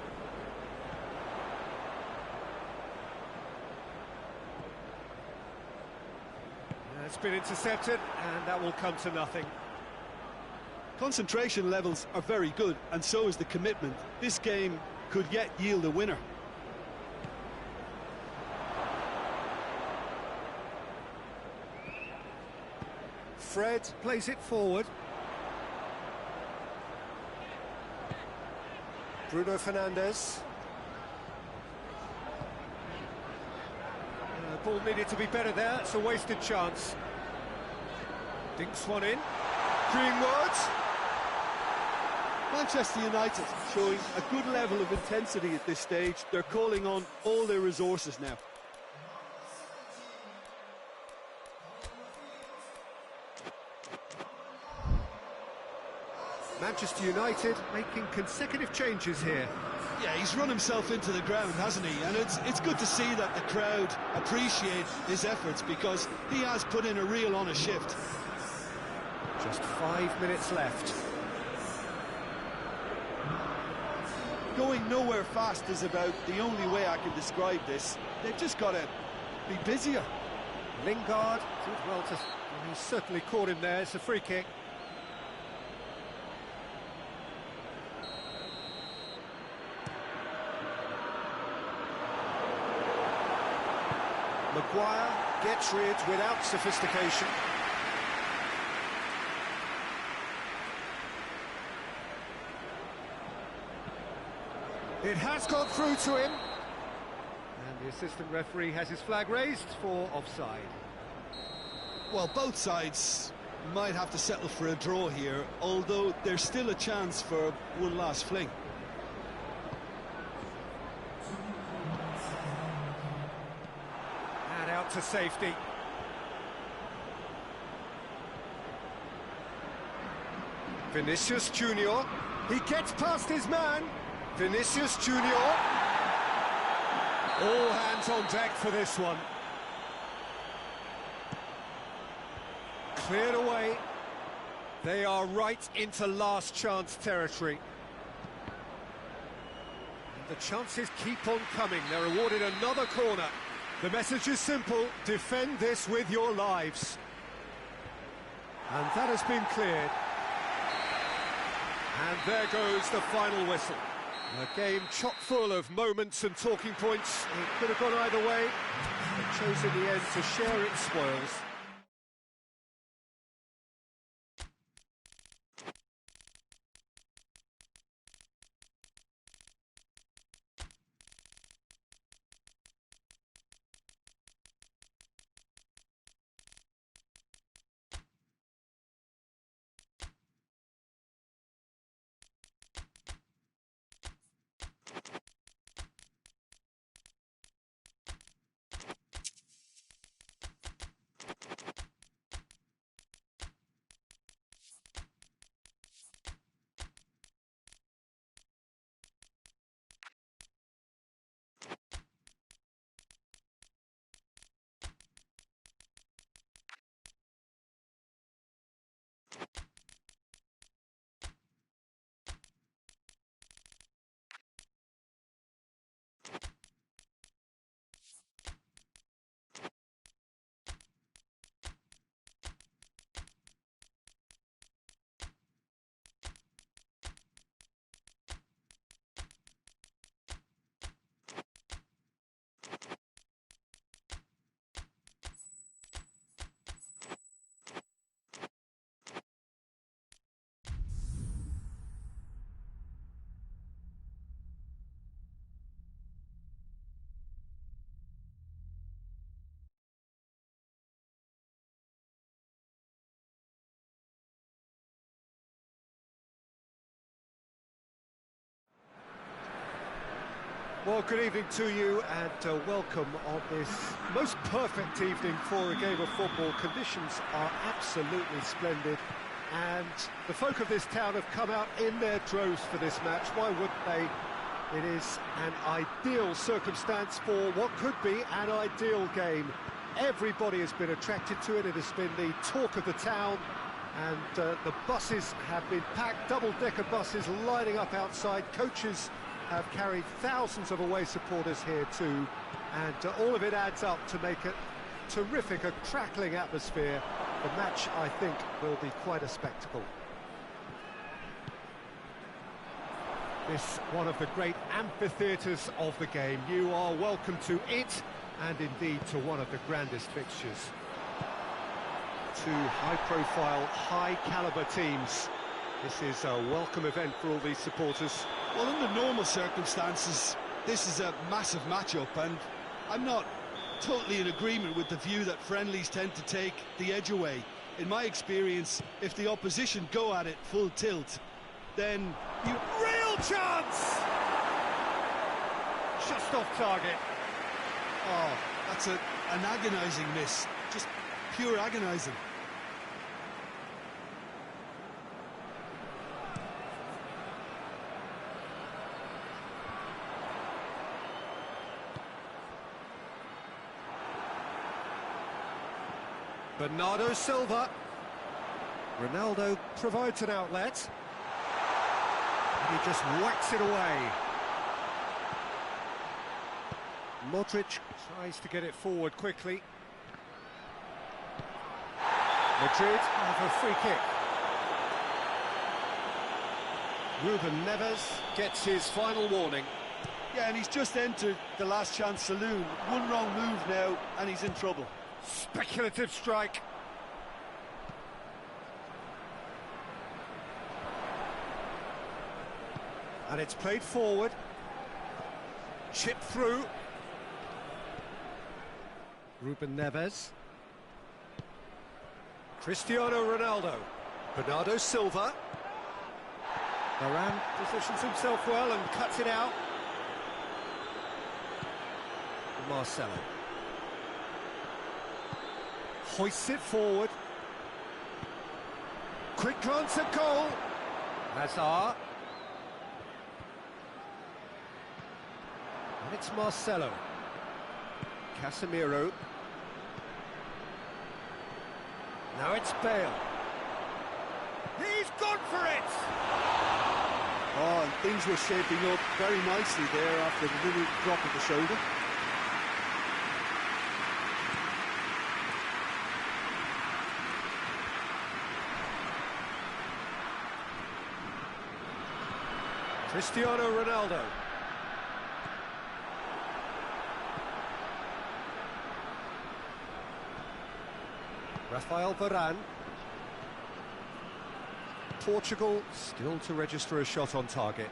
It's been intercepted, and that will come to nothing.
Concentration levels are very good, and so is the commitment. This game could yet yield a winner.
Fred plays it forward. Bruno Fernandes. The ball needed to be better there. It's a wasted chance. Dinks one in. Greenwood.
Manchester United showing a good level of intensity at this stage. They're calling on all their resources now.
Manchester United making consecutive changes here.
Yeah, he's run himself into the ground, hasn't he? And it's good to see that the crowd appreciate his efforts, because he has put in a real honest shift.
Just 5 minutes left.
Going nowhere fast is about the only way I can describe this. They've just got to be busier.
Lingard did well to... He certainly caught him there. It's a free kick. Maguire gets rid without sophistication. It has gone through to him. And the assistant referee has his flag raised for offside.
Well, both sides might have to settle for a draw here, although there's still a chance for one last fling.
And out to safety. Vinicius Junior. He gets past his man. Vinicius Junior. All hands on deck for this one. Cleared away. They are right into last chance territory. And the chances keep on coming. They're awarded another corner. The message is simple: defend this with your lives. And that has been cleared. And there goes the final whistle. A game chock full of moments and talking points. It could have gone either way. It chose in the end to share its spoils. Well, good evening to you, and welcome on this most perfect evening for a game of football. Conditions are absolutely splendid, and the folk of this town have come out in their droves for this match. Why wouldn't they? It is an ideal circumstance for what could be an ideal game. Everybody has been attracted to it. It has been the talk of the town, and the buses have been packed, double-decker buses lining up outside. Coaches have carried thousands of away supporters here too, and all of it adds up to make it terrific, a crackling atmosphere. The match, I think, will be quite a spectacle. This one of the great amphitheatres of the game. You are welcome to it, and indeed to one of the grandest fixtures. Two high-profile, high-caliber teams. This is a welcome event for all these supporters.
Well, under normal circumstances, this is a massive matchup, and I'm not totally in agreement with the view that friendlies tend to take the edge away. In my experience, if the opposition go at it full tilt, then you...
Real chance! Just off target.
Oh, that's an agonising miss. Just pure agonising.
Bernardo Silva. Ronaldo provides an outlet. And he just whacks it away. Modric tries to get it forward quickly. Madrid have a free kick. Ruben Neves gets his final warning.
Yeah, and he's just entered the last chance saloon. One wrong move now, and he's in trouble.
Speculative strike. And it's played forward. Chip through. Ruben Neves. Cristiano Ronaldo. Bernardo Silva. Varane positions himself well and cuts it out. Marcelo. Hoists it forward. Quick glance at goal. Hazard. And it's Marcelo. Casemiro. Now it's Bale. He's gone for it!
Oh, and things were shaping up very nicely there after the little drop of the shoulder.
Cristiano Ronaldo. Rafael Varane. Portugal still to register a shot on target.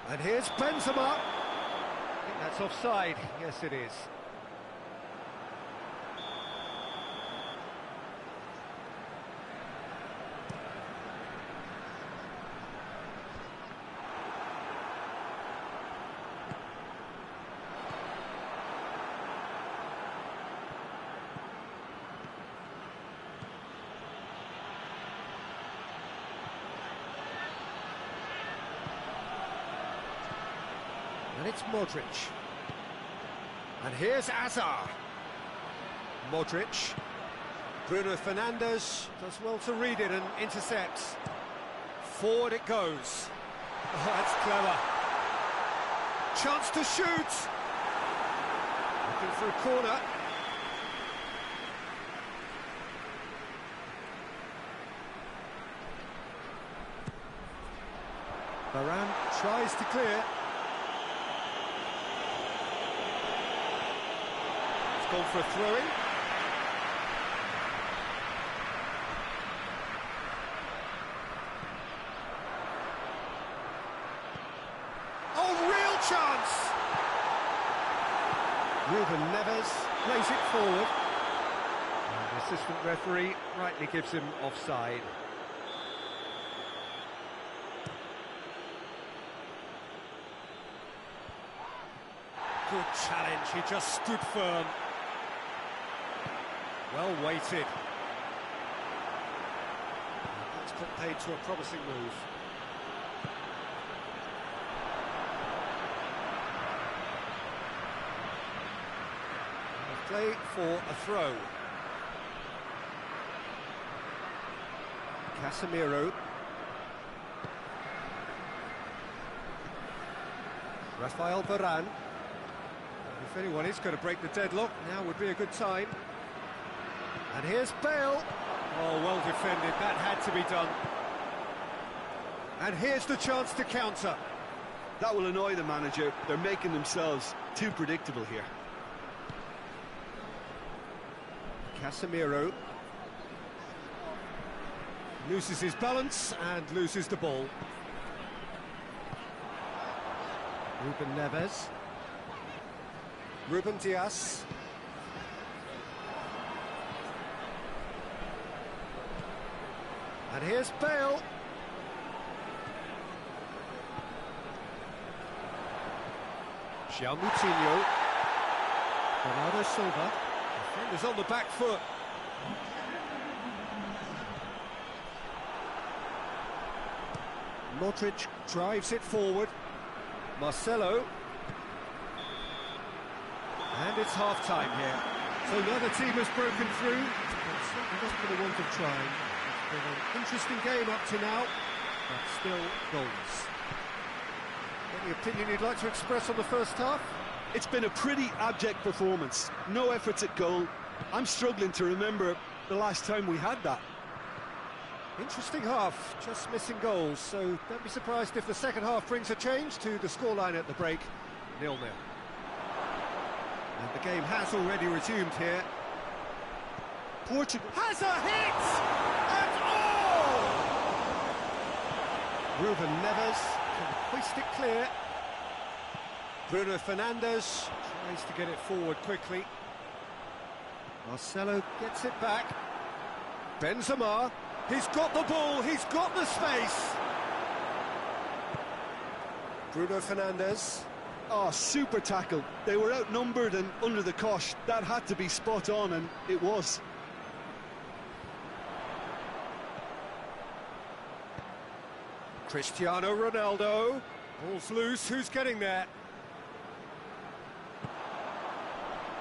And here's Benzema. I think that's offside. Yes, it is. And it's Modric. And here's Hazard. Modric. Bruno Fernandes does well to read it and intercepts. Forward it goes. Oh, that's clever. Chance to shoot. Looking for a corner. Varane tries to clear. Gone for a throw-in. Oh, real chance! Ruben Neves plays it forward. And the assistant referee rightly gives him offside. Good challenge, he just stood firm. Well weighted. That's put paid to a promising move. Play for a throw. Casemiro. Rafael Varane. If anyone is going to break the deadlock, now would be a good time. And here's Bale. Oh, well defended, that had to be done. And here's the chance to counter.
That will annoy the manager. They're making themselves too predictable here.
Casemiro. Loses his balance and loses the ball. Ruben Neves. Ruben Dias. And here's Bale. Moutinho. Bernardo Silva. Defenders on the back foot. Modric drives it forward. Marcelo. And it's half-time here. So another team has broken through. It's certainly not for the want of trying. It's been an interesting game up to now, but still goals. Any opinion you'd like to express on the first half?
It's been a pretty abject performance. No efforts at goal. I'm struggling to remember the last time we had that.
Interesting half, just missing goals, so don't be surprised if the second half brings a change to the scoreline at the break, 0-0. And the game has already resumed here.
Portugal
Has a hit! And oh! Ruben Neves can hoist it clear. Bruno Fernandes tries to get it forward quickly. Marcelo gets it back. Benzema, he's got the ball, he's got the space. Bruno Fernandes.
Oh, super tackle. They were outnumbered and under the cosh. That had to be spot on, and it was.
Cristiano Ronaldo. Ball's loose, who's getting there?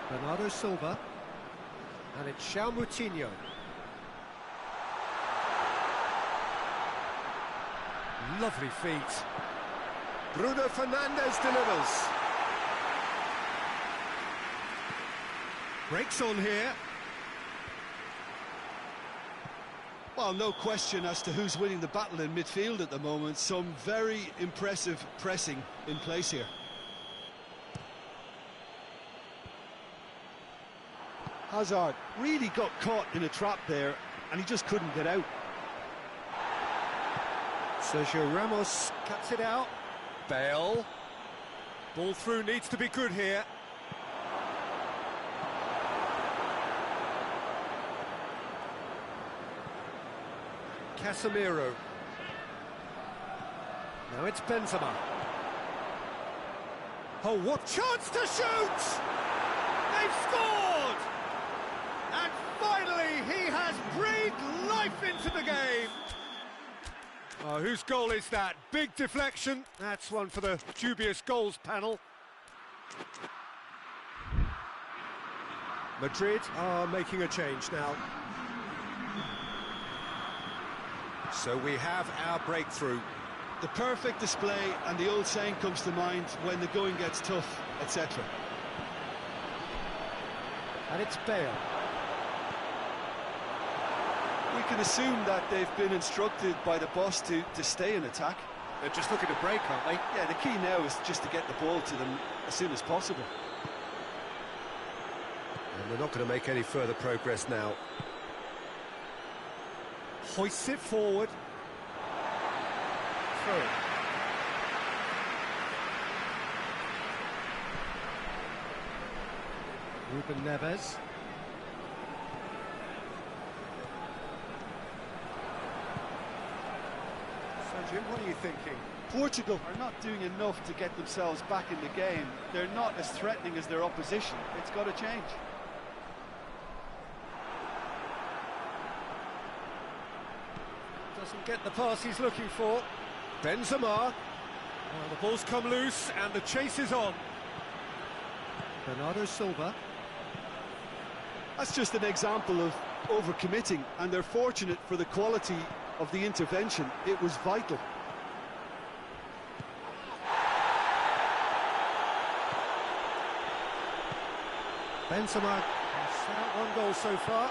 Bernardo Silva. And it's Moutinho. Lovely feet. Bruno Fernandes delivers. Breaks on here.
Well, no question as to who's winning the battle in midfield at the moment. Some very impressive pressing in place here. Hazard really got caught in a trap there, and he just couldn't get out.
Sergio Ramos cuts it out. Bale. Ball through needs to be good here. Casemiro. Now it's Benzema. Oh, what chance to shoot! They've scored! And finally he has breathed life into the game. Oh, whose goal is that? Big deflection. That's one for the dubious goals panel. Madrid are making a change now. So we have our breakthrough.
The perfect display, and the old saying comes to mind, when the going gets tough, etc.
And it's Bale.
We can assume that they've been instructed by the boss to stay in attack.
They're just looking to break, aren't they?
Yeah, the key now is just to get the ball to them as soon as possible.
And they're not going to make any further progress now. Hoists it forward. Throw. Ruben Neves. So, Jim, what are you thinking?
Portugal are not doing enough to get themselves back in the game. They're not as threatening as their opposition. It's got to change.
Doesn't get the pass he's looking for. Benzema. Well, the ball's come loose and the chase is on. Bernardo Silva.
That's just an example of overcommitting, and they're fortunate for the quality of the intervention. It was vital.
Benzema has set out one goal so far.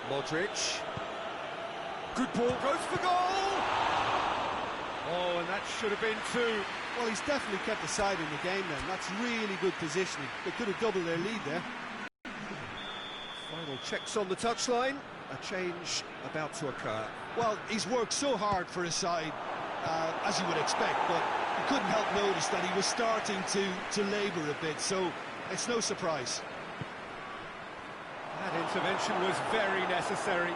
Modric. Good ball, goes for goal! Oh, and that should have been two.
Well, he's definitely kept the side in the game then. That's really good positioning. They could have doubled their lead there.
Final checks on the touchline. A change about to occur.
Well, he's worked so hard for his side, as you would expect, but you couldn't help notice that he was starting to labour a bit, so it's no surprise.
That intervention was very necessary.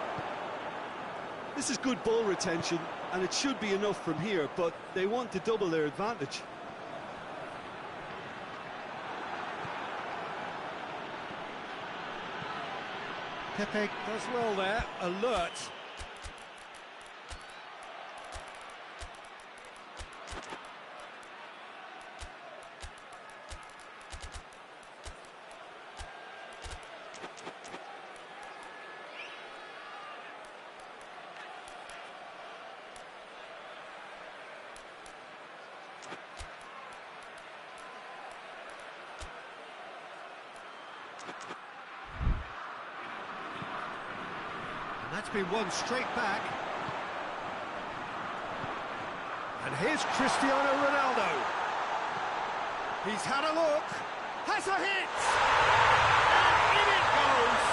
This is good ball retention, and it should be enough from here, but they want to double their advantage.
Pepe does well there, alert. That's been won straight back. And here's Cristiano Ronaldo. He's had a look, has a hit, and in it goes.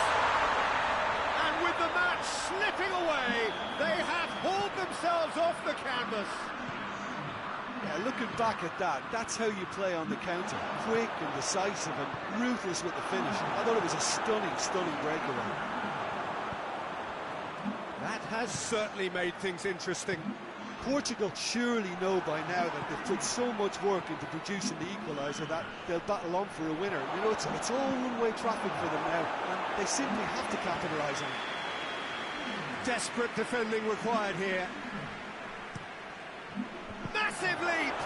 And with the match slipping away, they have hauled themselves off the canvas.
Yeah, looking back at that, that's how you play on the counter. Quick and decisive and ruthless with the finish. I thought it was a stunning, stunning breakaway.
That has certainly made things interesting.
Portugal surely know by now that they've put so much work into producing the equaliser that they'll battle on for a winner. You know, it's all one-way traffic for them now, and they simply have to capitalise on it.
Desperate defending required here. Massive leap!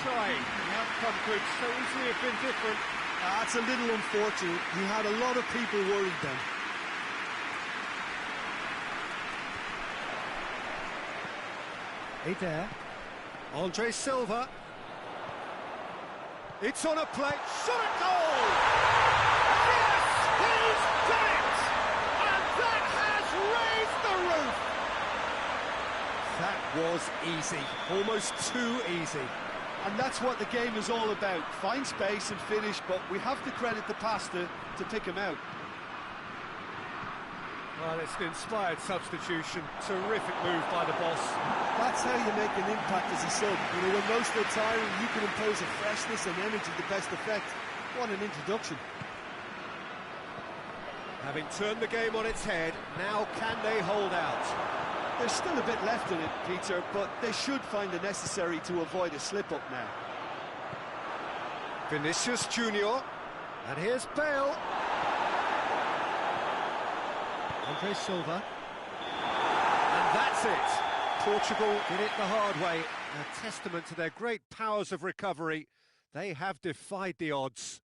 Try. The outcome could so easily have been different.
That's a little unfortunate. He had a lot of people worried then.
Eder. Andre Silva. It's on a plate. Shot at goal! Yes! He's done it! And that has raised the roof! That was easy. Almost too easy.
And that's what the game is all about. Find space and finish, but we have to credit the pasta to pick him out.
Well, it's an inspired substitution. Terrific move by the boss.
That's how you make an impact as a sub. You know, when most are tiring, you can impose a freshness and energy to best effect. What an introduction.
Having turned the game on its head, now can they hold out?
There's still a bit left in it, Peter, but they should find the necessary to avoid a slip-up now.
Vinicius Junior. And here's Bale. Andre Silva. And that's it. Portugal did it the hard way. A testament to their great powers of recovery. They have defied the odds.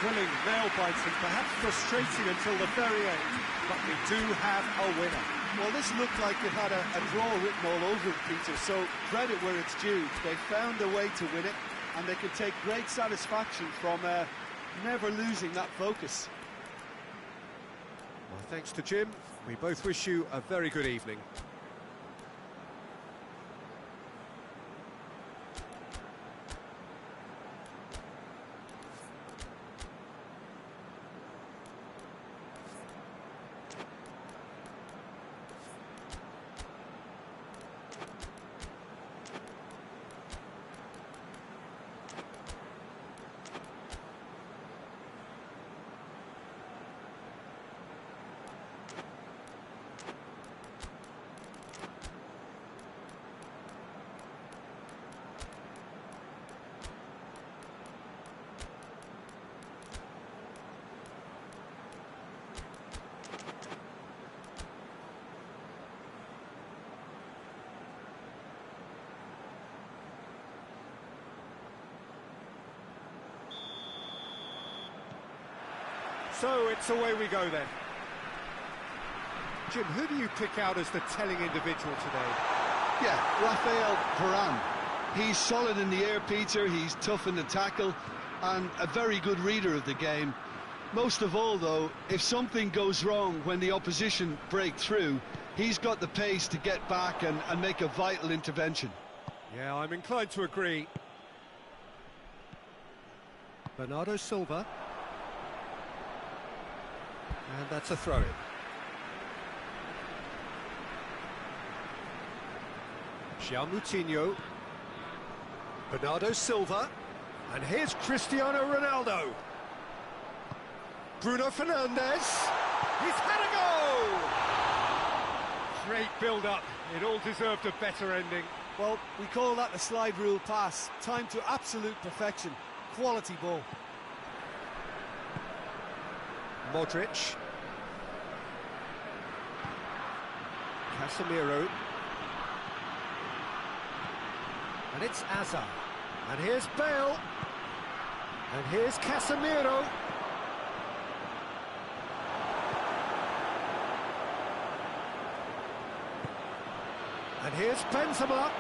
Thrilling, nail-biting, perhaps frustrating until the very end. But we do have a winner.
Well, this looked like it had a draw written all over it, Peter, so credit where it's due. They found a way to win it, and they can take great satisfaction from never losing that focus.
Well, thanks to Jim. We both wish you a very good evening. So it's away we go then. Jim, who do you pick out as the telling individual today?
Yeah, Rafael Varane. He's solid in the air, Peter. He's tough in the tackle and a very good reader of the game. Most of all, though, if something goes wrong when the opposition break through, he's got the pace to get back and make a vital intervention.
Yeah, I'm inclined to agree. Bernardo Silva. And that's a throw-in. João Moutinho. Bernardo Silva. And here's Cristiano Ronaldo. Bruno Fernandes. He's had a go! Great build-up. It all deserved a better ending.
Well, we call that the slide rule pass. Time to absolute perfection. Quality ball.
Modric. Casemiro. And it's Azar. And here's Bale. And here's Casemiro. And here's Benzema.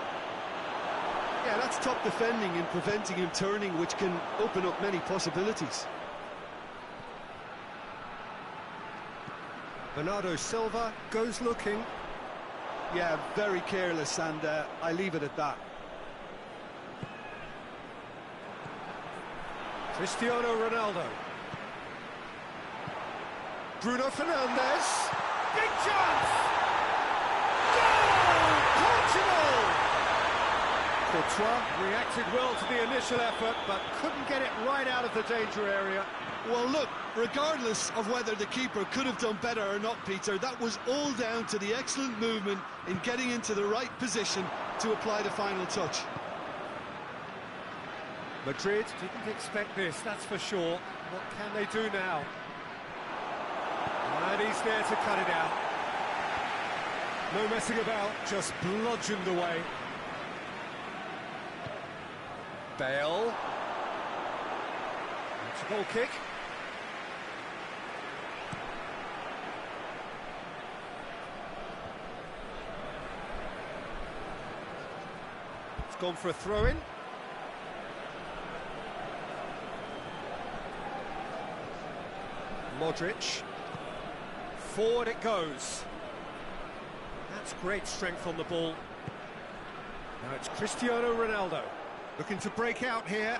Yeah, that's top defending and preventing him turning, which can open up many possibilities.
Bernardo Silva goes looking.
Yeah, very careless, and I leave it at that.
Cristiano Ronaldo. Bruno Fernandes. Big chance! Goal! Portugal! Courtois reacted well to the initial effort, but couldn't get it right out of the danger area.
Well, look, regardless of whether the keeper could have done better or not, Peter, that was all down to the excellent movement in getting into the right position to apply the final touch.
Madrid didn't expect this, that's for sure. What can they do now? And he's there to cut it out. No messing about, just bludgeoned away. Bale. It's a goal kick. It's gone for a throw-in. Modric. Forward it goes. That's great strength on the ball. Now it's Cristiano Ronaldo. Looking to break out here.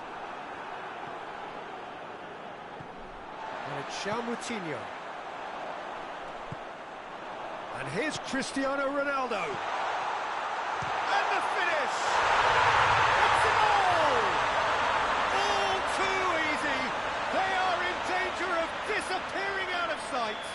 And it's Moutinho. And here's Cristiano Ronaldo. And the finish! It's a goal! All too easy. They are in danger of disappearing out of sight.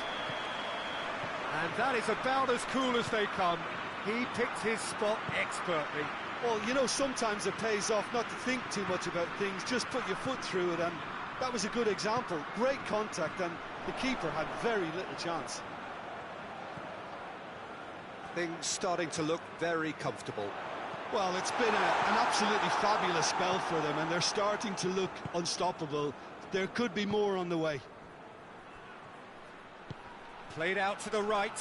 And that is about as cool as they come. He picked his spot expertly.
Well, you know, sometimes it pays off not to think too much about things, just put your foot through it, and that was a good example. Great contact, and the keeper had very little chance.
Things starting to look very comfortable.
Well, it's been an absolutely fabulous spell for them, and they're starting to look unstoppable. There could be more on the way.
Played out to the right.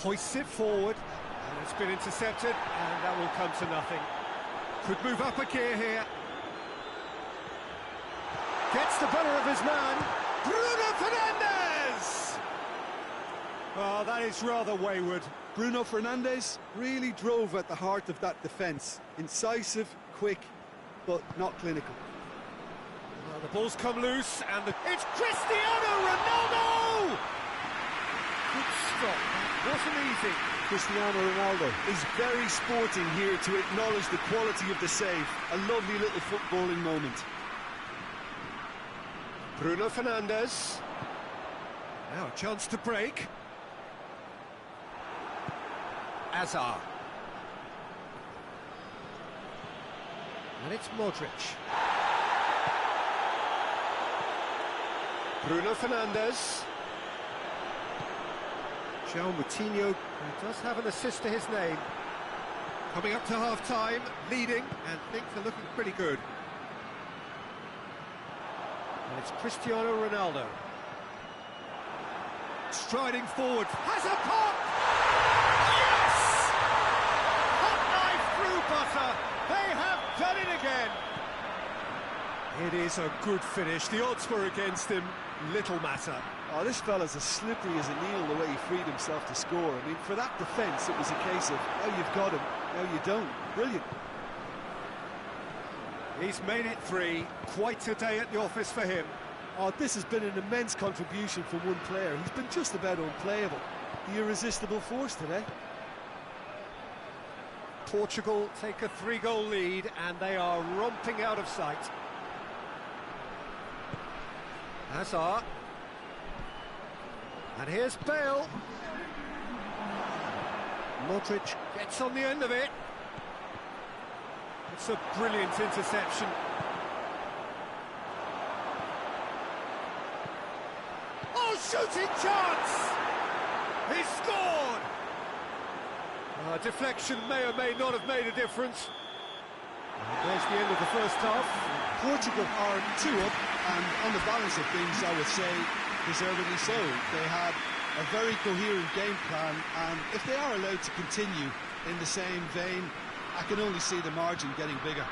Hoists it forward, and it's been intercepted, and that will come to nothing. Could move up a gear here. Gets the better of his man. Bruno Fernandes! Oh, that is rather wayward.
Bruno Fernandes really drove at the heart of that defence. Incisive, quick, but not clinical.
Well, the ball's come loose, and it's Cristiano Ronaldo! Good stop. That wasn't easy.
Cristiano Ronaldo is very sporting here to acknowledge the quality of the save. A lovely little footballing moment.
Bruno Fernandes. Now a chance to break. Azar. And it's Modric. Bruno Fernandes. Moutinho does have an assist to his name. Coming up to half-time, leading, and things are looking pretty good. And it's Cristiano Ronaldo. Striding forward, has a pop! Yes! Hot knife through butter. They have done it again. It is a good finish. The odds were against him. Little matter.
Oh, this fella's as slippery as an eel the way he freed himself to score. I mean, for that defence, it was a case of, now you've got him, now you don't. Brilliant.
He's made it 3. Quite a day at the office for him.
Oh, this has been an immense contribution from one player. He's been just about unplayable. The irresistible force today.
Portugal take a 3-goal lead, and they are romping out of sight. Hazard. And here's Bale. Modric gets on the end of it. It's a brilliant interception. Oh, shooting chance! He scored! Deflection may or may not have made a difference. And there's the end of the first half.
Portugal are 2 up, and on the balance of things, I would say, deservedly so. They had a very coherent game plan, and if they are allowed to continue in the same vein, I can only see the margin getting bigger.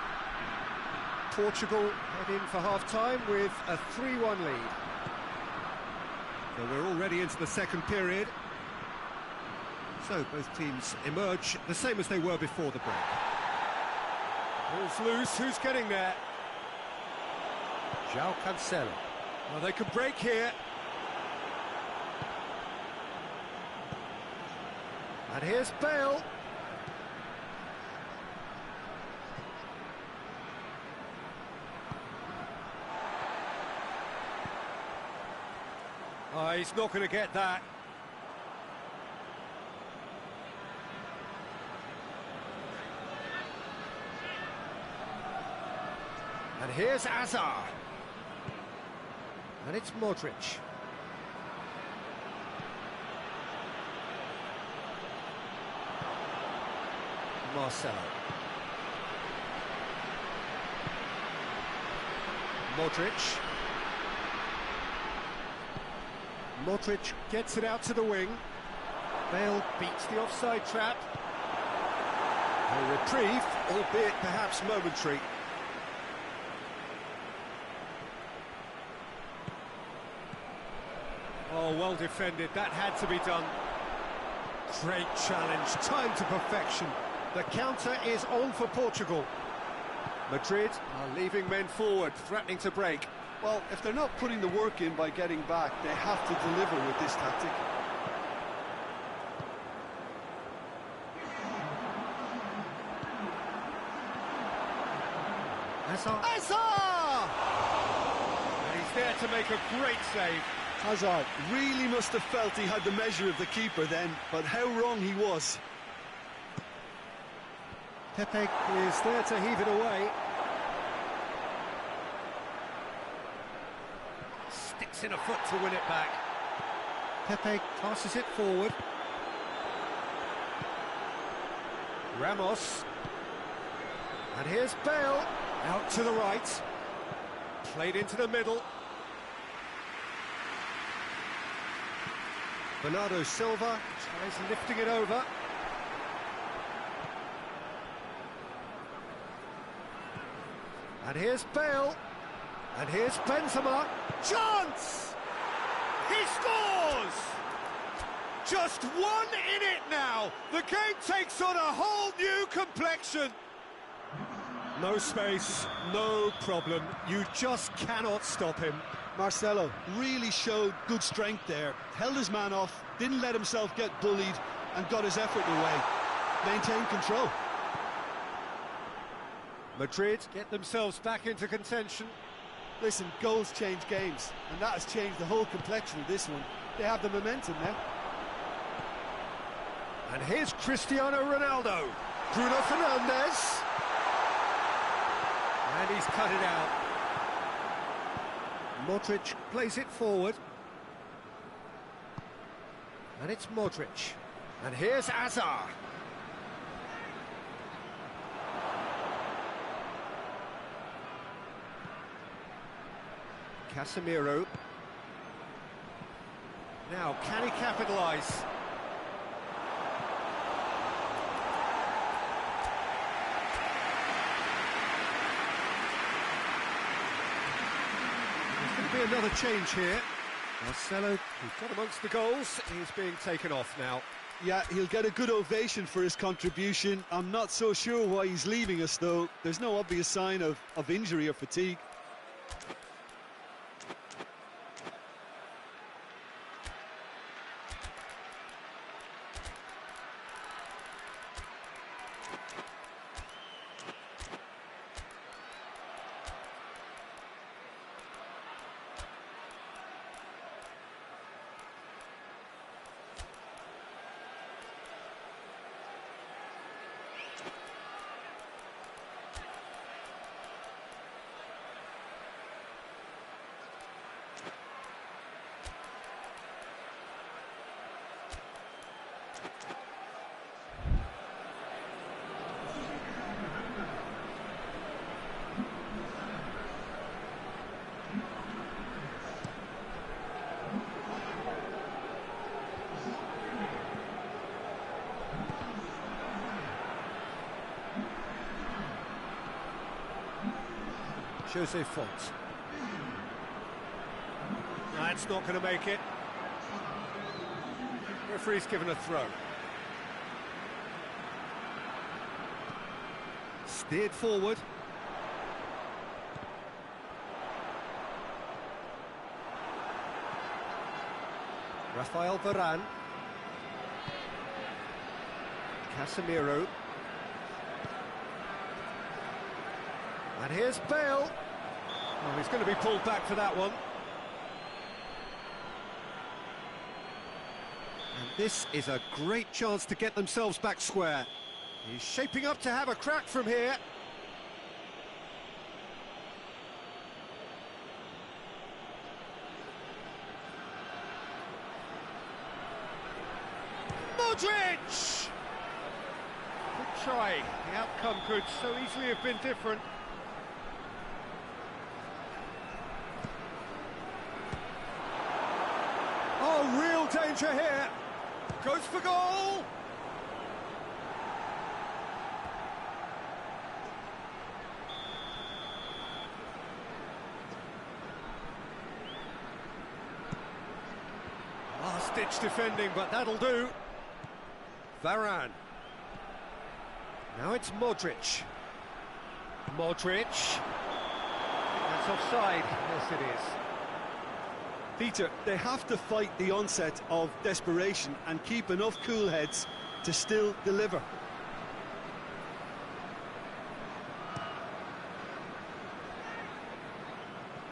Portugal head in for half-time with a 3-1 lead. So we're already into the second period. So both teams emerge the same as they were before the break. Ball's loose, who's getting there? João Cancelo. Well, they could break here. And here's Bale. Oh, he's not going to get that. And here's Hazard. And it's Modric. Marcelo. Modric. Modric gets it out to the wing. Bale beats the offside trap. A reprieve, albeit perhaps momentary. Oh, well defended, that had to be done. Great challenge, time to perfection. The counter is on for Portugal. Madrid are leaving men forward, threatening to break.
Well, if they're not putting the work in by getting back, they have to deliver with this tactic.
Hazard! And he's there to make a great save.
Hazard really must have felt he had the measure of the keeper then, but how wrong he was.
Pepe is there to heave it away. Sticks in a foot to win it back. Pepe passes it forward. Ramos. And here's Bale. Out to the right. Played into the middle. Bernardo Silva tries lifting it over. And here's Bale. And here's Benzema. Chance! He scores! Just 1 in it now. The game takes on a whole new complexion. No space, no problem. You just cannot stop him.
Marcelo really showed good strength there. Held his man off, didn't let himself get bullied, and got his effort away. Maintained control.
Madrid get themselves back into contention.
Listen, goals change games, and that has changed the whole complexion of this one. They have the momentum now.
And here's Cristiano Ronaldo. Bruno Fernandes. And he's cut it out. Modric plays it forward. And it's Modric. And here's Hazard. Casemiro. Now, can he capitalise? There's going to be another change here. Marcelo, who's got amongst the goals, is being taken off now.
Yeah, he'll get a good ovation for his contribution. I'm not so sure why he's leaving us, though. There's no obvious sign of injury or fatigue.
Jose Font. That's not going to make it. Referee's given a throw. Steered forward. Rafael Varane. Casemiro. And here's Bale. Oh, he's going to be pulled back for that one. And this is a great chance to get themselves back square. He's shaping up to have a crack from here. Modric! Good try. The outcome could so easily have been different. Oh, real danger here. Goes for goal! Last-ditch defending, but that'll do. Varane. Now it's Modric. Modric. That's offside. Yes, it is.
Peter, they have to fight the onset of desperation and keep enough cool heads to still deliver.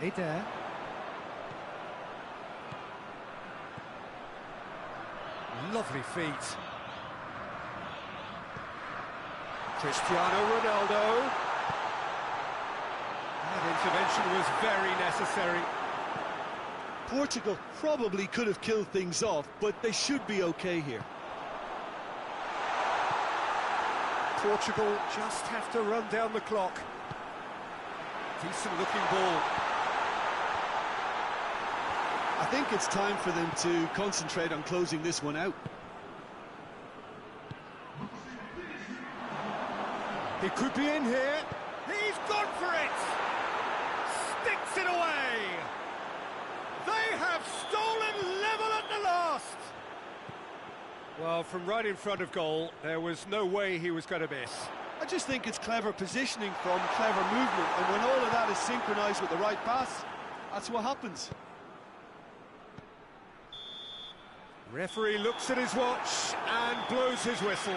Eder. Lovely feet. Cristiano Ronaldo. That intervention was very necessary.
Portugal probably could have killed things off, but they should be okay here.
Portugal just have to run down the clock. Decent looking ball.
I think it's time for them to concentrate on closing this one out.
He could be in here. He's gone for it! Sticks it away! They have stolen level at the last! Well, from right in front of goal, there was no way he was going to miss.
I just think it's clever positioning from clever movement, and when all of that is synchronised with the right pass, that's what happens.
Referee looks at his watch and blows his whistle.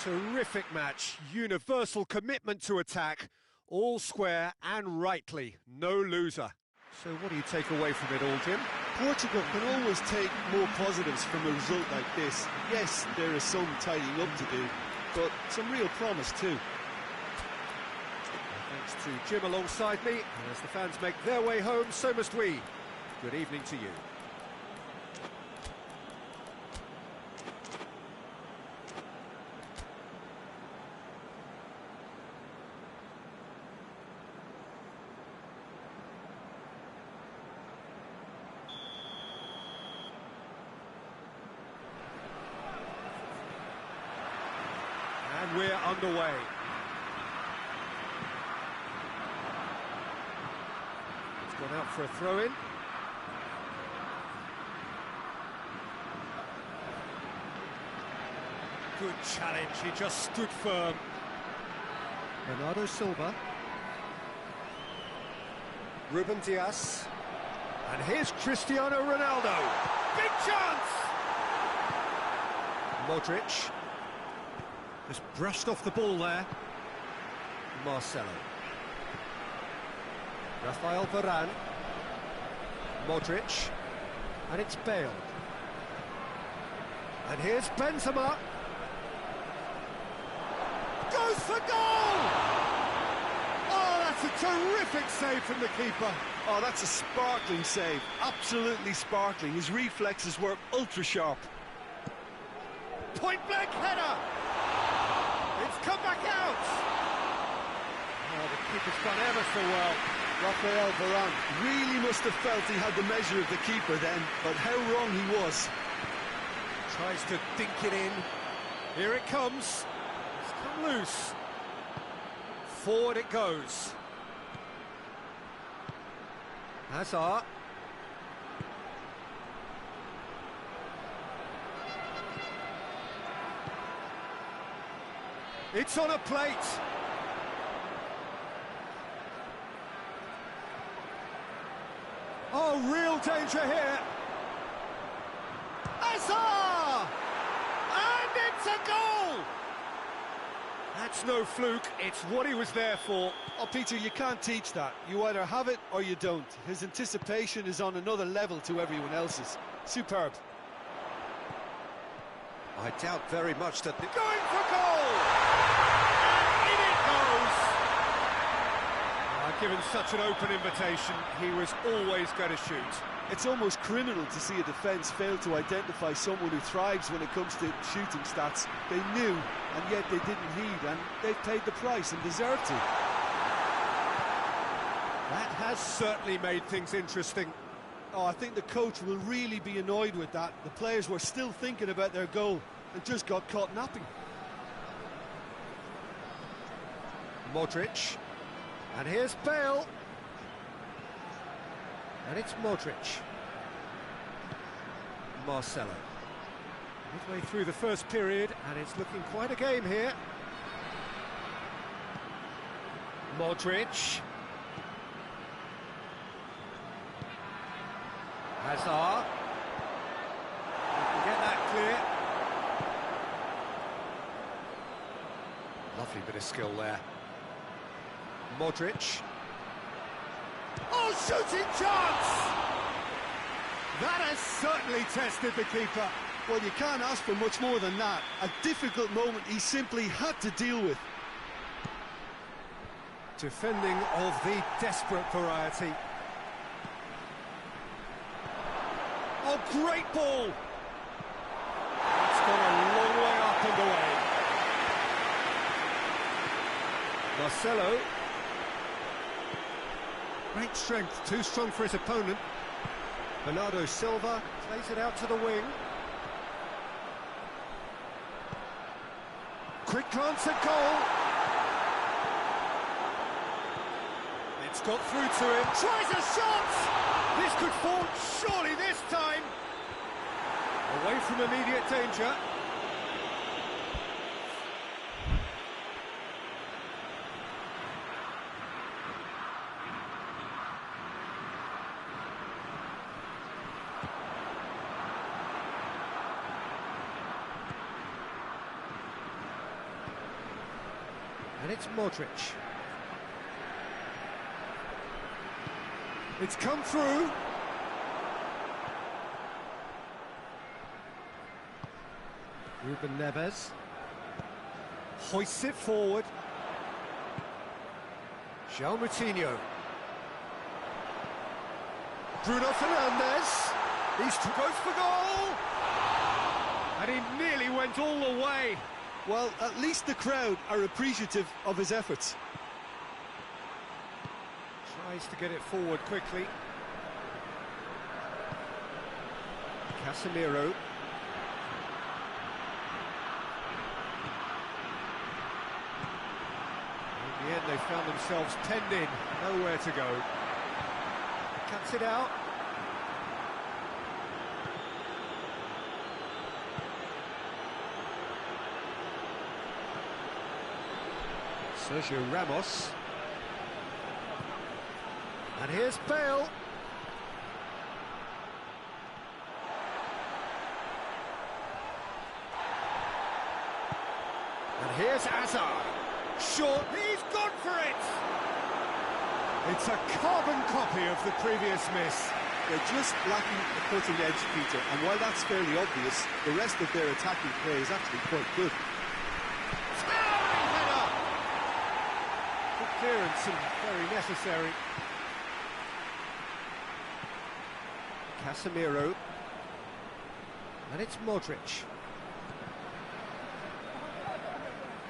Terrific match, universal commitment to attack, all square and rightly, no loser. So what do you take away from it all, Jim?
Portugal can always take more positives from a result like this. Yes, there is some tidying up to do, but some real promise too.
Thanks to Jim alongside me, and as the fans make their way home, so must we. Good evening to you. And we're underway. It's gone out for a throw-in. Good challenge, he just stood firm. Bernardo Silva. Ruben Dias. And here's Cristiano Ronaldo. Big chance! Modric. Just brushed off the ball there. Marcelo. Rafael Varane. Modric. And it's Bale. And here's Benzema. Goes for goal! Oh, that's a terrific save from the keeper.
Oh, that's a sparkling save. Absolutely sparkling. His reflexes were ultra sharp.
Point-blank header! It's come back out! Oh, the keeper's done ever so well.
Rafael Varane really must have felt he had the measure of the keeper then, but how wrong he was.
Tries to dink it in. Here it comes. It's come loose. Forward it goes. Hazard. It's on a plate. Oh, real danger here. Hazard! And it's a goal! That's no fluke, it's what he was there for.
Oh, Peter, you can't teach that. You either have it or you don't. His anticipation is on another level to everyone else's. Superb.
I doubt very much that... Going for goal! And in it goes! Given such an open invitation, he was always going to shoot.
It's almost criminal to see a defence fail to identify someone who thrives when it comes to shooting stats. They knew, and yet they didn't heed, and they've paid the price and deserved to.
That has certainly made things interesting.
Oh, I think the coach will really be annoyed with that. The players were still thinking about their goal and just got caught napping.
Modric. And here's Bale. And it's Modric. Marcelo. Midway through the first period, and it's looking quite a game here. Modric. Hazard. We can get that clear. Lovely bit of skill there. Modric. Oh, shooting chance! That has certainly tested the keeper.
Well, you can't ask for much more than that. A difficult moment he simply had to deal with.
Defending of the desperate variety. Oh, great ball! It's gone a long way up and away. Marcelo. Great strength, too strong for his opponent. Bernardo Silva plays it out to the wing. Quick glance at goal. It's got through to him. Tries a shot! This could fall, surely this time. Away from immediate danger. And it's Modric. It's come through. Ruben Neves hoists it forward. João Moutinho. Bruno Fernandes. He's goes for goal. And he nearly went all the way.
Well, at least the crowd are appreciative of his efforts.
Tries to get it forward quickly. Casemiro. In the end, they found themselves penned in, nowhere to go. Cuts it out. Sergio Ramos. And here's Bale. And here's Hazard. Short, he's gone for it! It's a carbon copy of the previous miss.
They're just lacking the cutting edge, Peter, and while that's fairly obvious, the rest of their attacking play is actually quite good.
Towering header! Good clearance and very necessary. Casemiro. And it's Modric.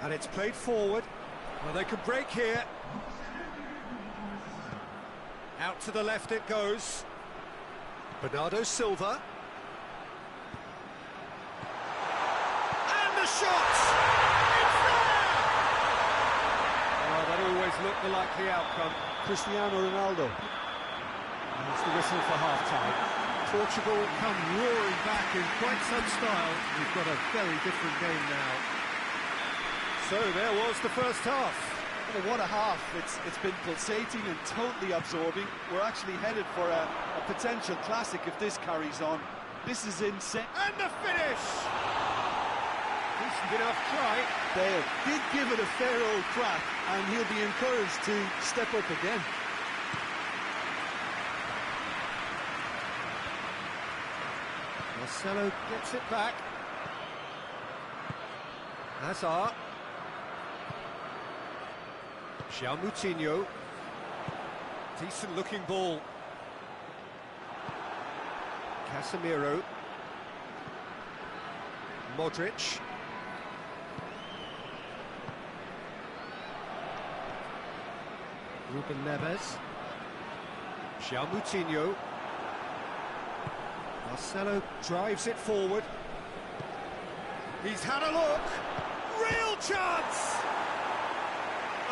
And it's played forward. Well, they could break here. Out to the left it goes. Bernardo Silva. And the shot! It's there! Oh, that always looked the likely outcome.
Cristiano Ronaldo.
It's the whistle for half-time. Portugal come roaring back in quite some style. We've got a very different game now. So there was the first half.
Oh, what a half. It's been pulsating and totally absorbing. We're actually headed for a potential classic if this carries on. This is insane.
And the finish! Decent enough try.
Bale did give it a fair old crack, and he'll be encouraged to step up again.
Marcelo gets it back. Hazard. Moutinho. Decent looking ball. Casemiro. Modric. Ruben Neves. Moutinho. Marcelo drives it forward. He's had a look. Real chance!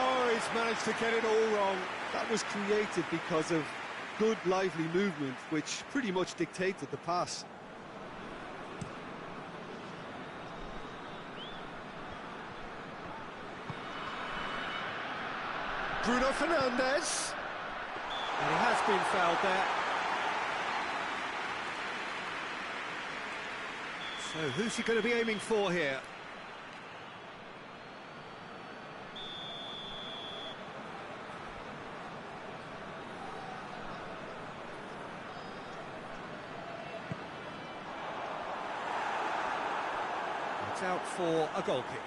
Oh, he's managed to get it all wrong.
That was created because of good, lively movement, which pretty much dictated the pass.
Bruno Fernandes. And he has been fouled there. So who's he going to be aiming for here? It's out for a goal kick.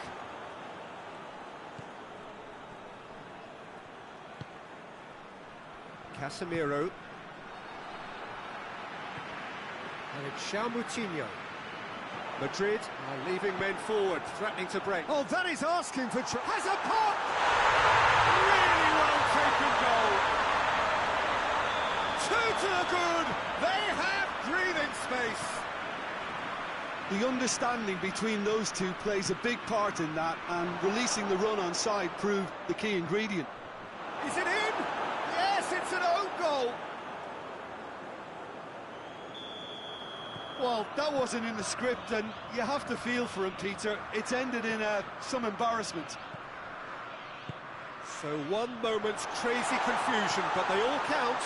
Casemiro. And it's Moutinho. Madrid are leaving men forward, threatening to break. Oh, that is asking for... Has a pop! Really well taken goal. Two to the good. They have breathing space.
The understanding between those two plays a big part in that, and releasing the run on side proved the key ingredient.
Is it in? Yes, it's an own goal.
Well, that wasn't in the script, and you have to feel for him, Peter. It's ended in some embarrassment.
So one moment's crazy confusion, but they all count.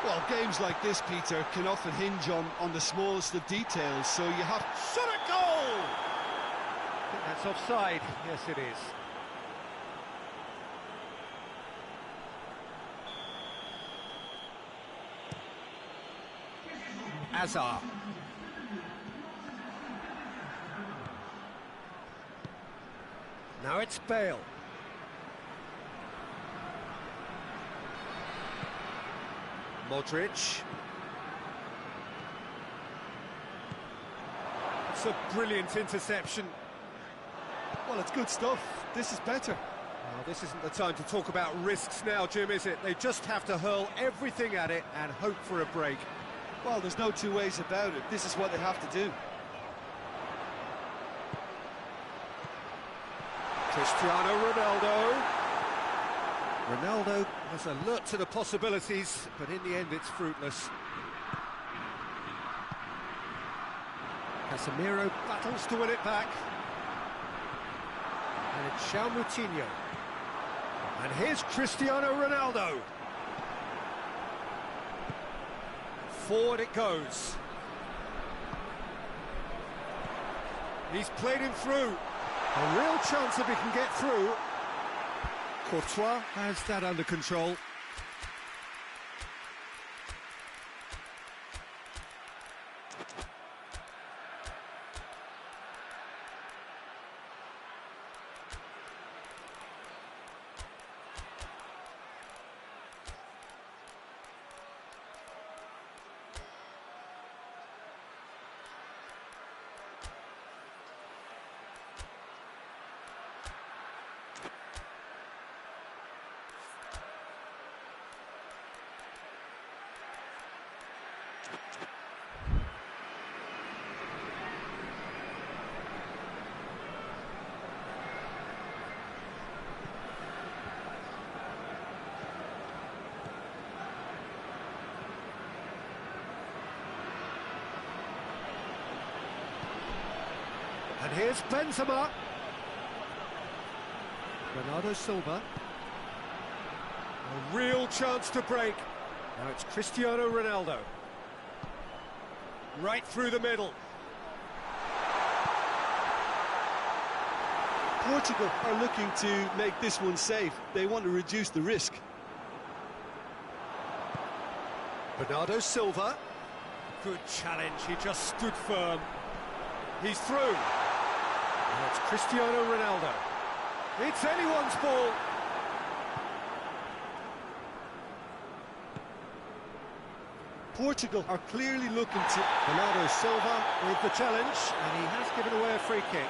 Well, games like this, Peter, can often hinge on the smallest of details, so you have...
Shot a goal! I think that's offside. Yes, it is. Hazard. Now it's Bale. Modric. It's a brilliant interception.
Well, it's good stuff. This is better.
Well, this isn't the time to talk about risks now, Jim, is it? They just have to hurl everything at it and hope for a break.
Well, there's no two ways about it. This is what they have to do.
Cristiano Ronaldo. Ronaldo was alert to the possibilities, but in the end it's fruitless. Casemiro battles to win it back. And it's Moutinho. And here's Cristiano Ronaldo. Forward it goes. He's played him through. A real chance if he can get through. Courtois has that under control. And here's Benzema. Bernardo Silva. A real chance to break. Now it's Cristiano Ronaldo. Right through the middle.
Portugal are looking to make this one safe. They want to reduce the risk.
Bernardo Silva. Good challenge, he just stood firm. He's through. Now it's Cristiano Ronaldo. It's anyone's ball.
Portugal are clearly looking to...
Bernardo Silva with the challenge, and he has given away a free kick.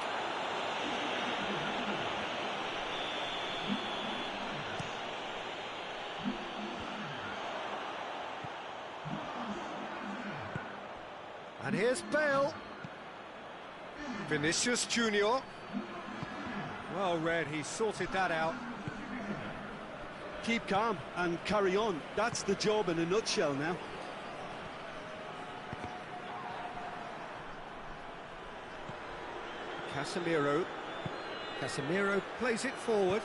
And here's Bale. Vinicius Junior. Well read, he sorted that out.
Keep calm and carry on. That's the job in a nutshell now.
Casemiro. Casemiro plays it forward.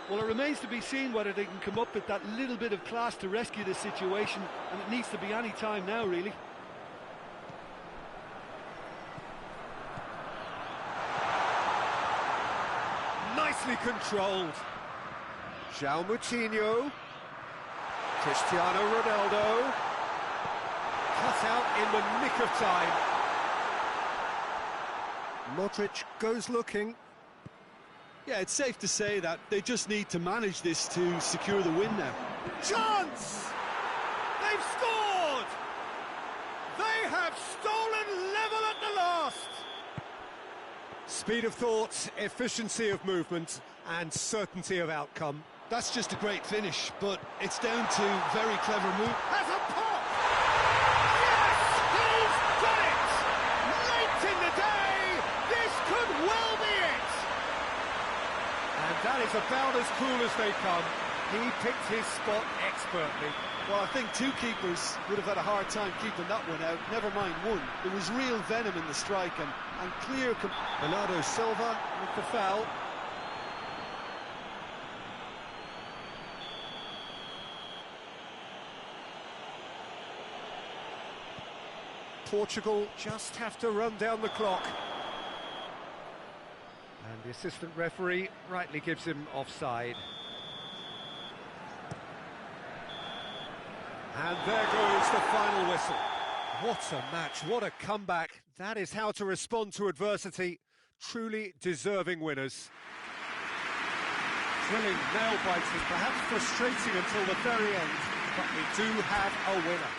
Well, it remains to be seen whether they can come up with that little bit of class to rescue this situation, and it needs to be any time now, really.
Nicely controlled. João Moutinho. Cristiano Ronaldo. Cut out in the nick of time. Modric goes looking.
Yeah, it's safe to say that they just need to manage this to secure the win now.
Chance! They've scored! They have stolen level at the last! Speed of thought, efficiency of movement, and certainty of outcome.
That's just a great finish, but it's down to very clever move.
Has a pop! Yes! He's done it! Late in the day, this could well be it! And that is about as cool as they come. He picked his spot expertly.
Well, I think two keepers would have had a hard time keeping that one out, never mind one. There was real venom in the strike and clear...
Bernardo Silva with the foul. Portugal just have to run down the clock. And the assistant referee rightly gives him offside. And there goes the final whistle. What a match, what a comeback. That is how to respond to adversity. Truly deserving winners. Thrilling, nail-biting, perhaps frustrating until the very end, but we do have a winner.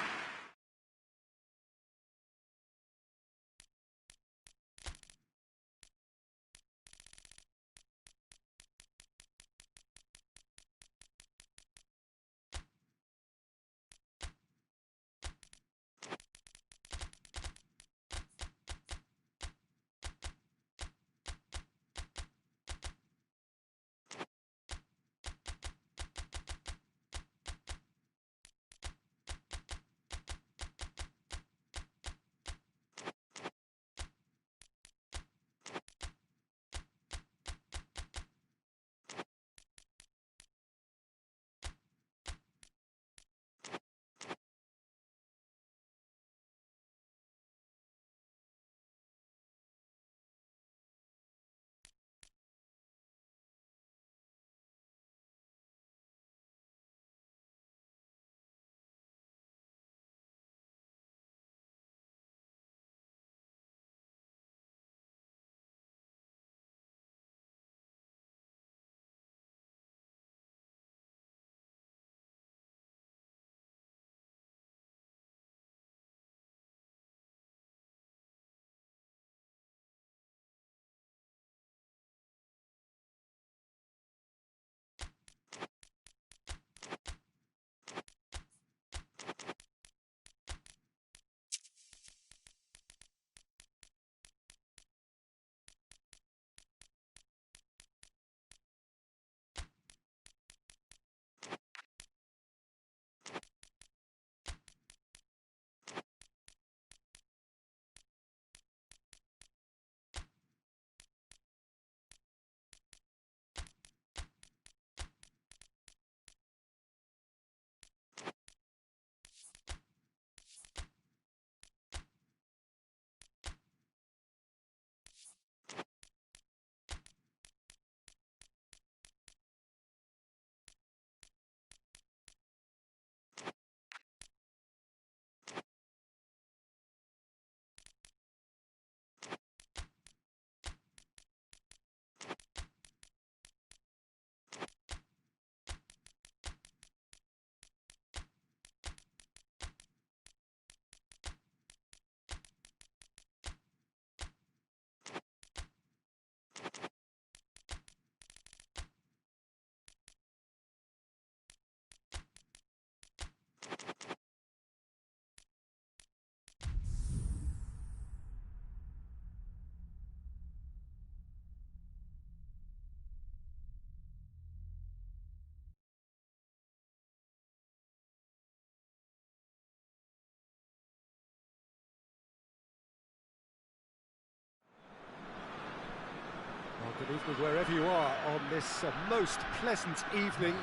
Good evening wherever you are on this most pleasant evening.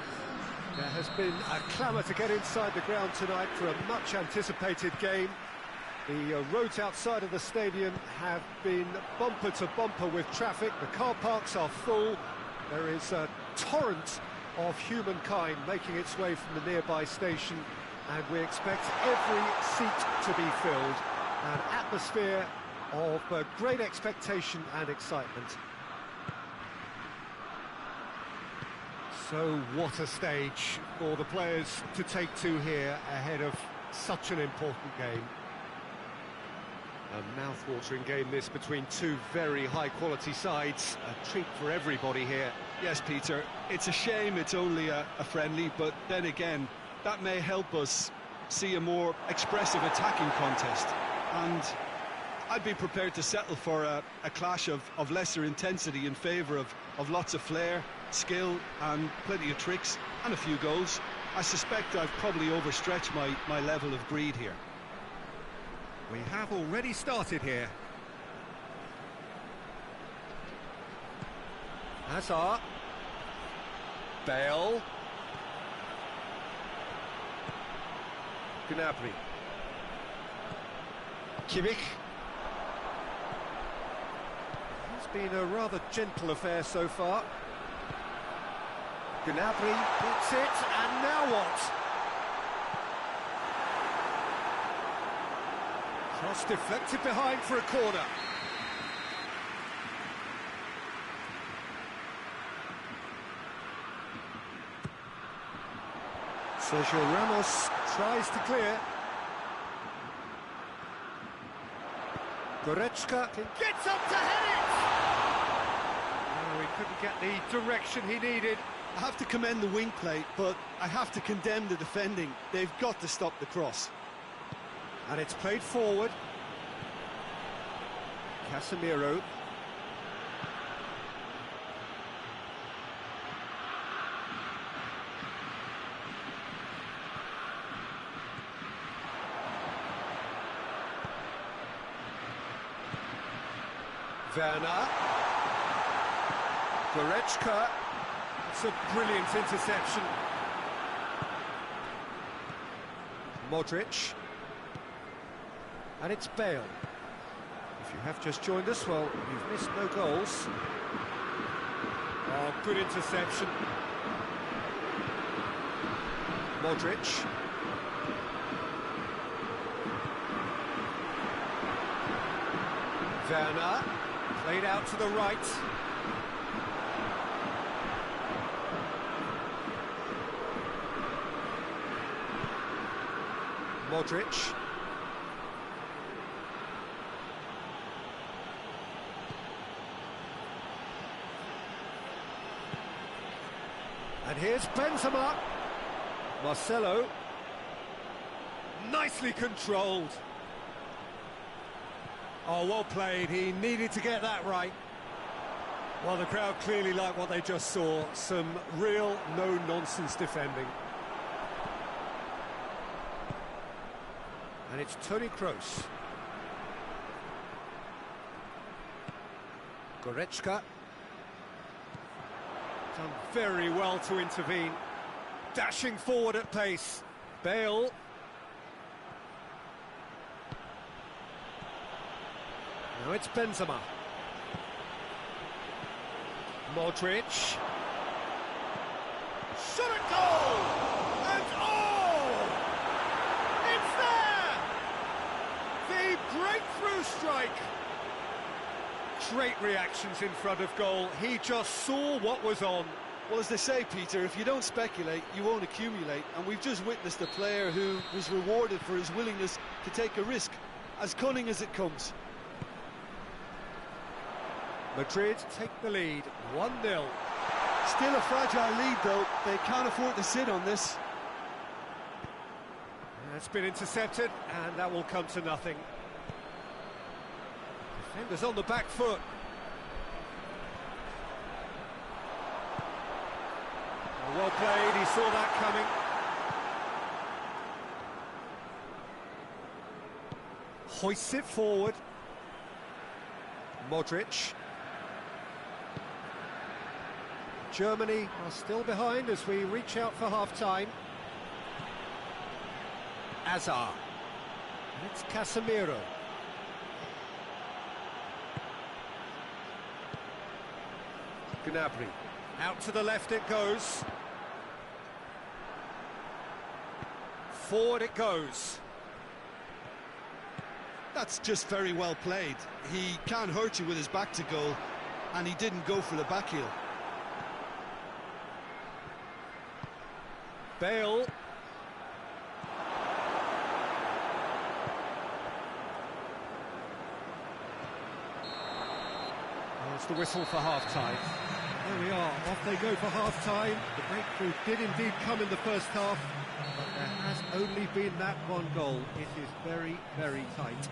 There has been a clamour to get inside the ground tonight for a much anticipated game. The roads outside of the stadium have been bumper to bumper with traffic. The car parks are full. There is a torrent of humankind making its way from the nearby station, and we expect every seat to be filled. An atmosphere of great expectation and excitement. So what a stage for the players to take to here ahead of such an important game. A mouth-watering game this between two very high-quality sides. A treat for everybody here.
Yes, Peter, it's a shame it's only a friendly, but then again, that may help us see a more expressive attacking contest. And I'd be prepared to settle for a clash of lesser intensity in favour of lots of flair, skill and plenty of tricks and a few goals. I suspect I've probably overstretched my level of greed here.
We have already started here. Hazard. Bale. Gnabry. Kimmich. It's been a rather gentle affair so far. Gnabry puts it, and now what? Cross deflected behind for a corner. Sergio Ramos tries to clear. Goretzka gets up to head it! Oh, he couldn't get the direction he needed.
I have to commend the wing play, but I have to condemn the defending. They've got to stop the cross.
And it's played forward. Casemiro. Werner. Goretzka. It's a brilliant interception. Modric. And it's Bale. If you have just joined us, well, you've missed no goals. Oh, good interception. Modric. Werner. Played out to the right. Modric. And here's Benzema. Marcelo. Nicely controlled. Oh, well played. He needed to get that right. Well, the crowd clearly like what they just saw. Some real no-nonsense defending. And it's Toni Kroos. Goretzka. Done very well to intervene. Dashing forward at pace. Bale. Now it's Benzema. Modric. Shot at goal! And oh! It's there! The breakthrough strike! Great reactions in front of goal. He just saw what was on.
Well, as they say, Peter, if you don't speculate, you won't accumulate. And we've just witnessed a player who was rewarded for his willingness to take a risk, as cunning as it comes.
Madrid take the lead, 1-0.
Still a fragile lead, though. They can't afford to sit on this.
That's been intercepted, and that will come to nothing. Defenders on the back foot. Well played, he saw that coming. Hoists it forward. Modric. Germany are still behind as we reach out for half-time. Azar. And it's Casemiro. Gnabry. Out to the left it goes. Forward it goes.
That's just very well played. He can't hurt you with his back to goal, and he didn't go for the back heel.
Bale. There's the whistle for half-time.
There we are, off they go for half-time. The breakthrough did indeed come in the first half, but there has only been that one goal. It is very, very tight.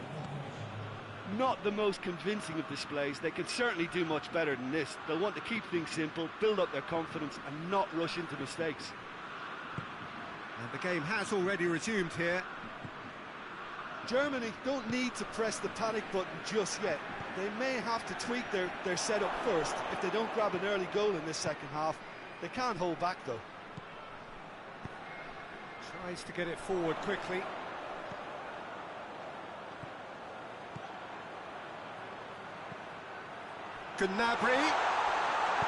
Not the most convincing of displays. They could certainly do much better than this. They'll want to keep things simple, build up their confidence and not rush into mistakes.
And the game has already resumed here.
Germany don't need to press the panic button just yet. They may have to tweak their setup first if they don't grab an early goal in this second half. They can't hold back though.
Tries to get it forward quickly. Gnabry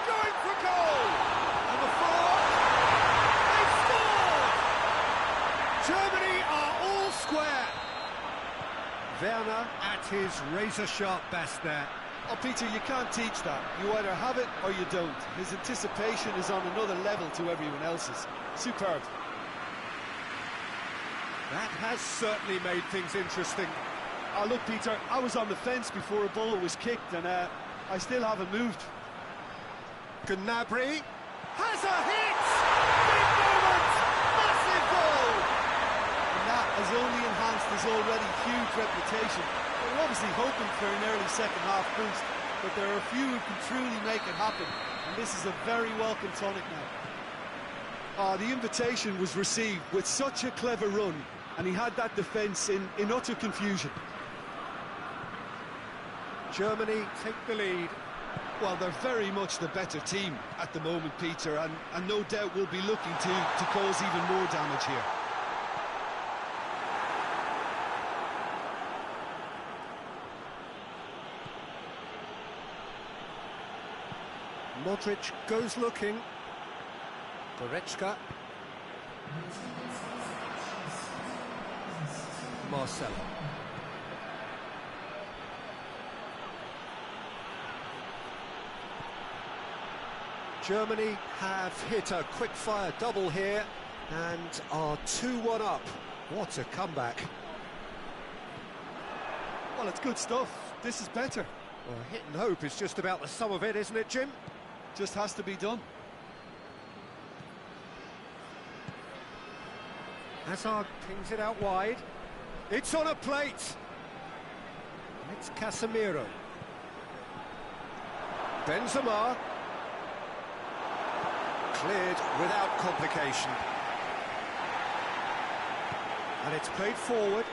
going for goal! And the fourth, they've scored! Germany are all square. Werner at his razor-sharp best there.
Oh, Peter, you can't teach that. You either have it or you don't. His anticipation is on another level to everyone else's. Superb.
That has certainly made things interesting.
Oh, look, Peter, I was on the fence before a ball was kicked, and I still haven't moved.
Gnabry has a hit! Big moment! Massive goal!
And that has only enhanced his already huge reputation. They're obviously hoping for an early second half boost, but there are a few who can truly make it happen, and this is a very welcome tonic now.
The invitation was received with such a clever run, and he had that defence in utter confusion.
Germany take the lead.
Well, they're very much the better team at the moment, Peter, and no doubt will be looking to cause even more damage here.
Modric goes looking. Goretzka. Marcelo. Germany have hit a quick-fire double here and are 2-1 up. What a comeback.
Well, it's good stuff. This is better.
Well, hit and hope is just about the sum of it, isn't it, Jim?
Just has to be done.
Hazard pings it out wide. It's on a plate. It's Casemiro. Benzema. Cleared without complication. And it's played forward.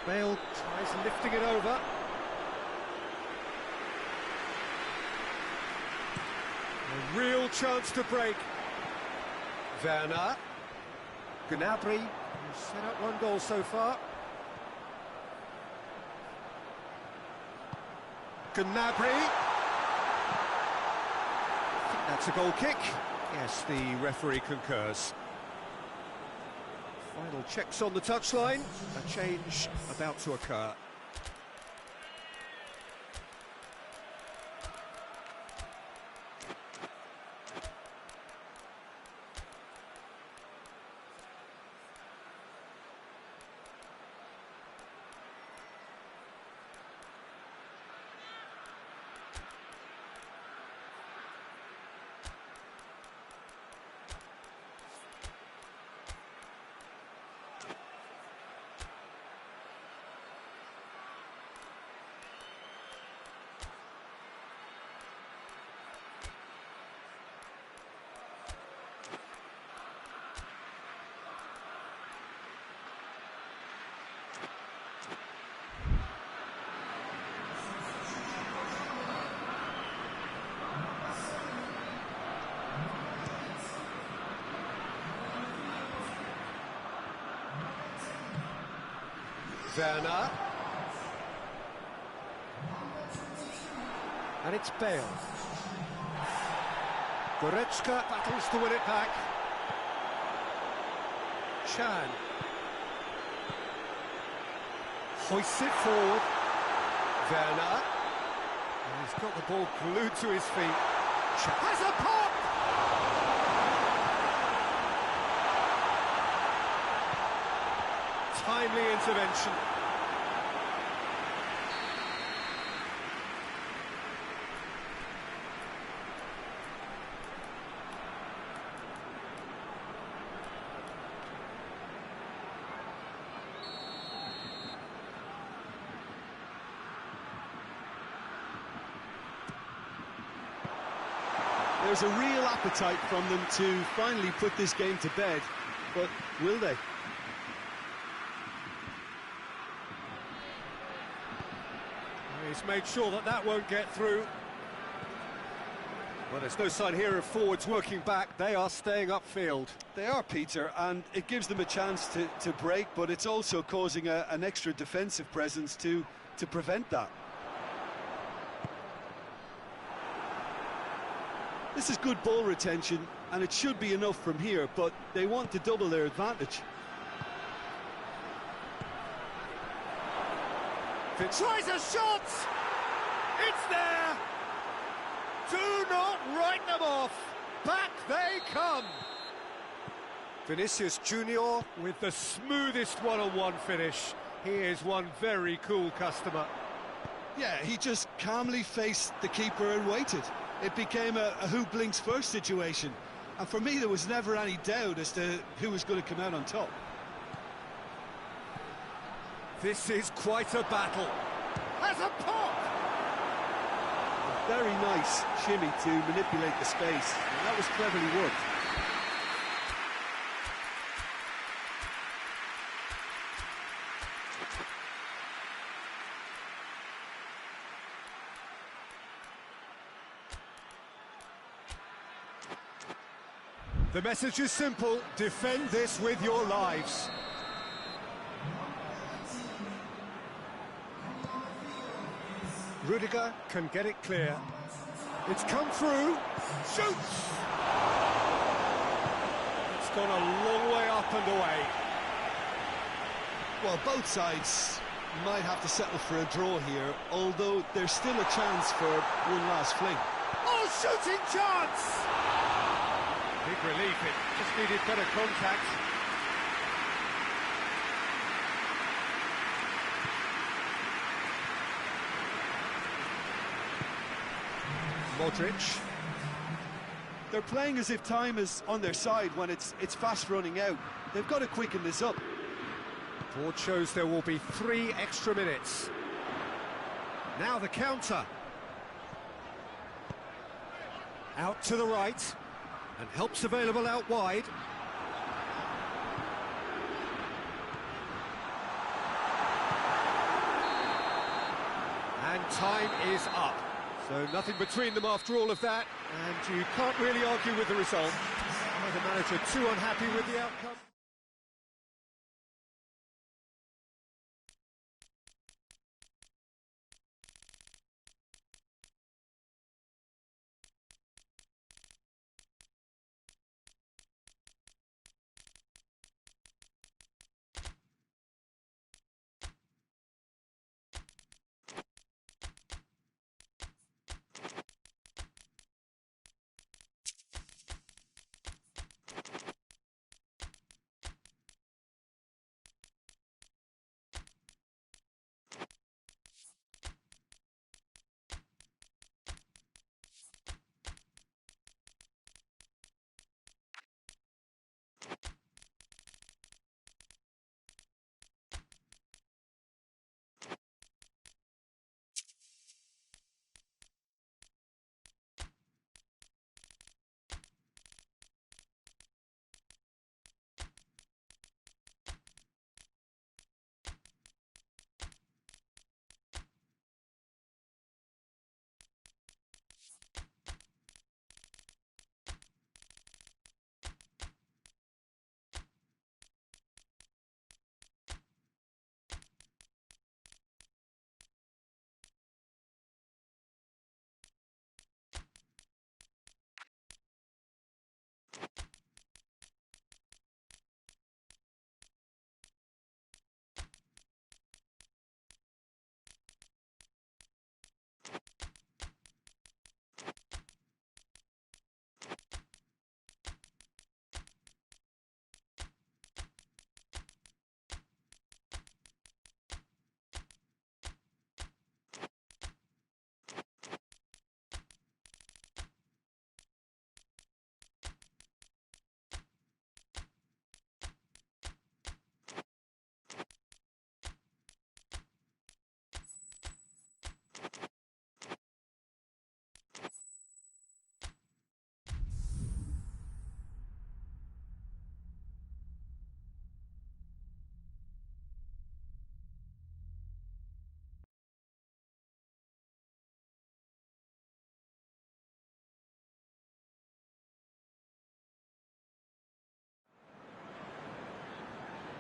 Bale tries lifting it over. A real chance to break. Werner. Gnabry, who's set up one goal so far. Gnabry. I think that's a goal kick. Yes, the referee concurs. Final checks on the touchline. A change about to occur. Werner. And it's Bale. Goretzka battles to win it back. Chan. Hoists it forward. Werner. And he's got the ball glued to his feet. Chan has a pop! Timely intervention.
There's a real appetite from them to finally put this game to bed, but will they?
He's made sure that that won't get through. Well, there's no sign here of forwards working back. They are staying upfield.
They are, Peter, and it gives them a chance to break, but it's also causing an extra defensive presence to prevent that. This is good ball retention, and it should be enough from here, but they want to double their advantage.
Tries a shot! It's there! Do not write them off! Back they come! Vinicius Junior with the smoothest one-on-one finish. He is one very cool customer.
Yeah, he just calmly faced the keeper and waited. It became a who blinks first situation. And for me, there was never any doubt as to who was going to come out on top.
This is quite a battle. Has a pop!
A very nice shimmy to manipulate the space. And that was cleverly worked.
The message is simple: defend this with your lives. Rudiger can get it clear. It's come through. Shoots! It's gone a long way up and away.
Well, both sides might have to settle for a draw here, although there's still a chance for one last fling.
Oh, shooting chance! Big relief, it just needed better contact. Modric.
They're playing as if time is on their side when it's fast running out. They've got to quicken this up.
Board shows there will be 3 extra minutes. Now the counter. Out to the right. And help's available out wide. And time is up. So nothing between them after all of that, and you can't really argue with the result. The manager too unhappy with the outcome.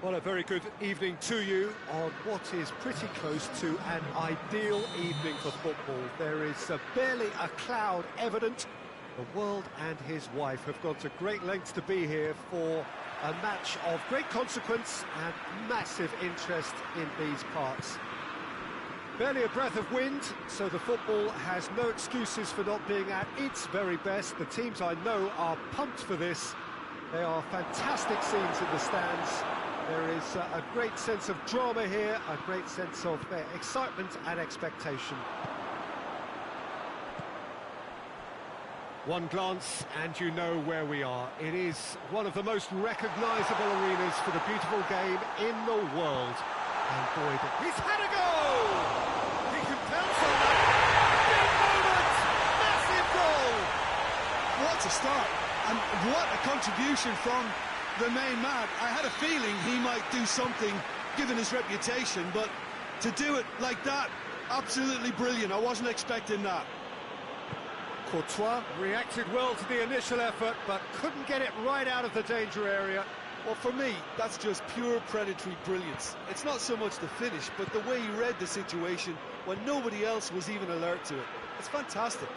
Well, a very good evening to you on what is pretty close to an ideal evening for football. There is barely a cloud evident. The world and his wife have gone to great lengths to be here for a match of great consequence and massive interest in these parts. Barely a breath of wind, so the football has no excuses for not being at its very best. The teams I know are pumped for this. They are fantastic scenes in the stands. There is a great sense of drama here, a great sense of excitement and expectation. One glance and you know where we are. It is one of the most recognisable arenas for the beautiful game in the world. And boy, he's had a go! He can pounce on that. Big moment! Massive goal!
What a start, and what a contribution from the main man. I had a feeling he might do something, given his reputation, but to do it like that, absolutely brilliant. I wasn't expecting that.
Courtois reacted well to the initial effort, but couldn't get it right out of the danger area.
Well, for me, that's just pure predatory brilliance. It's not so much the finish, but the way he read the situation when nobody else was even alert to it. It's fantastic.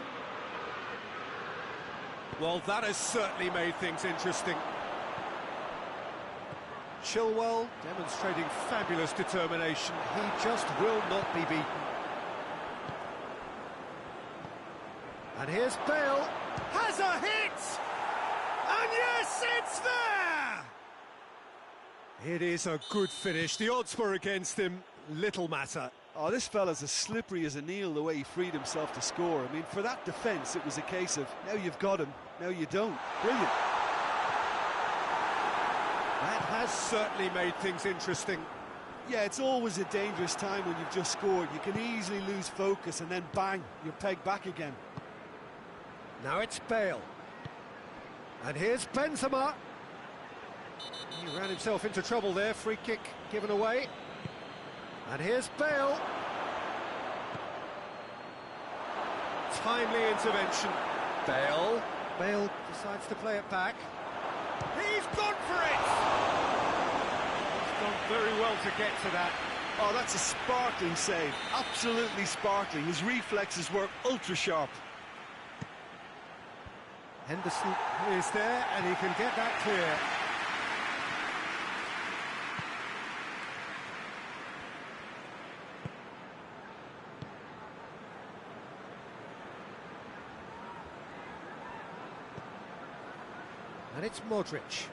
Well, that has certainly made things interesting. Chilwell demonstrating fabulous determination. He just will not be beaten. And here's Bale. Has a hit! And yes, it's there! It is a good finish. The odds were against him. Little matter.
Oh, this fella's as slippery as an eel, the way he freed himself to score. I mean, for that defence, it was a case of, now you've got him, now you don't. Brilliant.
That has certainly made things interesting.
Yeah, it's always a dangerous time when you've just scored. You can easily lose focus and then bang, you're pegged back again.
Now it's Bale. And here's Benzema. He ran himself into trouble there. Free kick given away. And here's Bale. Timely intervention. Bale. Bale decides to play it back. He's gone for it! He's done very well to get to that.
Oh, that's a sparkling save. Absolutely sparkling. His reflexes were ultra sharp.
Henderson is there and he can get that clear. And it's Modric.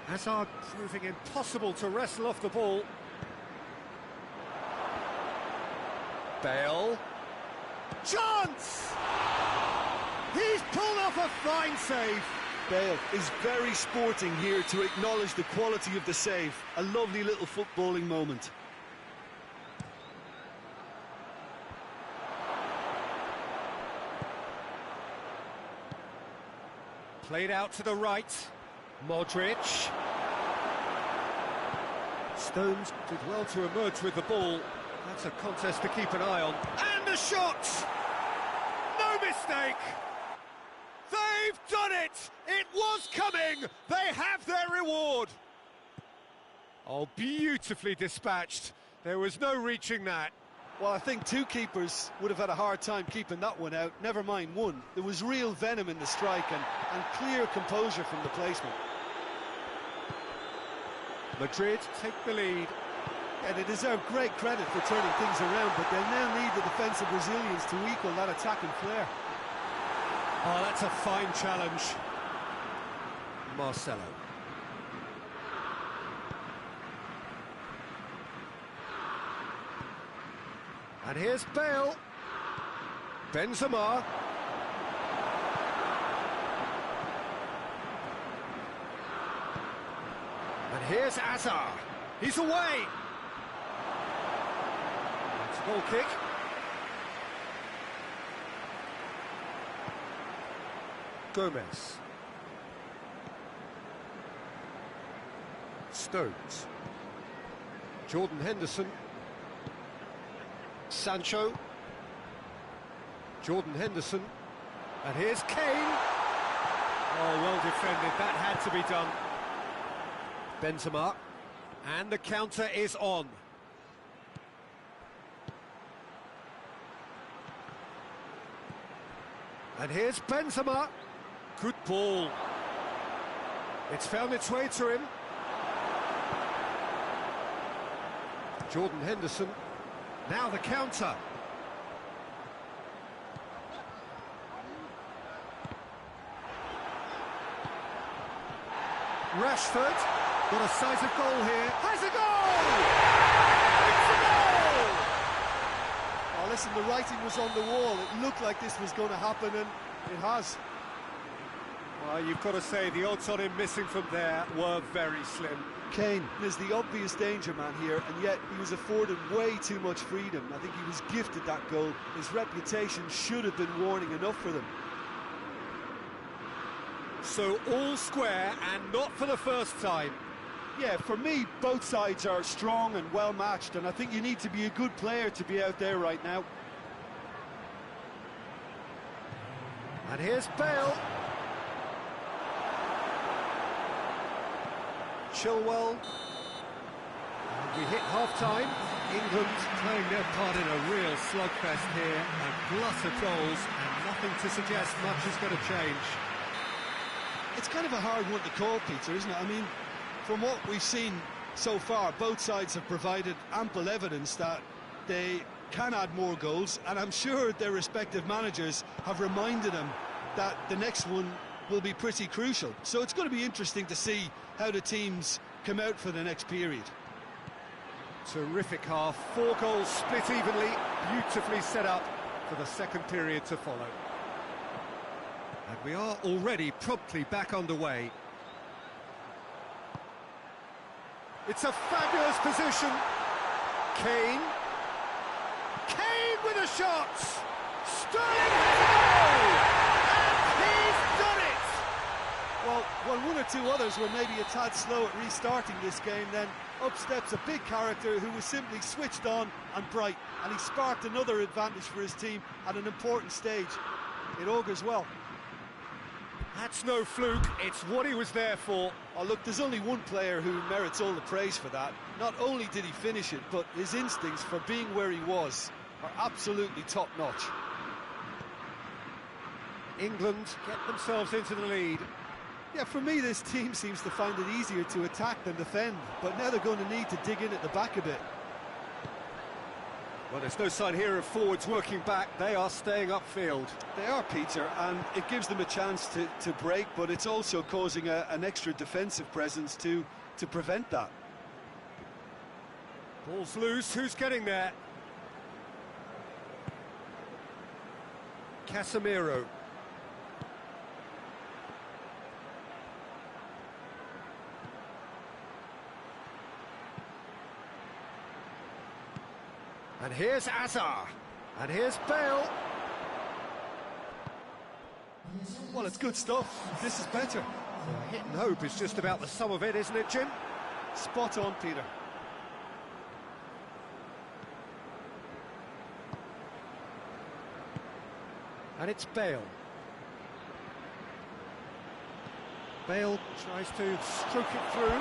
Hazard proving impossible to wrestle off the ball. Bale. Chance! He's pulled off a fine save.
Bale is very sporting here to acknowledge the quality of the save. A lovely little footballing moment.
Played out to the right. Modric. Stones did well to emerge with the ball. That's a contest to keep an eye on. And the shot! No mistake! They've done it! It was coming! They have their reward! Oh, beautifully dispatched. There was no reaching that.
Well, I think two keepers would have had a hard time keeping that one out, never mind one. There was real venom in the strike and clear composure from the placement.
Madrid take the lead.
Yeah, they deserve great credit for turning things around, but they'll now need the defensive resilience to equal that attacking flair.
Oh, that's a fine challenge. Marcelo. And here's Bale. Benzema. And here's Hazard. He's away. It's a goal kick. Gomez. Stones. Jordan Henderson. Sancho. Jordan Henderson. And here's Kane. Oh, well defended. That had to be done.
Benzema, and the counter is on. And here's Benzema. Good ball. It's found its way to him. Jordan Henderson. Now the counter. Rashford. Got a sight of goal here. Has a goal! It's a goal!
Oh, listen, the writing was on the wall. It looked like this was going to happen, and it has.
Well, you've got to say the odds on him missing from there were very slim.
Kane is the obvious danger man here, and yet he was afforded way too much freedom. I think he was gifted that goal. His reputation should have been warning enough for them.
So all square, and not for the first time.
Yeah, for me, both sides are strong and well matched, and I think you need to be a good player to be out there right now.
And here's Bale. Chilwell. And we hit half-time.
England playing their part in a real slugfest here. A glut of goals, and nothing to suggest much is going to change.
It's kind of a hard one to call, Peter, isn't it? I mean, from what we've seen so far, both sides have provided ample evidence that they can add more goals, and I'm sure their respective managers have reminded them that the next one will be pretty crucial. So it's going to be interesting to see how the teams come out for the next period.
Terrific half, 4 goals split evenly, beautifully set up for the second period to follow.
And we are already promptly back underway.
It's a fabulous position. Kane. Kane with a shot! Sterling has a goal! And he's done it!
Well, while one or two others were maybe a tad slow at restarting this game, then up steps a big character who was simply switched on and bright, and he sparked another advantage for his team at an important stage. It augurs well.
That's no fluke, it's what he was there for.
Oh, look, there's only one player who merits all the praise for that. Not only did he finish it, but his instincts for being where he was are absolutely top-notch.
England get themselves into the lead.
Yeah, for me, this team seems to find it easier to attack than defend, but now they're going to need to dig in at the back a bit.
Well, there's no sign here of forwards working back. They are staying upfield.
They are, Peter, and it gives them a chance to break, but it's also causing an extra defensive presence to prevent that.
Ball's loose, who's getting there? Casemiro. And here's Azar. And here's Bale.
Well, it's good stuff. This is better.
Well, hit and hope is just about the sum of it, isn't it, Jim?
Spot on, Peter.
And it's Bale. Bale tries to stroke it through.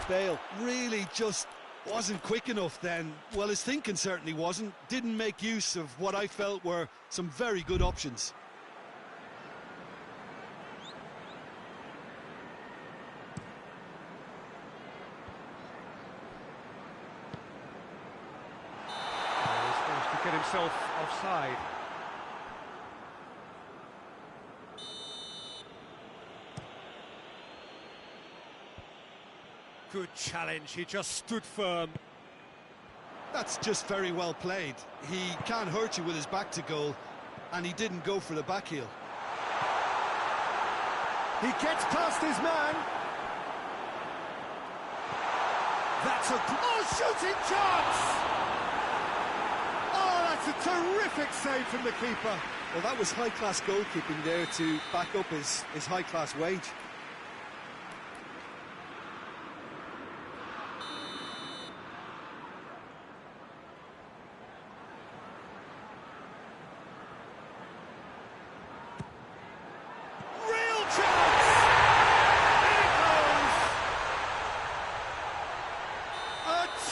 Bale really just wasn't quick enough then. Well, his thinking certainly wasn't. Didn't make use of what I felt were some very good options.
He's managed to get himself offside. Good challenge, he just stood firm.
That's just very well played. He can't hurt you with his back to goal, and he didn't go for the back heel.
He gets past his man. That's a shooting chance! Oh, that's a terrific save from the keeper.
Well, that was high-class goalkeeping there to back up his high-class wage.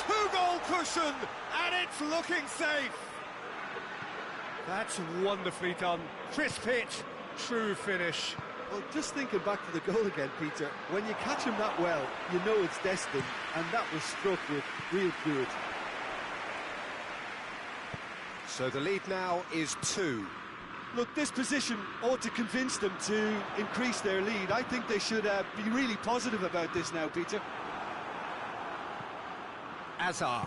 Two-goal cushion, and it's looking safe. That's wonderfully done. Crisp hit, true finish.
Well, just thinking back to the goal again, Peter, when you catch him that well, you know it's destined, and that was struck with real purity.
So the lead now is 2.
Look, this position ought to convince them to increase their lead. I think they should be really positive about this now, Peter.
Azar.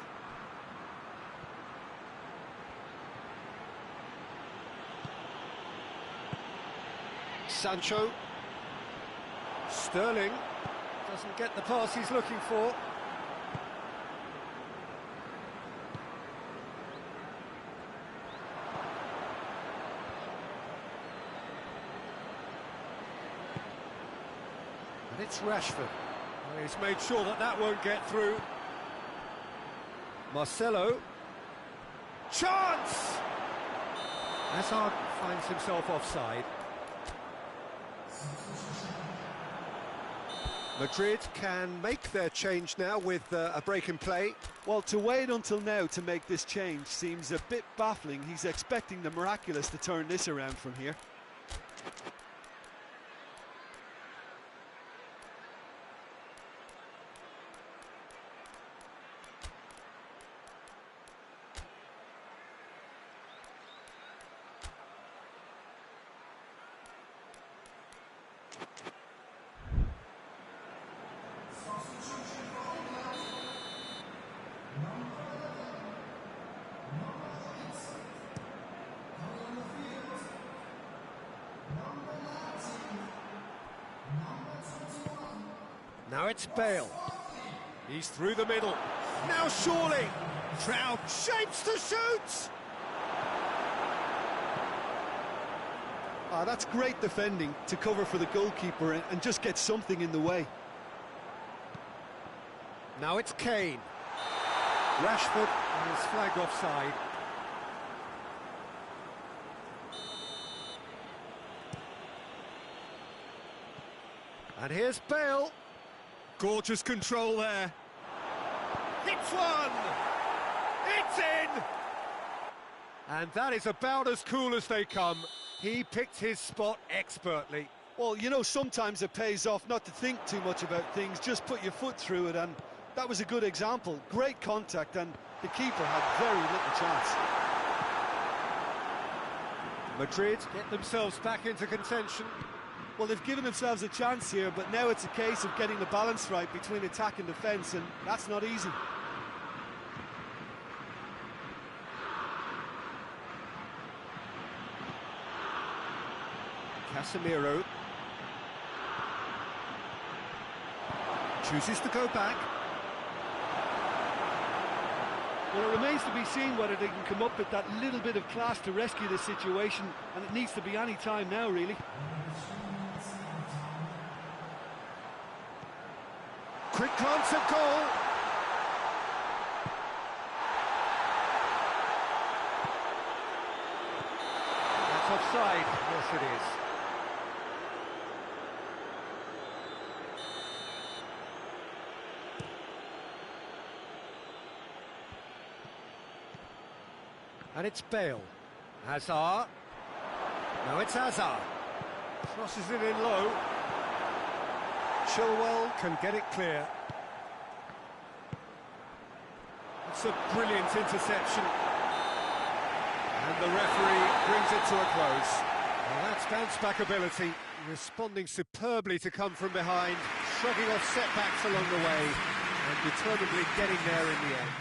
Sancho. Sterling doesn't get the pass he's looking for. And it's Rashford. Well, he's made sure that that won't get through. Marcelo. Chance! Hazard finds himself offside. Madrid can make their change now with a break in play.
Well, to wait until now to make this change seems a bit baffling. He's expecting the miraculous to turn this around from here.
Now it's Bale. He's through the middle. Now surely. Trout shapes to shoot.
That's great defending to cover for the goalkeeper and just get something in the way.
Now it's Kane. Rashford is flagged offside. And here's Bale. Gorgeous control there. Hits one! It's in! And that is about as cool as they come. He picked his spot expertly.
Well, you know, sometimes it pays off not to think too much about things, just put your foot through it, and that was a good example. Great contact, and the keeper had very little chance.
Madrid get themselves back into contention.
Well, they've given themselves a chance here, but now it's a case of getting the balance right between attack and defence, and that's not easy.
Casemiro chooses to go back.
Well, it remains to be seen whether they can come up with that little bit of class to rescue this situation, and it needs to be any time now, really.
Quick glance at goal. That's offside. Yes, it is. And it's Bale. Hazard. Now it's Hazard. Crosses it in low. Chilwell can get it clear. It's a brilliant interception. And the referee brings it to a close. Well, that's bounce-back ability, responding superbly to come from behind, shrugging off setbacks along the way, and determinedly getting there in the end.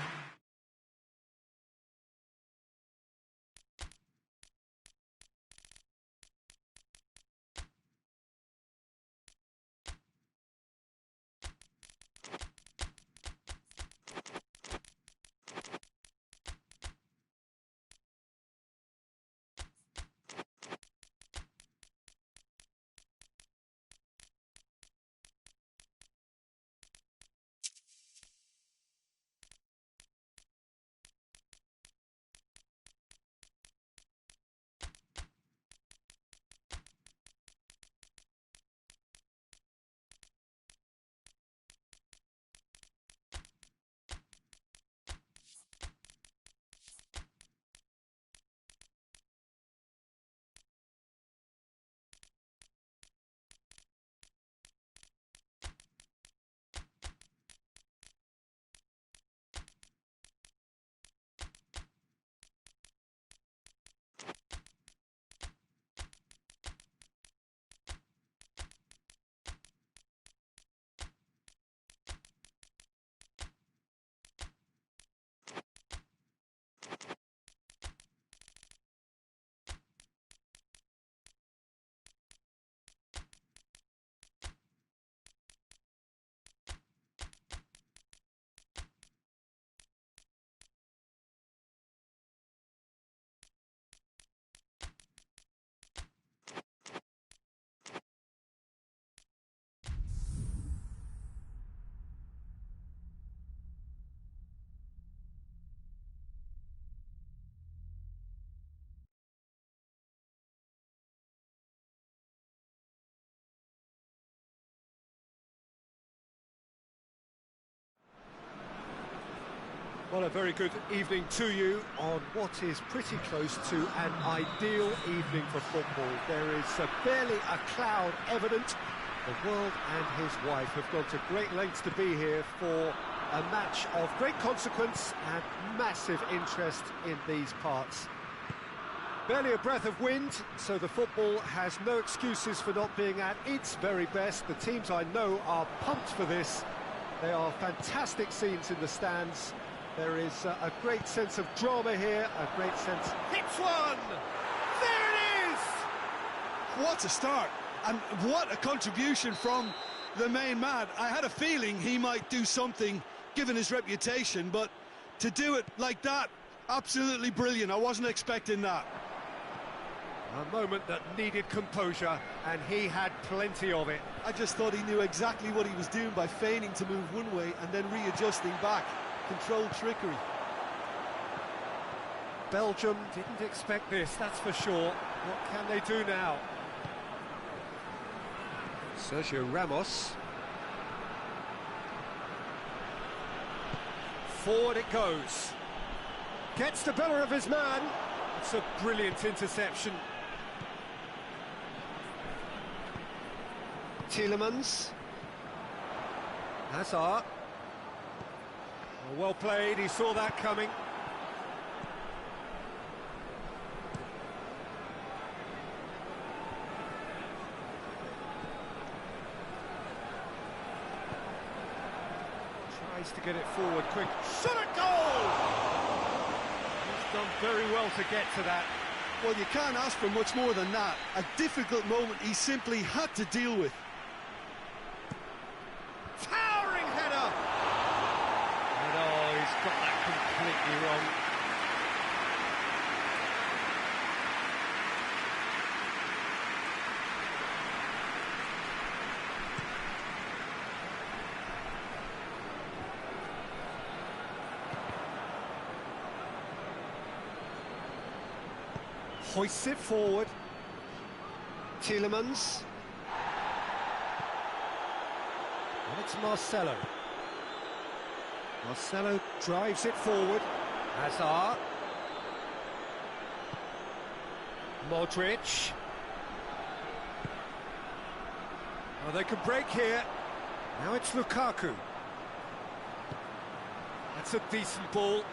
Well, a very good evening to you on what is pretty close to an ideal evening for football. There is barely a cloud evident. The world and his wife have gone to great lengths to be here for a match of great consequence and massive interest in these parts. Barely a breath of wind, so the football has no excuses for not being at its very best. The teams I know are pumped for this. They are fantastic scenes in the stands. There is a great sense of drama here, a great sense... Hits one! There it is!
What a start, and what a contribution from the main man. I had a feeling he might do something, given his reputation, but to do it like that, absolutely brilliant. I wasn't expecting that.
A moment that needed composure, and he had plenty of it.
I just thought he knew exactly what he was doing by feigning to move one way and then readjusting back. Controlled trickery.
Belgium didn't expect this, that's for sure. What can they do now? Sergio Ramos. Forward it goes. Gets the better of his man. It's a brilliant interception. Tielemans. Hazard. Well played, he saw that coming. Tries to get it forward quick. Shot at goal! He's done very well to get to that.
Well, you can't ask for much more than that. A difficult moment he simply had to deal with.
Towering header! And oh, he's got that completely wrong. Hoists it forward. Tielemans. And it's Marcelo. Marcelo drives it forward. Hazard. Modric. Oh, they could break here. Now it's Lukaku. That's a decent ball.